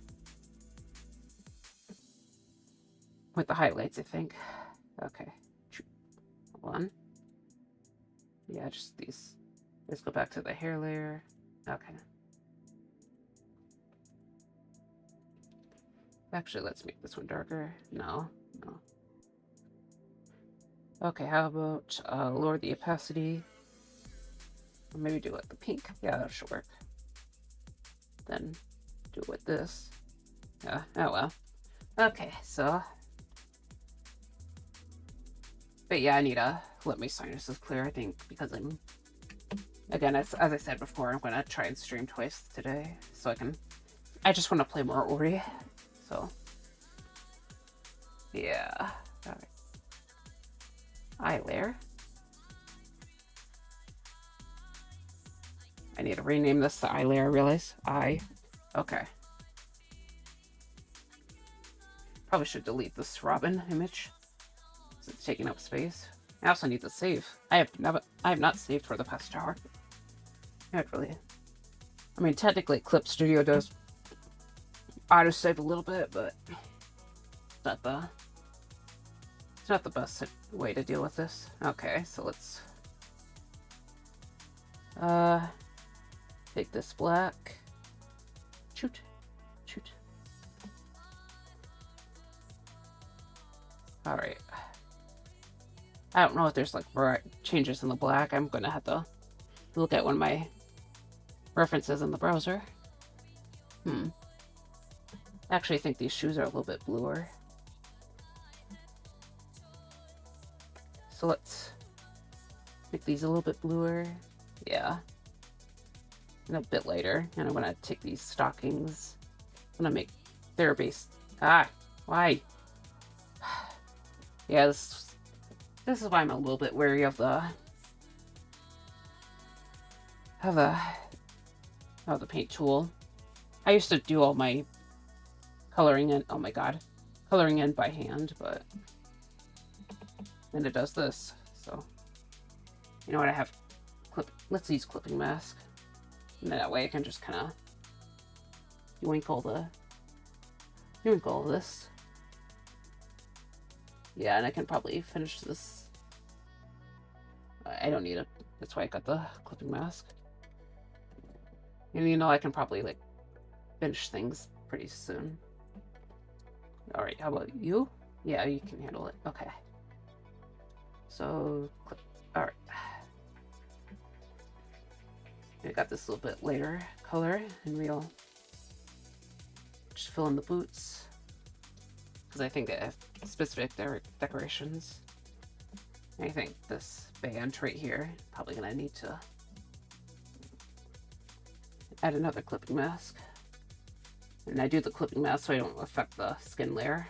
highlights, I think. Okay. Hold on. Yeah, just these. Let's go back to the hair layer. Okay. Actually, let's make this one darker. No. Okay, how about lower the opacity? Or maybe do it with the pink. Yeah, that should work. Then do it with this. Yeah, oh well. Okay, so... But yeah, I need to let my sinuses clear, I think, because I'm... Again, as I said before, I'm going to try and stream twice today, so I just want to play more Ori, so... Yeah. Alright. Eye layer. I need to rename this the eye layer, I realize. Eye. Okay. Probably should delete this Robin image. It's taking up space. I also need to save. I have not saved for the past hour. I mean, technically Clip Studio does autosave a little bit, but it's not the best way to deal with this. Okay, so let's take this black. Shoot. Alright. I don't know if there's like changes in the black. I'm gonna have to look at one of my references in the browser. I actually think these shoes are a little bit bluer. So let's make these a little bit bluer. Yeah. And a bit lighter. And I'm gonna take these stockings. I'm gonna make They're based. Ah, why? Yeah, this is why I'm a little bit wary of the paint tool. I used to do all my coloring in. Oh my god, coloring in by hand, but then it does this. So you know what? I have let's use clipping mask, and that way I can just kind of yoink all this. Yeah, and I can probably finish this. I don't need it. That's why I got the clipping mask. And you know, I can probably like finish things pretty soon. All right, how about you? Yeah, you can handle it. Okay. So, all right. I got this a little bit lighter color, and we'll just fill in the boots. Because I think I have specific decorations. I think this band right here, probably gonna need to add another clipping mask. And I do the clipping mask so I don't affect the skin layer.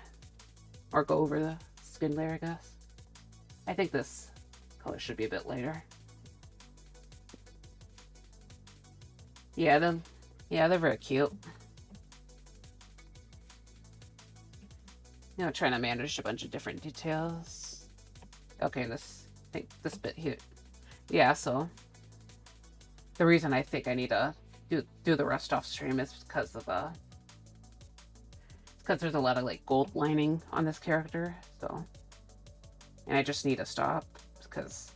Or go over the skin layer, I guess. I think this color should be a bit lighter. Yeah, they're very cute. You know, trying to manage a bunch of different details. Okay, I think this bit here. Yeah, so the reason I think I need to do the rest off stream is because of because there's a lot of like gold lining on this character, so, and I just need to stop because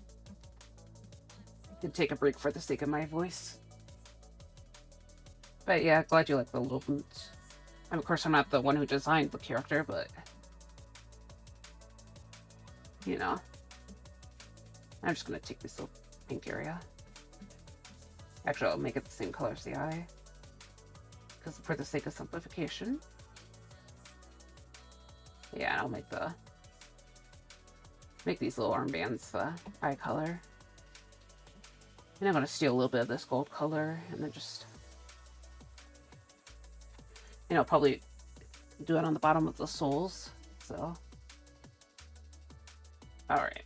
I did take a break for the sake of my voice. But yeah, glad you like the little boots. And of course, I'm not the one who designed the character, but you know, I'm just gonna take this little pink area. Actually, I'll make it the same color as the eye, because for the sake of simplification. Yeah, and I'll make these little armbands the eye color. And I'm gonna steal a little bit of this gold color, and then just, you know, probably do it on the bottom of the soles. So, all right.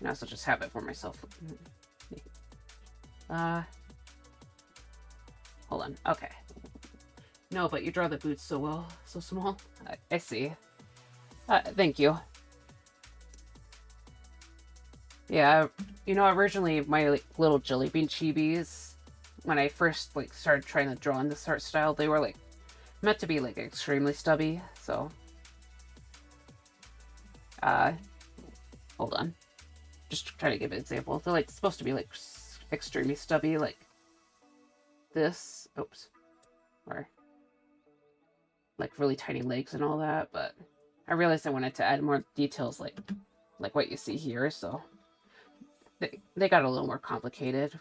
And I also just have it for myself. Hold on. Okay. No, but you draw the boots so well, so small. I see. Thank you. Yeah, you know, originally my like, little jellybean chibis, when I first like started trying to draw in this art style, they were like meant to be like extremely stubby. So, hold on. Just trying to give an example. They're like supposed to be like extremely stubby, like this. Oops. Or like really tiny legs and all that, but I realized I wanted to add more details like what you see here, so they got a little more complicated.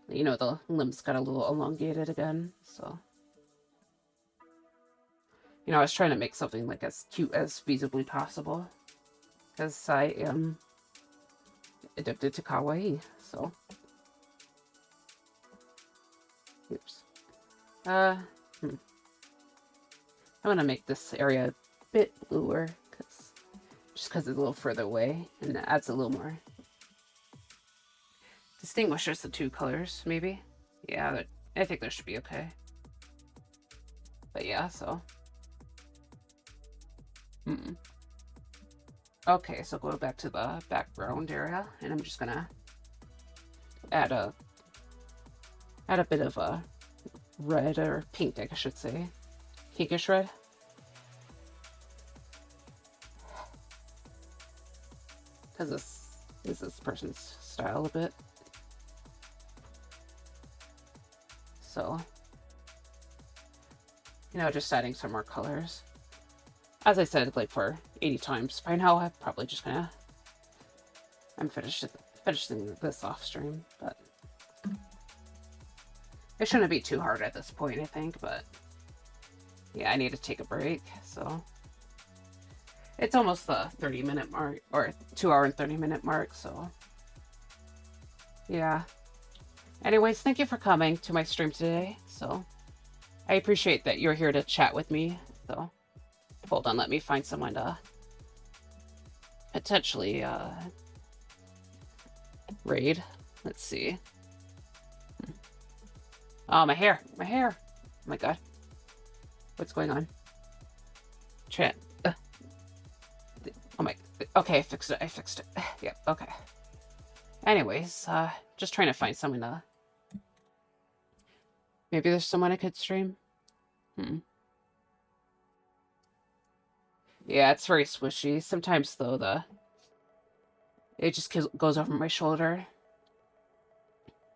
You know, the limbs got a little elongated again, so you know, I was trying to make something like as cute as feasibly possible, because I am addicted to kawaii, so oops. I'm gonna make this area a bit bluer, just because it's a little further away, and it adds a little more distinguishes the two colors, maybe. Yeah, I think that should be okay. But yeah, so. Okay, so go back to the background area, and I'm just gonna add a bit of a red or pink, I should say. Pinkish red. Because this is this person's style a bit. So, you know, just adding some more colors. As I said, like for 80 times by now, I'm probably just gonna... I'm finishing this off stream, but... It shouldn't be too hard at this point, I think, but... Yeah, I need to take a break, so... It's almost the 30-minute mark, or 2-hour and 30-minute mark, so... Yeah. Anyways, thank you for coming to my stream today, so... I appreciate that you're here to chat with me, though. Hold on, let me find someone to potentially raid. Let's see. Oh, my hair. My hair. Oh my god. What's going on? Chat. Oh my. Okay, I fixed it. I fixed it. Yep, okay. Anyways, just trying to find someone to... Maybe there's someone I could stream? Yeah, it's very swishy. Sometimes, though, it just goes over my shoulder.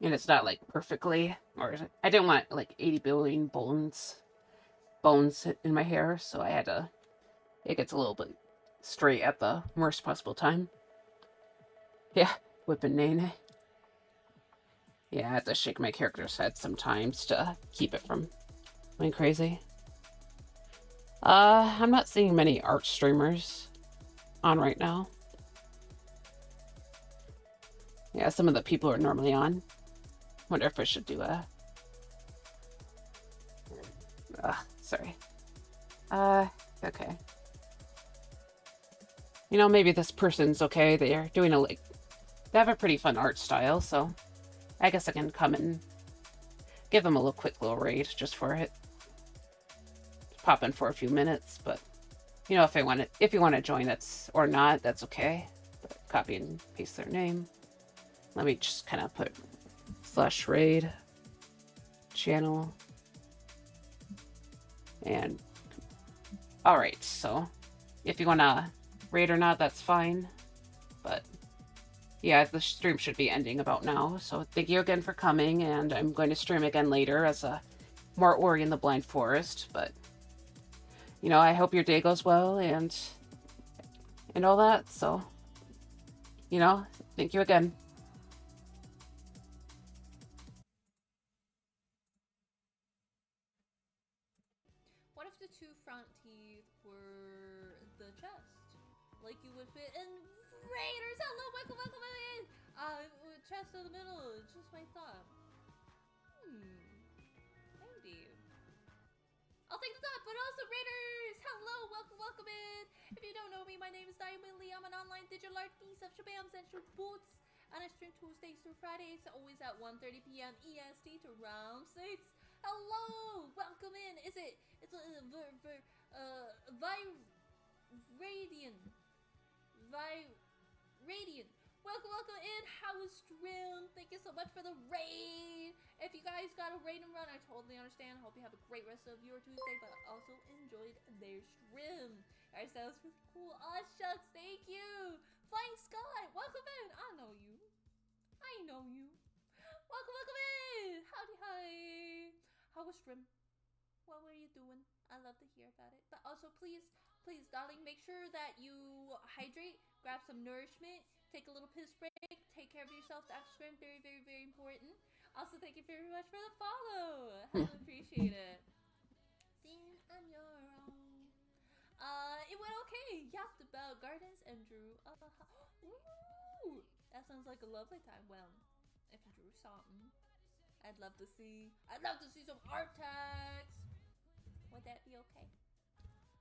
And it's not, like, perfectly. Or I didn't want, like, 80 billion bones in my hair, so I had to... It gets a little bit straight at the worst possible time. Yeah, whipping Nene. Yeah, I have to shake my character's head sometimes to keep it from going crazy. I'm not seeing many art streamers on right now. Yeah, some of the people are normally on. Wonder if I should do a... sorry. Okay. You know, maybe this person's okay. They're doing they have a pretty fun art style, so I guess I can come and give them a quick little raid just for it. Pop in for a few minutes, but you know, if you want to join, or not, that's okay. But copy and paste their name. Let me just kind of put /raid channel. And all right, so if you want to raid or not, that's fine. But yeah, the stream should be ending about now. So thank you again for coming, and I'm going to stream again later as a more Ori in the Blind Forest. But you know, I hope your day goes well and all that. So you know, thank you again. What if the two front teeth were the chest? Like you would fit in Raiders! Hello, welcome in! Chest in the middle, it's just my thought. Maybe. I'll take the thought, but also Raiders! Hello, welcome in! If you don't know me, my name is DamiDraws. I'm an online digital artist of shabams and boots. And I stream Tuesdays through Fridays, always at 1:30 p.m. EST to round 6. Hello! Welcome in! It's Radiant. Welcome in, House Drill. Thank you so much for the raid. If you guys got a raid and run, I totally understand. Hope you have a great rest of your Tuesday, but also enjoyed their stream. Our sounds really cool. Aw, shucks, thank you. Flying Sky, welcome in. I know you. Welcome in. Howdy, hi. How was stream? What were you doing? I love to hear about it. But also, please, darling, make sure that you hydrate, grab some nourishment, take a little piss break, take care of yourself after stream. Very, very, very important. Also, thank you very much for the follow. I appreciate it. Sing on your own. It went okay. Yapped about gardens and drew ooh, that sounds like a lovely time. Well, if you drew something, I'd love to see some art tags. Would that be okay?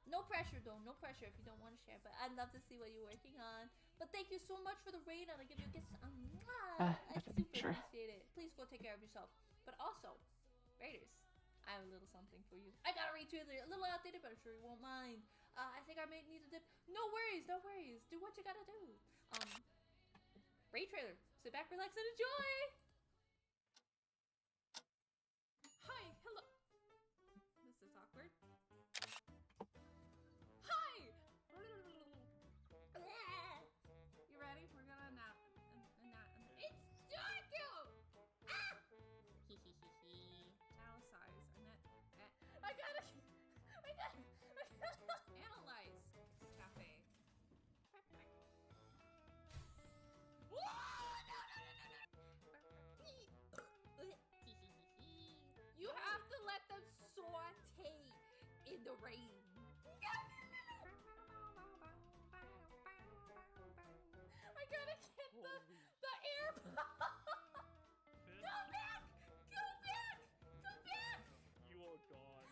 No pressure though, no pressure if you don't want to share, but I'd love to see what you're working on. But thank you so much for the raid, and I'll give you a kiss. I super appreciate it. Please go take care of yourself. But also, Raiders, I have a little something for you. I gotta read through it. A little outdated, but I'm sure you won't mind. I think I may need a dip. No worries. Do what you gotta do. Raid trailer. Sit back, relax, and enjoy. Hi, hello. This is awkward. Hi! You ready? We're gonna nap. It's dark out! Ah! Channel size. I gotta analyze cafe. Perfect. You have to let them saute in the rain. I gotta get the AirPod. Go back! You are gone.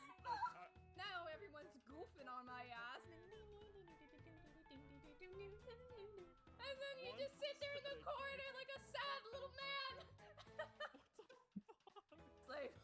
there in the corner like a sad little man. It's like,